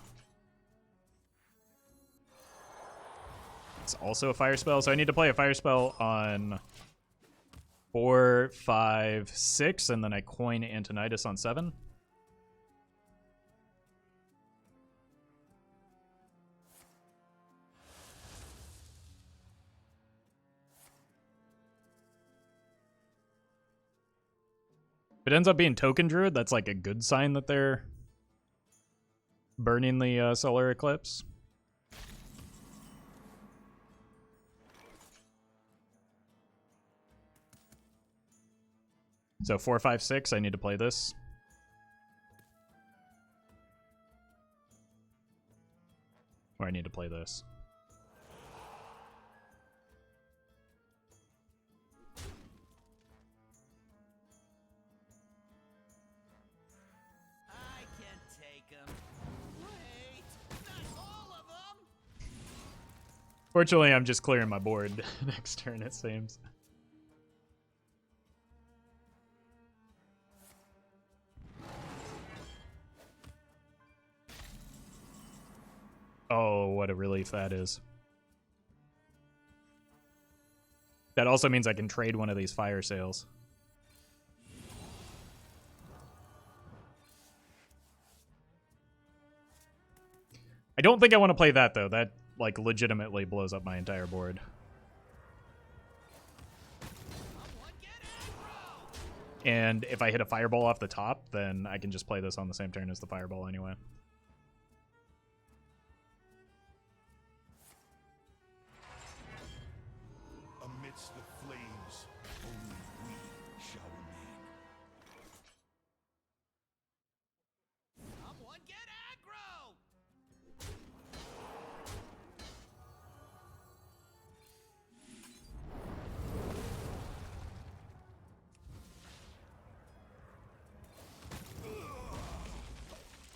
It's also a fire spell, so I need to play a fire spell on 4, 5, 6, and then I coin Antonidas on 7. If it ends up being Token Druid, that's like a good sign that they're burning the Solar Eclipse. So 4, 5, 6, I need to play this. Or I need to play this. I can take them. Wait, not all of them. Fortunately, I'm just clearing my board next turn, it seems. Oh, what a relief that is. That also means I can trade one of these fire sales. I don't think I want to play that, though. That, like, legitimately blows up my entire board. And if I hit a fireball off the top, then I can just play this on the same turn as the fireball anyway. Amidst the flames, only we shall remain. Someone get aggro!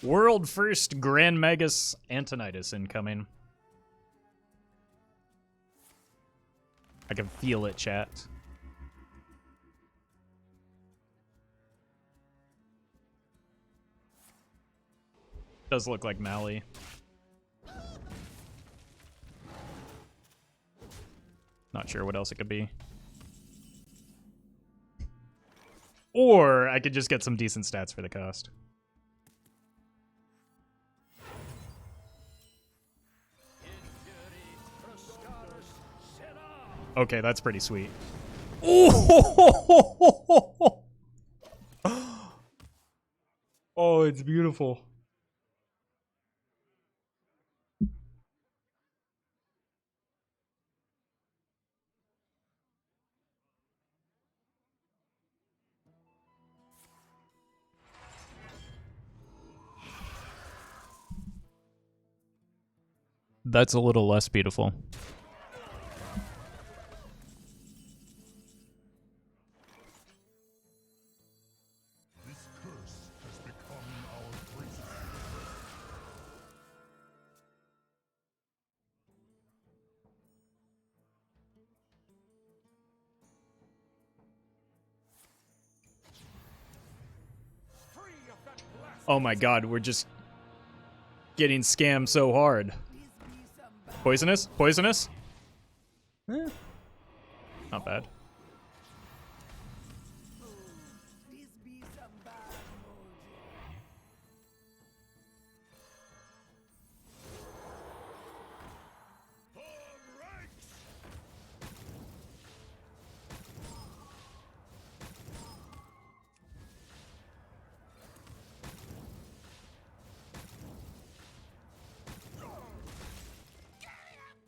World first Grand Magus Antonitus incoming. I can feel it, chat. Does look like Mally. Not sure what else it could be. Or I could just get some decent stats for the cost. Okay, that's pretty sweet. Oh, oh, it's beautiful. That's a little less beautiful. This curse has become our greatest. Oh my god, we're just getting scammed so hard. Poisonous? Poisonous? Eh. Not bad. This be some bad mojo.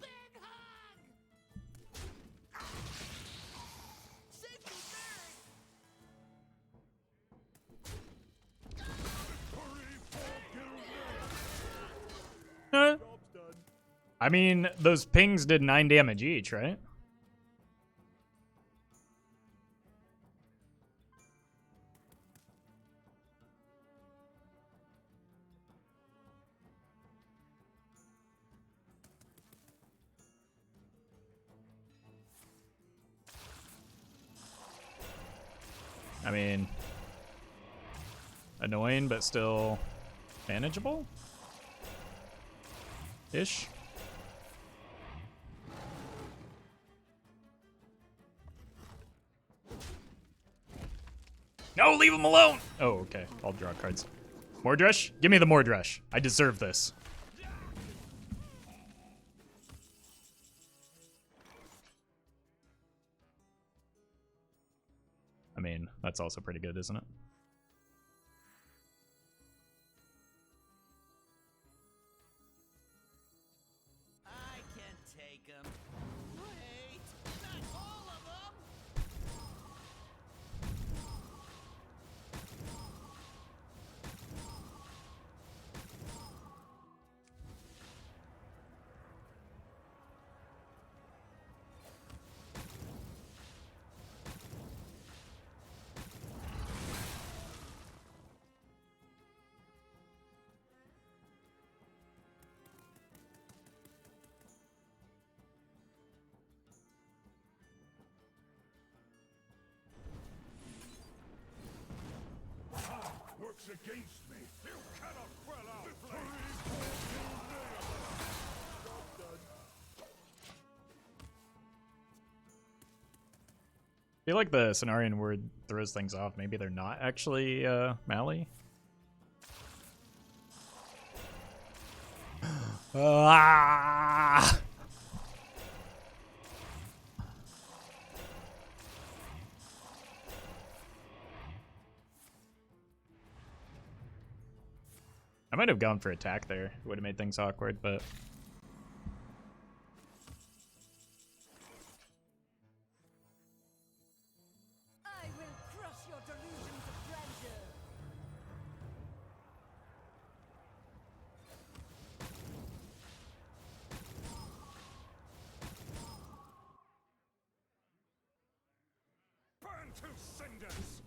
Big hug! Safety third! I mean, those pings did 9 damage each, right? I mean, annoying, but still manageable? Ish. No, leave him alone! Oh, okay. I'll draw cards. Mordresh? Give me the Mordresh. I deserve this. I mean, that's also pretty good, isn't it? I can take him. Wait, not all of them! Works against me. You cannot quell our flames. feel like the Cenarian word throws things off. Maybe they're not actually Mali. Ah! I might have gone for attack there. It would have made things awkward, but I will crush your delusions of grandeur. Burn to cinders!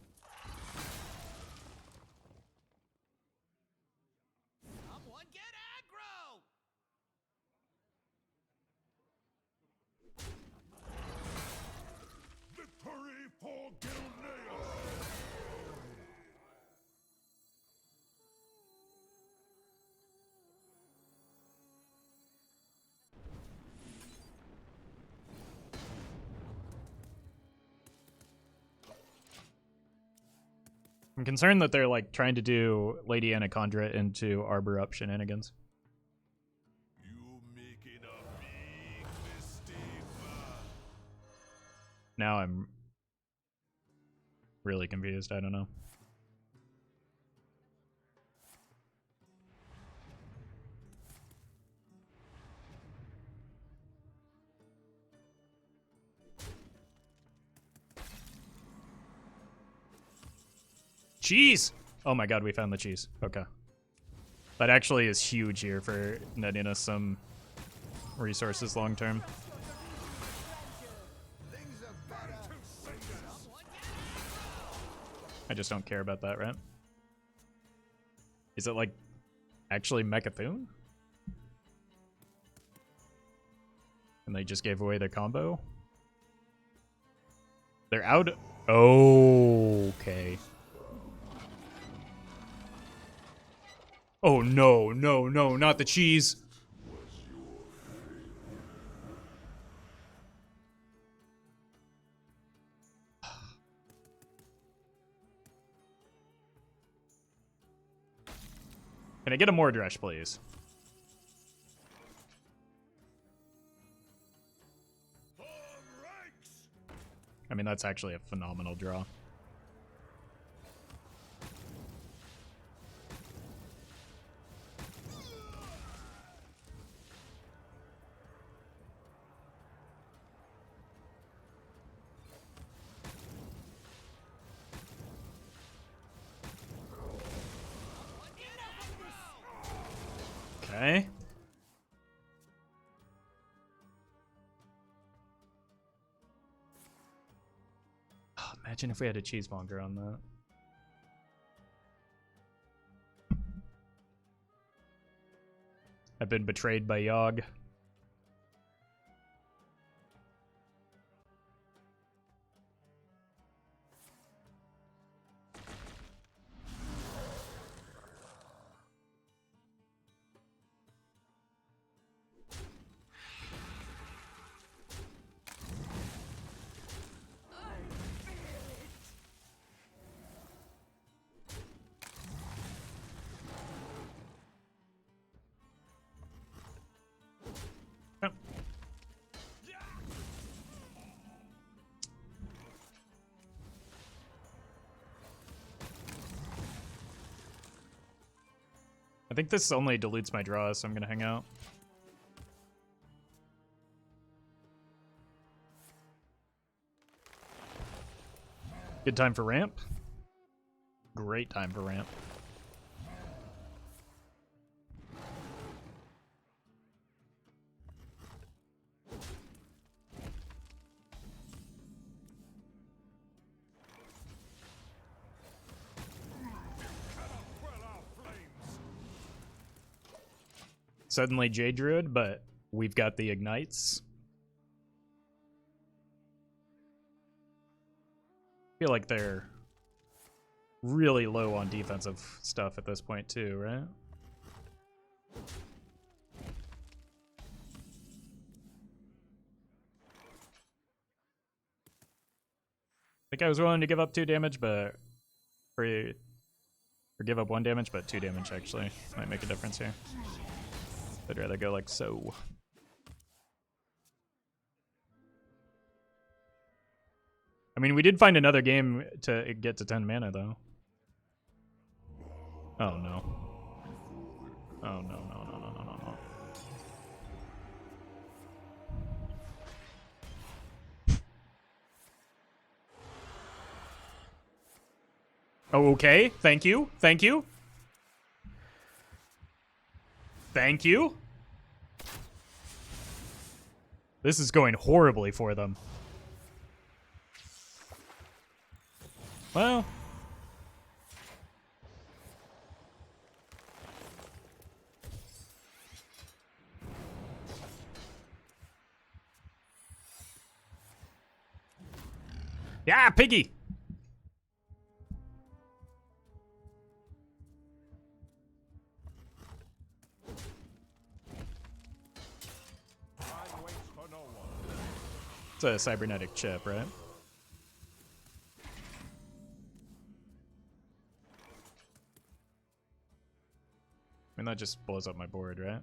Someone get aggro! Victory for Gilneas! I'm concerned that they're like trying to do Lady Anacondra into Arbor Up shenanigans. You making a big mistake, man. Now I'm really confused. I don't know. Cheese! Oh my god, we found the cheese. Okay. That actually is huge here for netting us some resources long term. I just don't care about that, right? Is it like actually Mechathune? And they just gave away their combo? They're out. Okay. Oh no, no, no, not the cheese. Can I get a more Dresh, please? I mean, that's actually a phenomenal draw. Okay. Oh, imagine if we had a cheesemonger on that. I've been betrayed by Yogg. Yep. I think this only dilutes my draws, so I'm gonna hang out. Good time for ramp. Great time for ramp. Suddenly Jade Druid, but we've got the ignites. I feel like they're really low on defensive stuff at this point too, right? think I was willing to give up 2 damage, but or give up 1 damage, but 2 damage actually might make a difference here. I'd rather go like so. I mean, we did find another game to get to 10 mana though. Oh no. Oh no, no, no, no, no, no, no. Oh, okay. Thank you. Thank you. Thank you. This is going horribly for them. Well. Yeah, piggy. Time waits for no one. It's a cybernetic chip, right? I mean, that just blows up my board, right?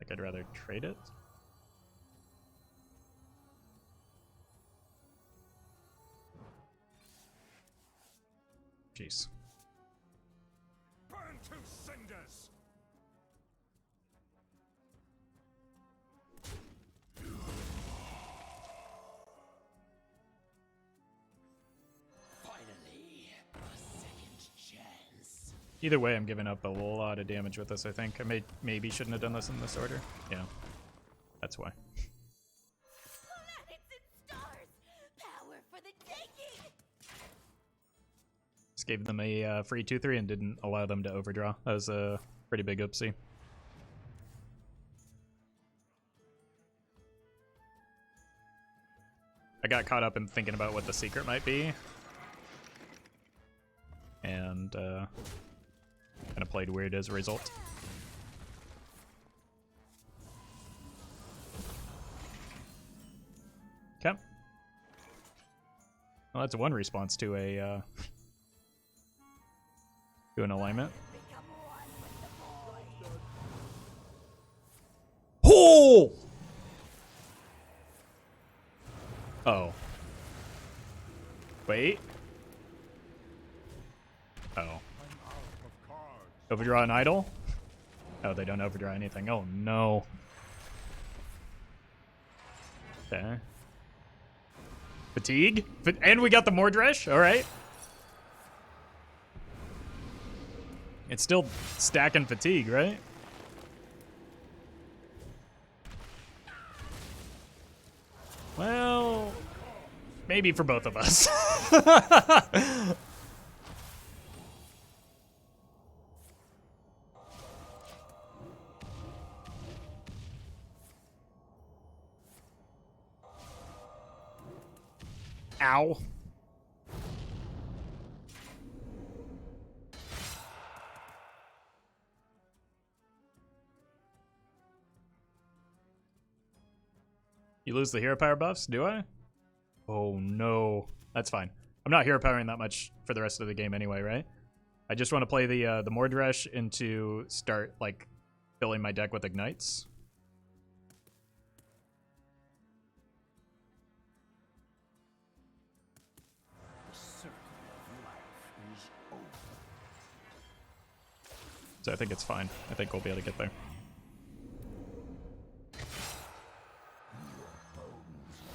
Like, I'd rather trade it. Jeez. Burn to cinders! Finally, a second chance. Either way, I'm giving up a lot of damage with this, I think. I maybe shouldn't have done this in this order. Yeah. That's why. Planets and stars! Power for the taking! Just gave them a free 2/3 and didn't allow them to overdraw. That was a pretty big oopsie. I got caught up in thinking about what the secret might be. And kind of played weird as a result. Okay. Well, that's one response to a to an alignment. Become one with the void! Oh! Oh. Wait. Oh. I'm out of cards. Overdraw an idol? Oh, they don't overdraw anything. Oh, no. Okay. Fatigue? And we got the Mordresh? Alright. It's still stacking fatigue, right? Well, maybe for both of us. Ow. You lose the hero power buffs, do I? Oh no. That's fine. I'm not hero powering that much for the rest of the game anyway, right? I just want to play the Mordresh into start like filling my deck with ignites. The circle of life is over. So I think it's fine. I think we'll be able to get there.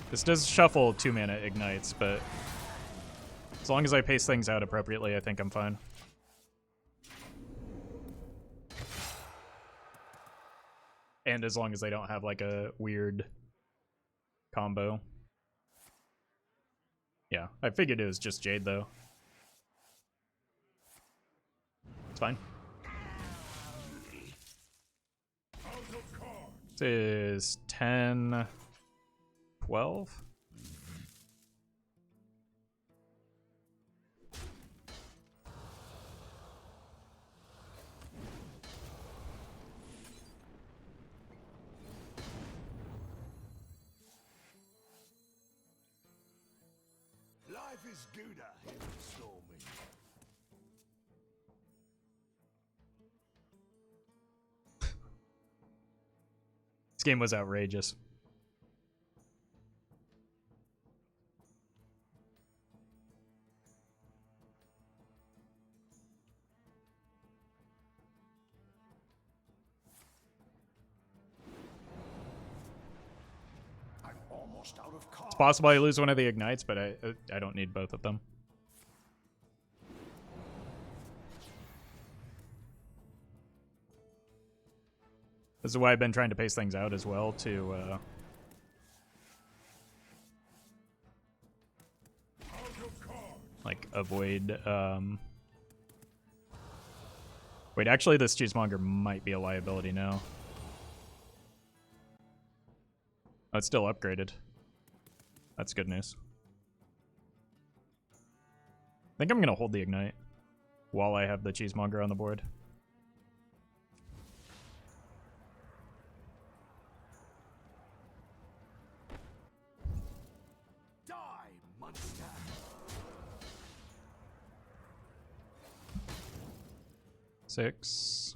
This does shuffle 2 mana ignites, but as long as I pace things out appropriately, I think I'm fine. And as long as they don't have like a weird combo. Yeah, I figured it was just Jade though. It's fine. Out of cards. This is 10, 12. Life Life is gooder in the stormy. This game was outrageous. I'm almost out of cards. It's possible I lose one of the ignites, but I don't need both of them. This is why I've been trying to pace things out as well to like avoid wait, actually this cheesemonger might be a liability now. Oh, it's still upgraded. That's good news. I think I'm gonna hold the ignite while I have the cheesemonger on the board. Die, monster. Six.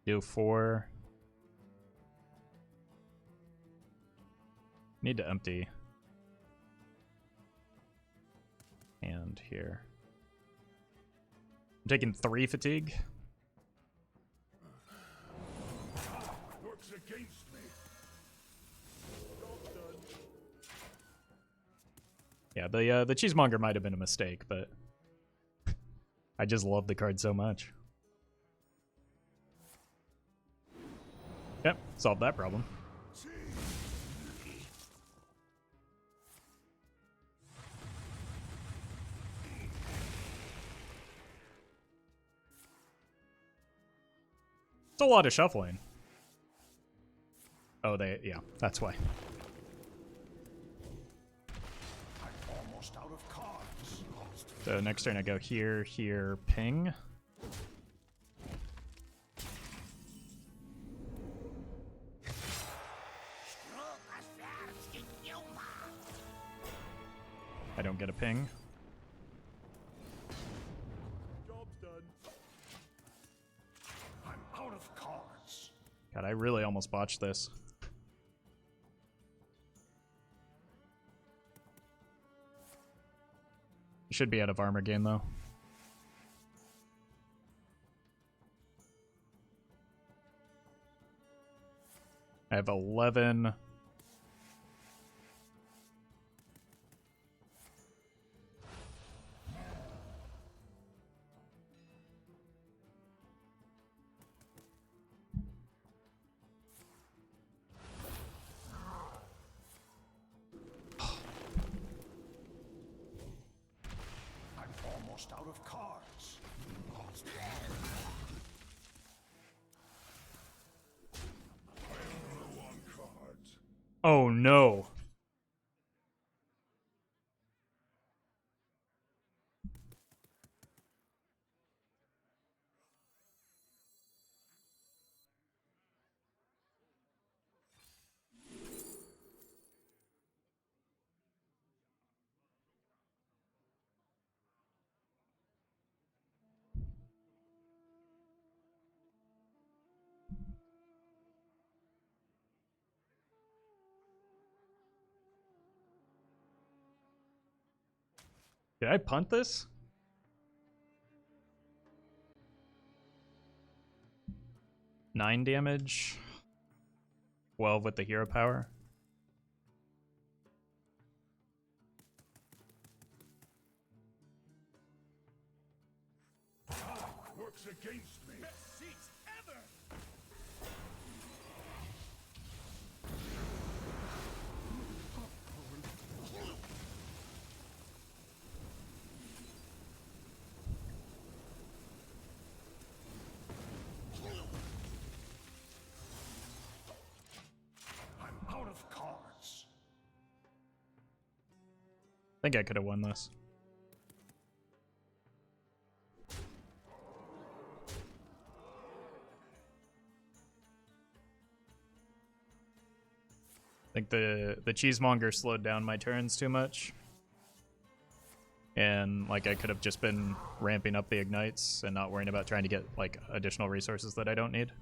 Do 4. Need to empty. And here. I'm taking 3 fatigue. Works against me. Yeah, the cheesemonger might have been a mistake, but I just love the card so much. Yep, solved that problem. It's a lot of shuffling. Oh, yeah, that's why. I'm almost out of cards. So next turn I go here, here, ping. I don't get a ping. Job's done. I'm out of cards. God, I really almost botched this. Should be out of armor gain though. I have 11. I'm almost out of cards. I'm low on cards. Oh no. Did I punt this? Nine damage. 12 with the hero power. Works against me. Best seats ever. I'm out of cards. I think I could have won this. think the cheesemonger slowed down my turns too much. And like I could have just been ramping up the ignites and not worrying about trying to get like additional resources that I don't need.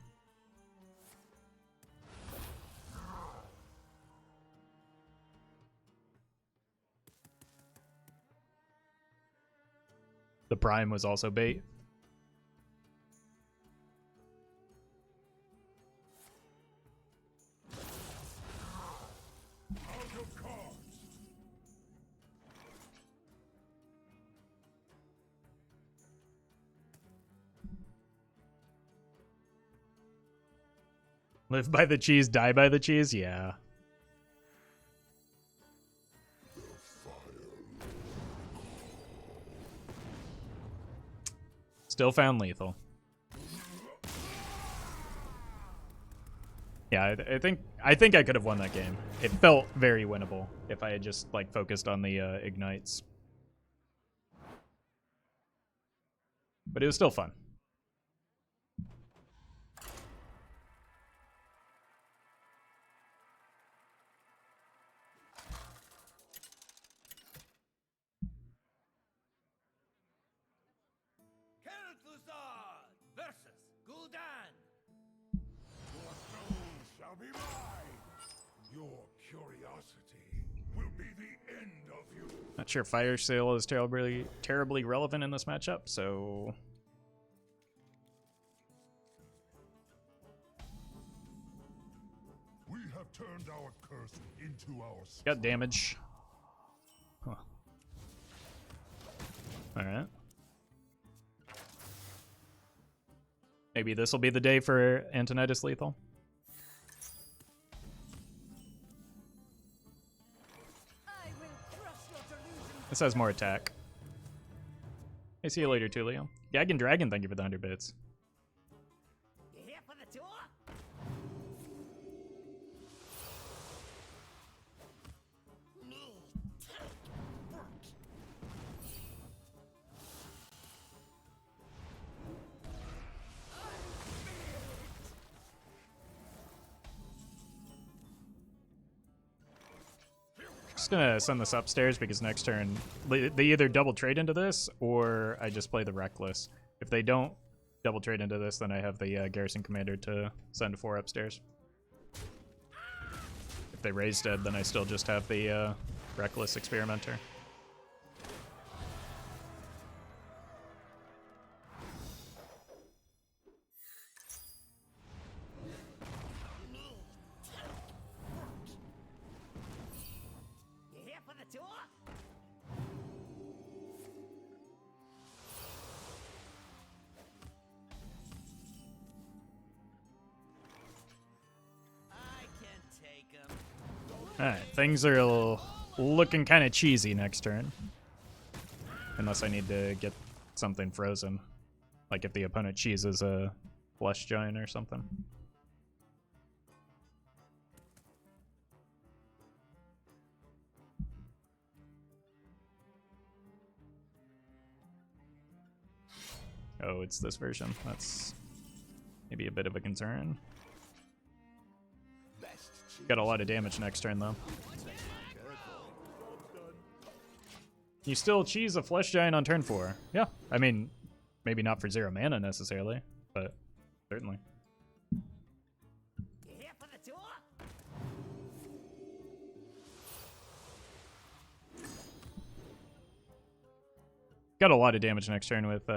The prime was also bait. Out of cards. Live by the cheese, die by the cheese? Yeah. Still found lethal. Yeah, I think I could have won that game. It felt very winnable if I had just like focused on the ignites. But it was still fun. Versus Gul'dan. Your soul shall be mine. Your curiosity will be the end of you. Not sure Fire Sale is terribly relevant in this matchup, so We have turned our curse into our got damage. Huh. Alright. Maybe this will be the day for Antonidas lethal. I will crush your delusions. This has more attack. Hey, see you later, Tulio. Gag Dragon, thank you for the 100 bits. You here for the tour? Just gonna send this upstairs because next turn they either double trade into this or I just play the Reckless. If they don't double trade into this, then I have the Garrison Commander to send 4 upstairs. If they raise dead, then I still just have the Reckless Experimenter. You here for the tour? I can take him. Alright, things are looking kind of cheesy next turn. Unless I need to get something frozen. Like if the opponent cheeses a Flesh Giant or something. Oh, it's this version. That's maybe a bit of a concern. Got a lot of damage next turn, though. You still cheese a Flesh Giant on turn 4. Yeah, I mean, maybe not for 0 mana necessarily, but certainly. You here for the tour? Got a lot of damage next turn with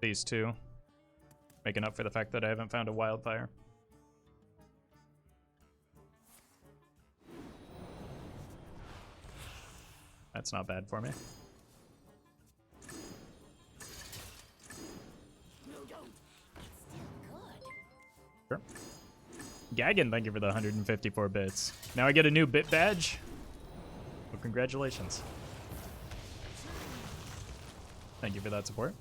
these two, making up for the fact that I haven't found a Wildfire. That's not bad for me. No, don't. It's still good. Sure. Gaggin, thank you for the 154 bits. Now I get a new bit badge. Well, congratulations. Thank you for that support.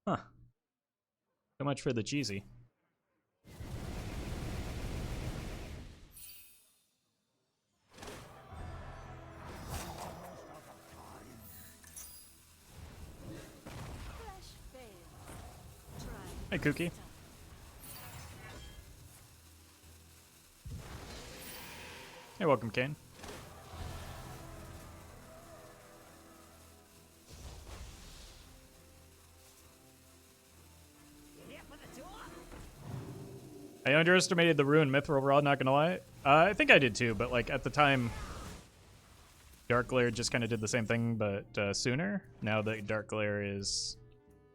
Huh. So much for the cheesy. Flesh fails. Try. Hey, Kookie. Hey, welcome, Kane. I underestimated the rune Mithril Rod, not gonna lie. I think I did too, but like at the time, Dark Glare just kind of did the same thing, but sooner. Now that Dark Glare is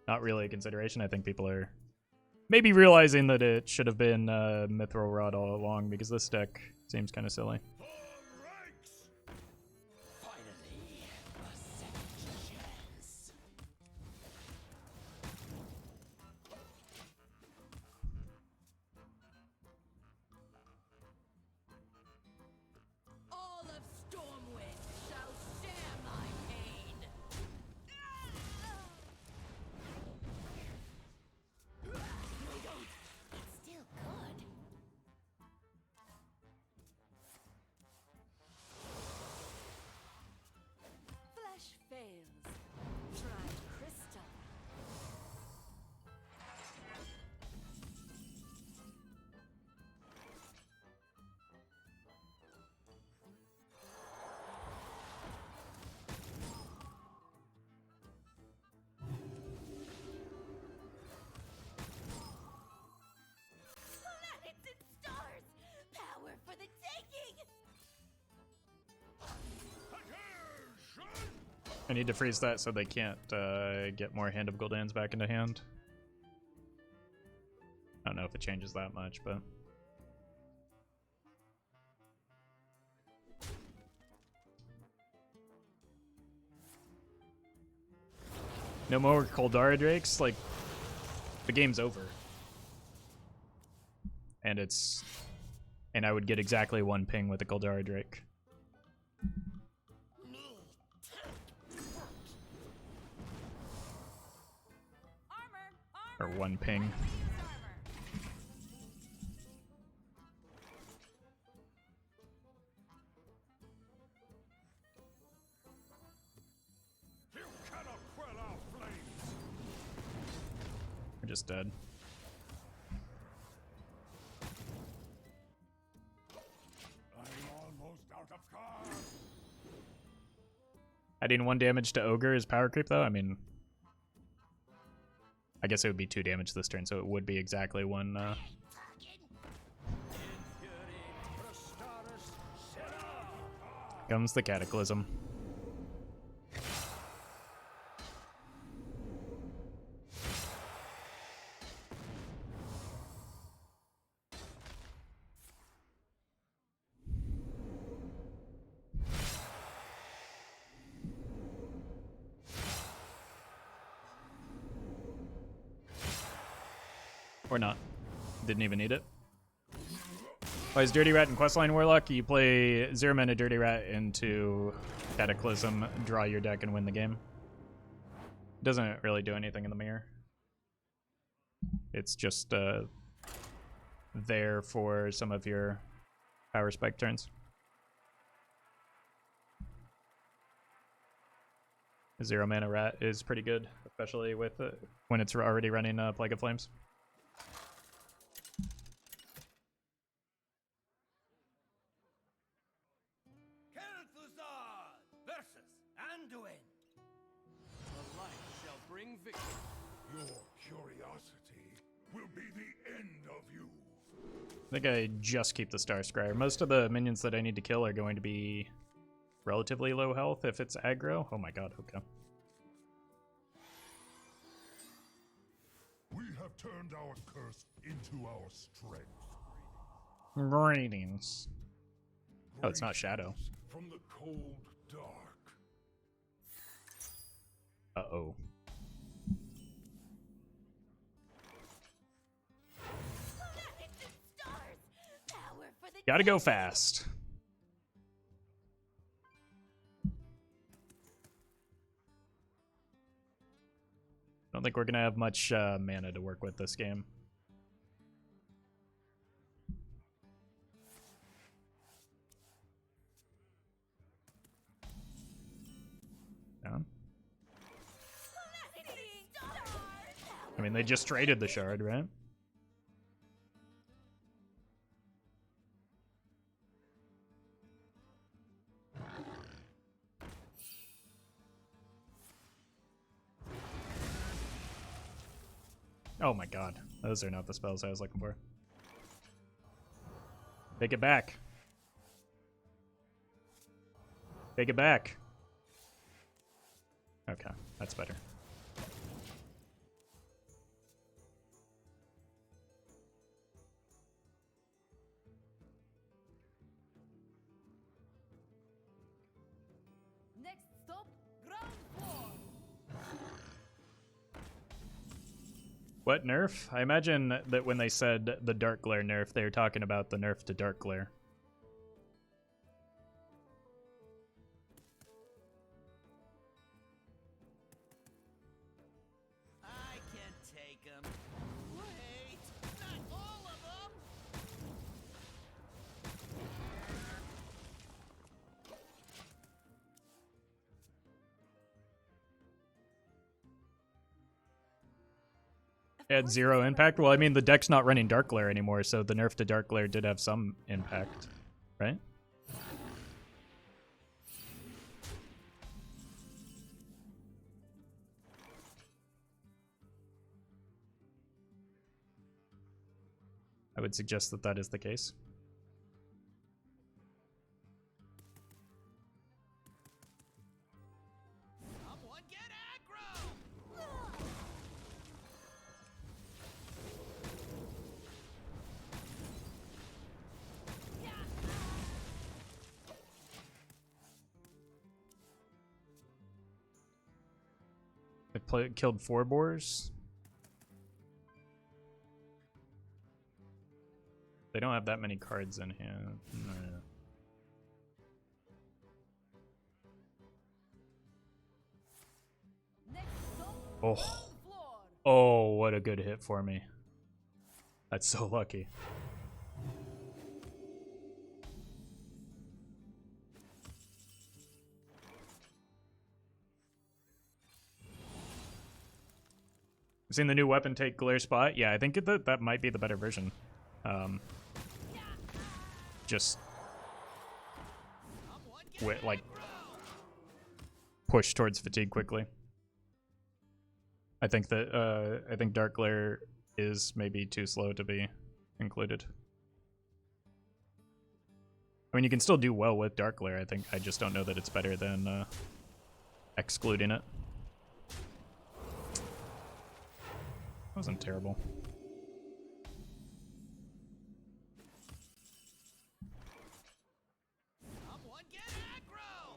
not really a consideration, I think people are maybe realizing that it should have been Mithril Rod all along, because this deck seems kind of silly. Finally, a second chance. All of Stormwind shall share my pain. It's still good. Flesh fails. Try crystal. Planets and stars! Power for the taking! I need to freeze that so they can't get more Hand of Gul'dan's back into hand. I don't know if it changes that much, but... No more Koldara Drakes? Like, the game's over. And it's... And I would get exactly one ping with a Koldara Drake. Or one ping. You cannot quell our flames. We're just dead. I'm almost out of cards. Adding 1 damage to Ogre is power creep, though? I mean... I guess it would be 2 damage this turn, so it would be exactly 1... Comes the Cataclysm. Or not. Didn't even need it. Why is Dirty Rat and Questline Warlock? You play 0 mana Dirty Rat into Cataclysm, draw your deck, and win the game. Doesn't really do anything in the mirror. It's just there for some of your power spike turns. A 0 mana Rat is pretty good, especially with when it's already running Plague of Flames. Versus Anduin. The light shall bring victory. Your curiosity will be the end of you. I think I just keep the Star Scryer. Most of the minions that I need to kill are going to be relatively low health if it's aggro. Oh my god, okay. We have turned our curse into our strength. Greetings. Oh, it's not Shadow. From the cold dark. Uh-oh. Planets and stars! Power for the Gotta go fast. Don't think we're gonna have much mana to work with this game. Down. I mean, they just traded the shard, right? Oh my god. Those are not the spells I was looking for. Take it back. Take it back. Okay, that's better. Next stop, ground floor. What nerf? I imagine that when they said the Dark Glare nerf, they were talking about the nerf to Dark Glare. I can take them. Wait, not all of them. It had 0 impact? Well, I mean, the deck's not running Dark Glare anymore, so the nerf to Dark Glare did have some impact, right? I would suggest that that is the case. Someone get aggro. It killed 4 boars. They don't have that many cards in hand. No. Next stop, Oh. ground floor. Oh, what a good hit for me. That's so lucky. Seen the new weapon take glare spot? Yeah, I think that might be the better version. Just like push towards fatigue quickly. I think that I think Dark Glare is maybe too slow to be included. I mean, you can still do well with Dark Glare. I just don't know that it's better than excluding it. Wasn't terrible. Someone get aggro.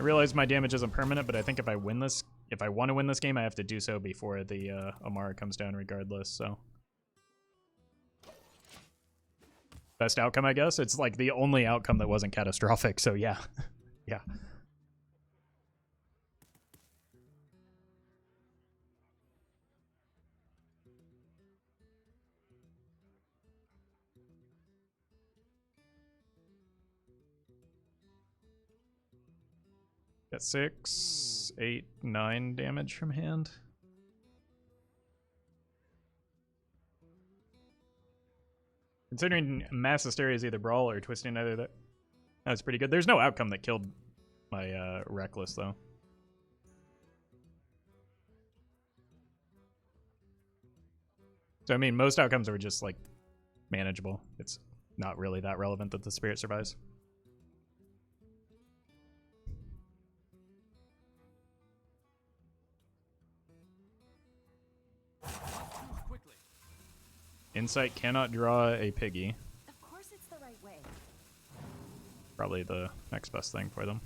I realize my damage isn't permanent, but I think if I want to win this game, I have to do so before the Amara comes down regardless, so. Best outcome, I guess? It's like the only outcome that wasn't catastrophic, so yeah. Yeah. Got 6, 8, 9 damage from hand. Considering Mass Hysteria is either Brawl or Twisting Nether, that's pretty good. There's no outcome that killed my Reckless, though. So, I mean, most outcomes are just, like, manageable. It's not really that relevant that the Spirit survives. Quickly. Insight cannot draw a piggy. Of course it's the right way. Probably the next best thing for them.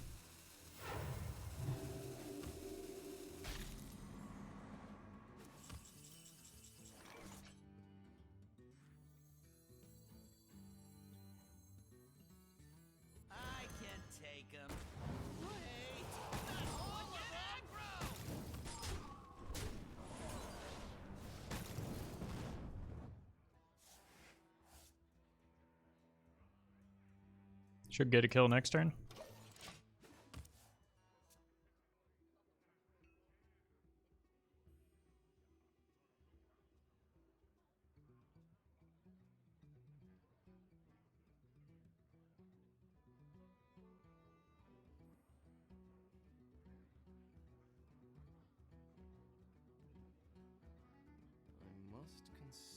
I can take them. Wait, not all get aggro. Should get a kill next turn.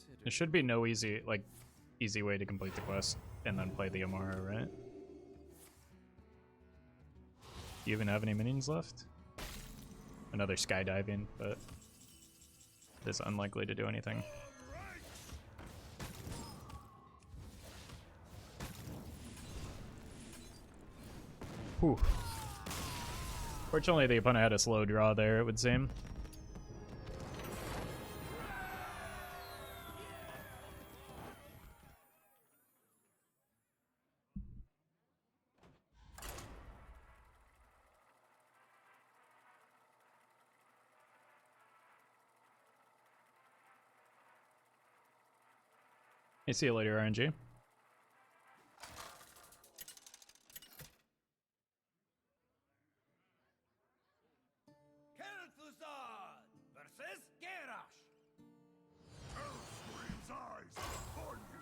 consider. There should be no easy way to complete the quest and then play the Amara, right? Do you even have any minions left? Another skydiving, but it's unlikely to do anything. Whew. Fortunately, the opponent had a slow draw there, it would seem. Hey, see you later, RNG. Kel'Thuzad versus Garrosh. Hellscream's eyes upon you.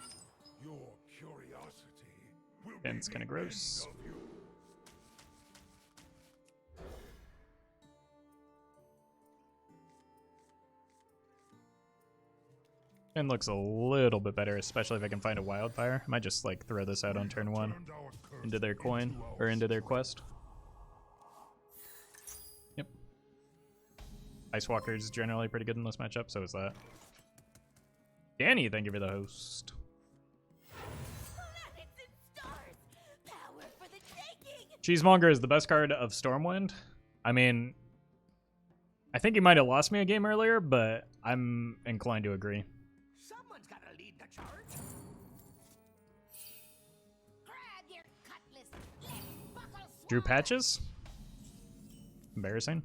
Your curiosity will And be it's kinda the gross. end of you. And looks a little bit better, especially if I can find a wildfire. I might just like throw this out on turn 1 Turned our curse into their coin into our or into their strength. quest. Yep. Ice Walker's generally pretty good in this matchup, so is that. Danny, thank you for the host. Planets and stars! Power for the taking! Cheesemonger is the best card of Stormwind. I mean, I think he might have lost me a game earlier, but I'm inclined to agree. Someone's gotta lead the charge. Grab your cutlass! Let's buckle Drew swords! Patches? Embarrassing.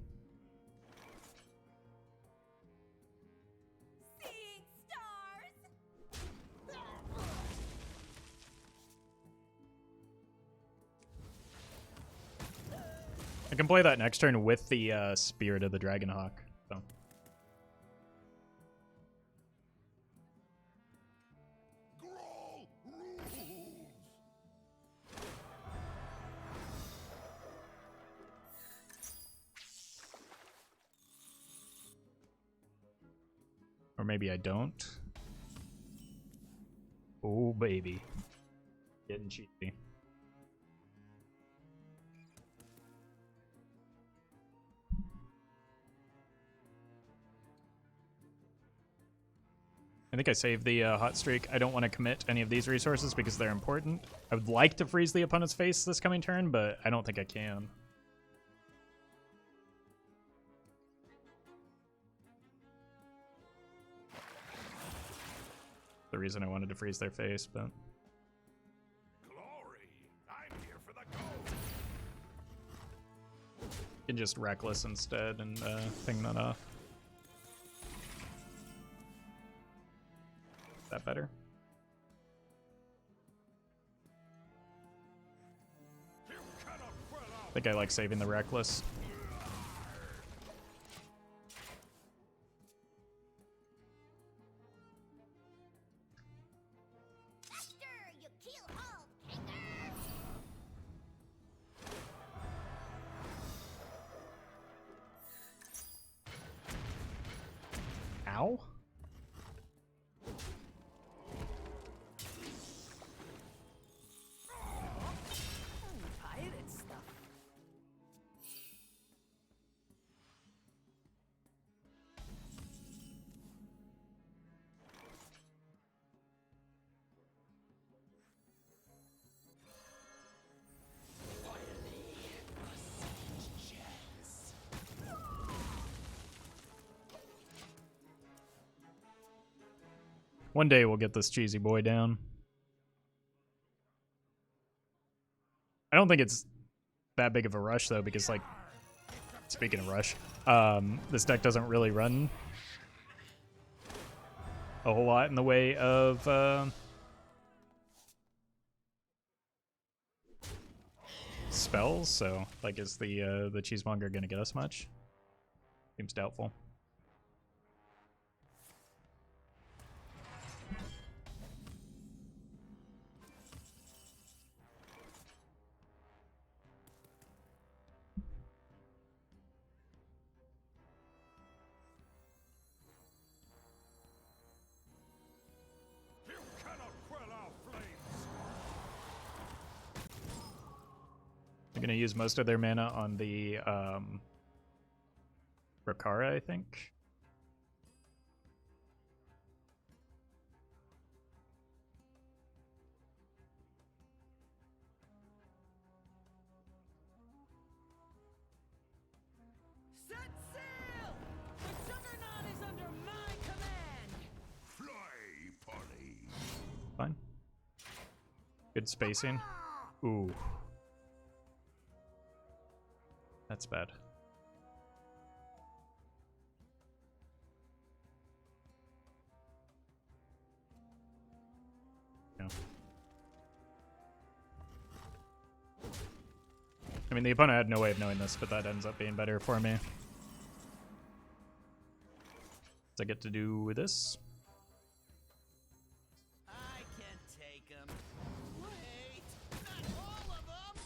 Seeing stars! I can play that next turn with the Spirit of the Dragonhawk. So. Grawl rules. Or maybe I don't. Oh, baby. Getting cheesy. I think I saved the hot streak. I don't want to commit any of these resources because they're important. I would like to freeze the opponent's face this coming turn, but I don't think I can. The reason I wanted to freeze their face, but Glory. I'm here for the gold. I can just Reckless instead and ping that off. Is that better? You cannot quell I out. think I like saving the Reckless. After you kill all kingers! Ow? Pirate stuff. One day we'll get this cheesy boy down. I don't think it's that big of a rush though, because like, speaking of rush, this deck doesn't really run a whole lot in the way of spells. So like, is the cheesemonger gonna get us much? Seems doubtful. gonna use most of their mana on the Rakara, I think. Set sail! The Juggernaut is under my command! Fly, Polly. Fine. Good spacing. Ooh. That's bad. Yeah. I mean, the opponent had no way of knowing this, but that ends up being better for me. So I get to do this. I can take them. Wait, not all of them.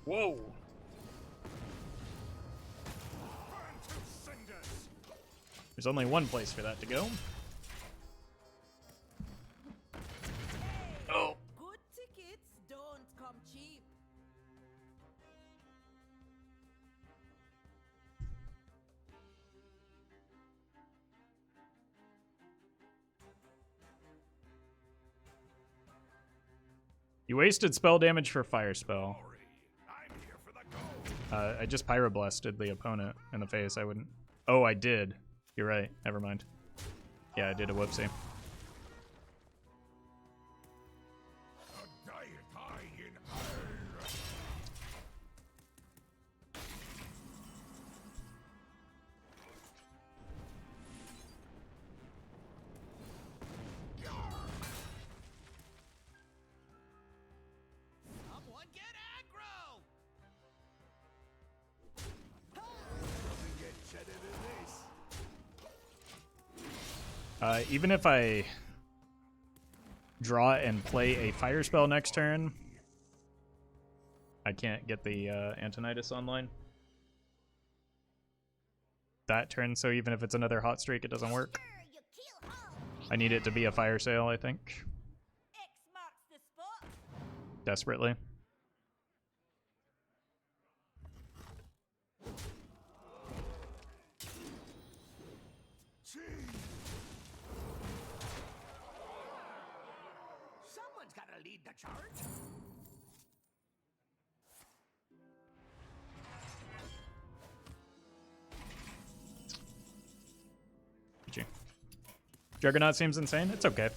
Whoa! Burn to cinders! There's only one place for that to go. Oh! Good tickets don't come cheap. You wasted spell damage for fire spell. Sorry, I'm here for the gold. I just pyroblasted the opponent in the face. I wouldn't. Oh, I did. You're right. Never mind. Yeah, I did a whoopsie. A deity in hell. Someone get aggro! Doesn't get cheddar than this. Even if I draw and play a fire spell next turn, I can't get the Antonidas online that turn, so even if it's another hot streak, it doesn't work. Sure, you kill Hall. I need it to be a fire sale, I think, X marks the spot. desperately. Someone's gotta lead the charge. GG. Juggernaut seems insane. It's okay.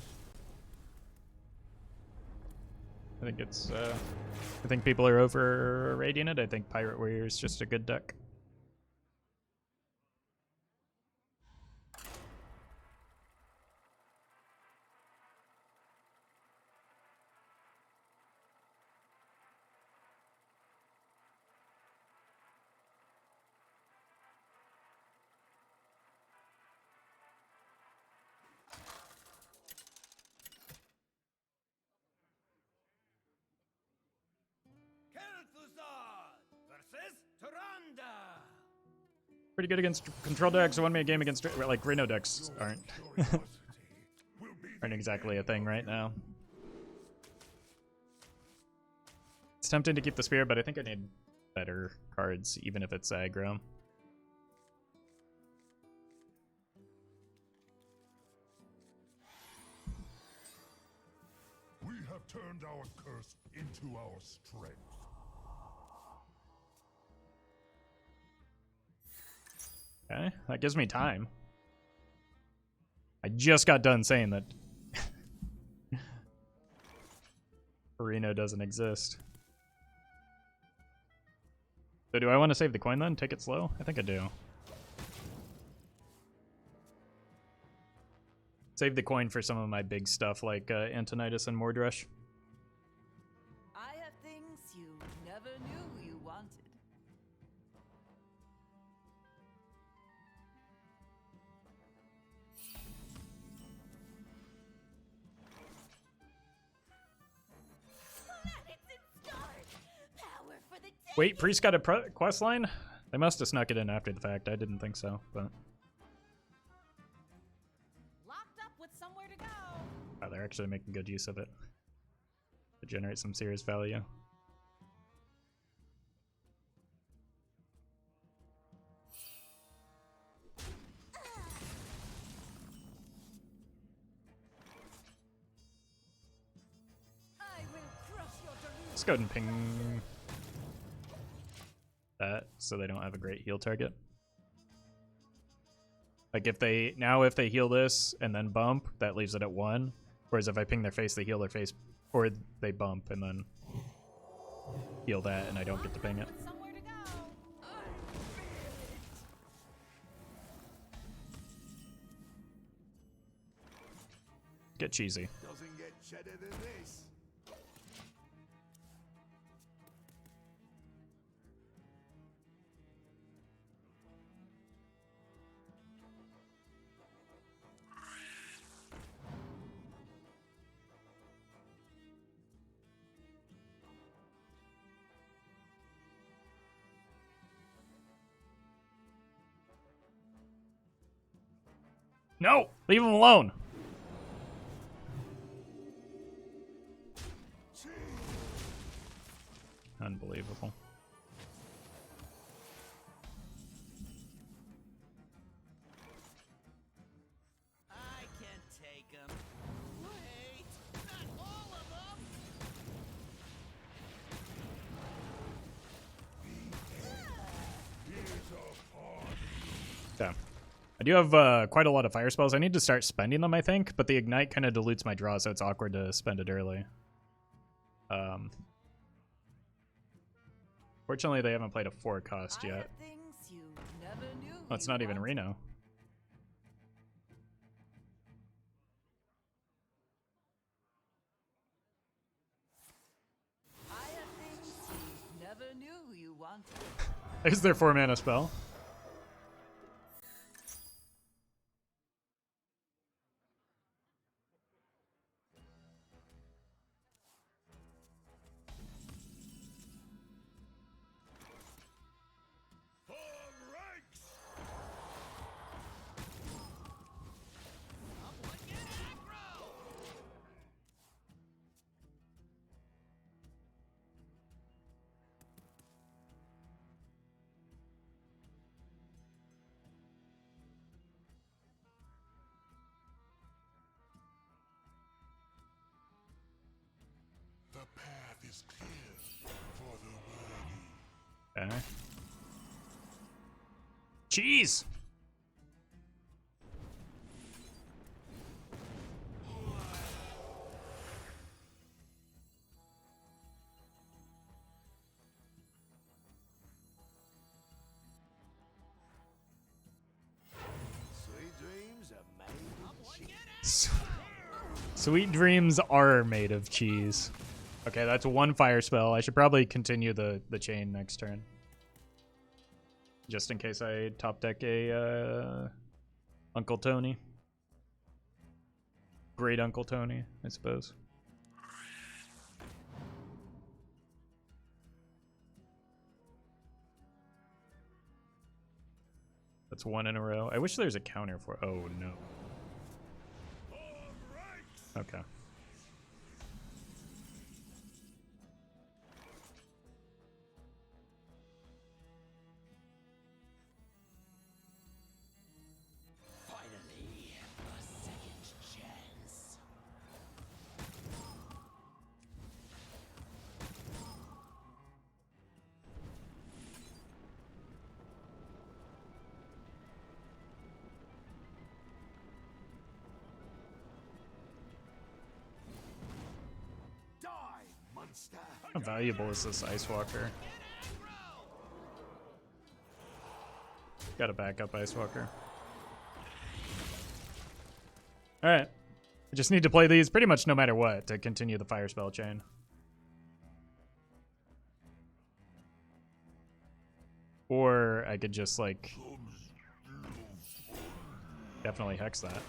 I think it's, I think people are overrating it. I think Pirate Warrior is just a good deck. Kel'Thuzad versus Tyrande. Pretty good against control decks. Won me a game against like Reno decks aren't aren't exactly a thing right now. It's tempting to keep the spear, but I think I need better cards, even if it's aggro. We have turned our curse into our strength. Okay, that gives me time. I just got done saying that Reno doesn't exist. So do I want to save the coin then? Take it slow? I think I do. Save the coin for some of my big stuff like Antonidas and Mordresh. I have things you never knew you wanted. Planets in stars. Power for the Wait, Priest got a quest line? They must have snuck it in after the fact. I didn't think so, but Locked up with somewhere to go. wow, they're actually making good use of it to generate some serious value. I will crush your delusions. Let's go ahead and ping that so they don't have a great heal target. Like if they heal this and then bump, that leaves it at 1. Whereas if I ping their face, they heal their face, or they bump and then heal that, and I don't get to ping it. With somewhere to go. Get cheesy. Doesn't get cheddar than this. No! Leave him alone! Unbelievable. I can take them. Wait, not all of them. Okay. I do have quite a lot of fire spells. I need to start spending them, I think, but the ignite kind of dilutes my draw, so it's awkward to spend it early. Fortunately, they haven't played a 4 cost I yet. have things you never knew. Oh, it's you not even wanted. Reno. I have things you never knew you wanted. There's their 4-mana spell. For ranks! Someone get aggro. The path is clear for the worthy. Okay. Cheese! Sweet dreams are made of cheese. Sweet dreams are made of cheese. Okay, that's 1 fire spell. I should probably continue the chain next turn. Just in case I top deck a Uncle Tony. Great Uncle Tony, I suppose. That's 1 in a row. I wish there's a counter for. Oh no. Okay. Finally, a second chance. Die, monster! How valuable is this Ice Walker? Got a backup Ice Walker. Alright. I just need to play these pretty much no matter what to continue the fire spell chain. Or I could just like definitely hex that.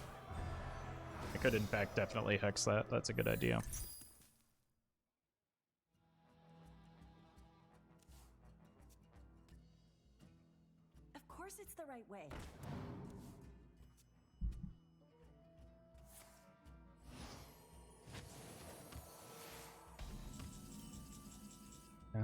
I could in fact definitely hex that. That's a good idea. course it's the right way. Yeah.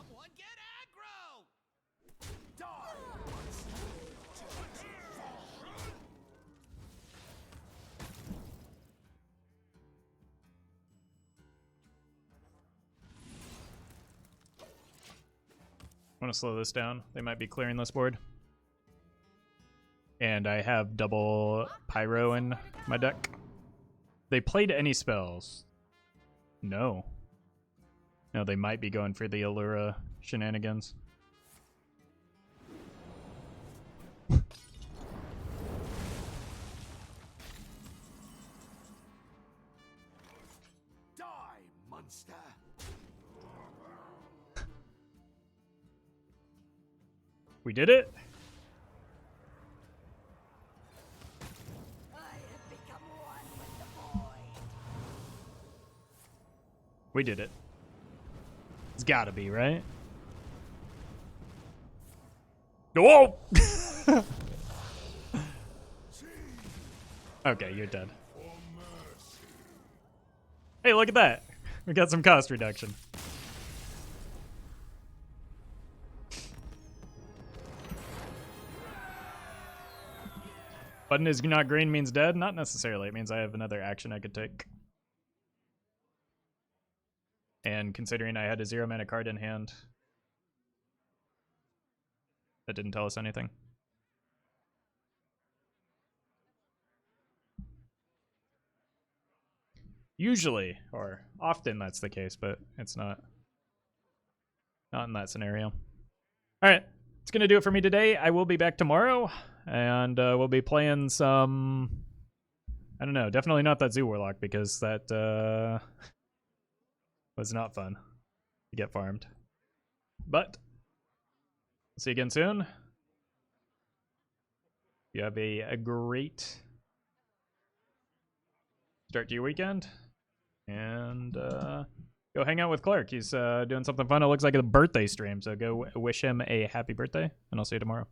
Someone get aggro! I want to slow this down. They might be clearing this board. And I have double Pyro in my deck. They played any spells? No. No, they might be going for the Allura shenanigans. Die, monster! We did it? I have become one with the void. We did it. It's gotta be, right? Whoa! Okay, you're dead. Hey, look at that. We got some cost reduction. Button is not green means dead? Not necessarily. It means I have another action I could take. And considering I had a 0 mana card in hand, that didn't tell us anything. Usually, or often that's the case, but it's not. Not in that scenario. Alright, it's going to do it for me today. I will be back tomorrow, and we'll be playing some... I don't know, definitely not that Zoo Warlock, because that was not fun to get farmed. But, see you again soon. You have a great start to your weekend. And go hang out with Clark. He's doing something fun. It looks like a birthday stream, so go wish him a happy birthday, and I'll see you tomorrow.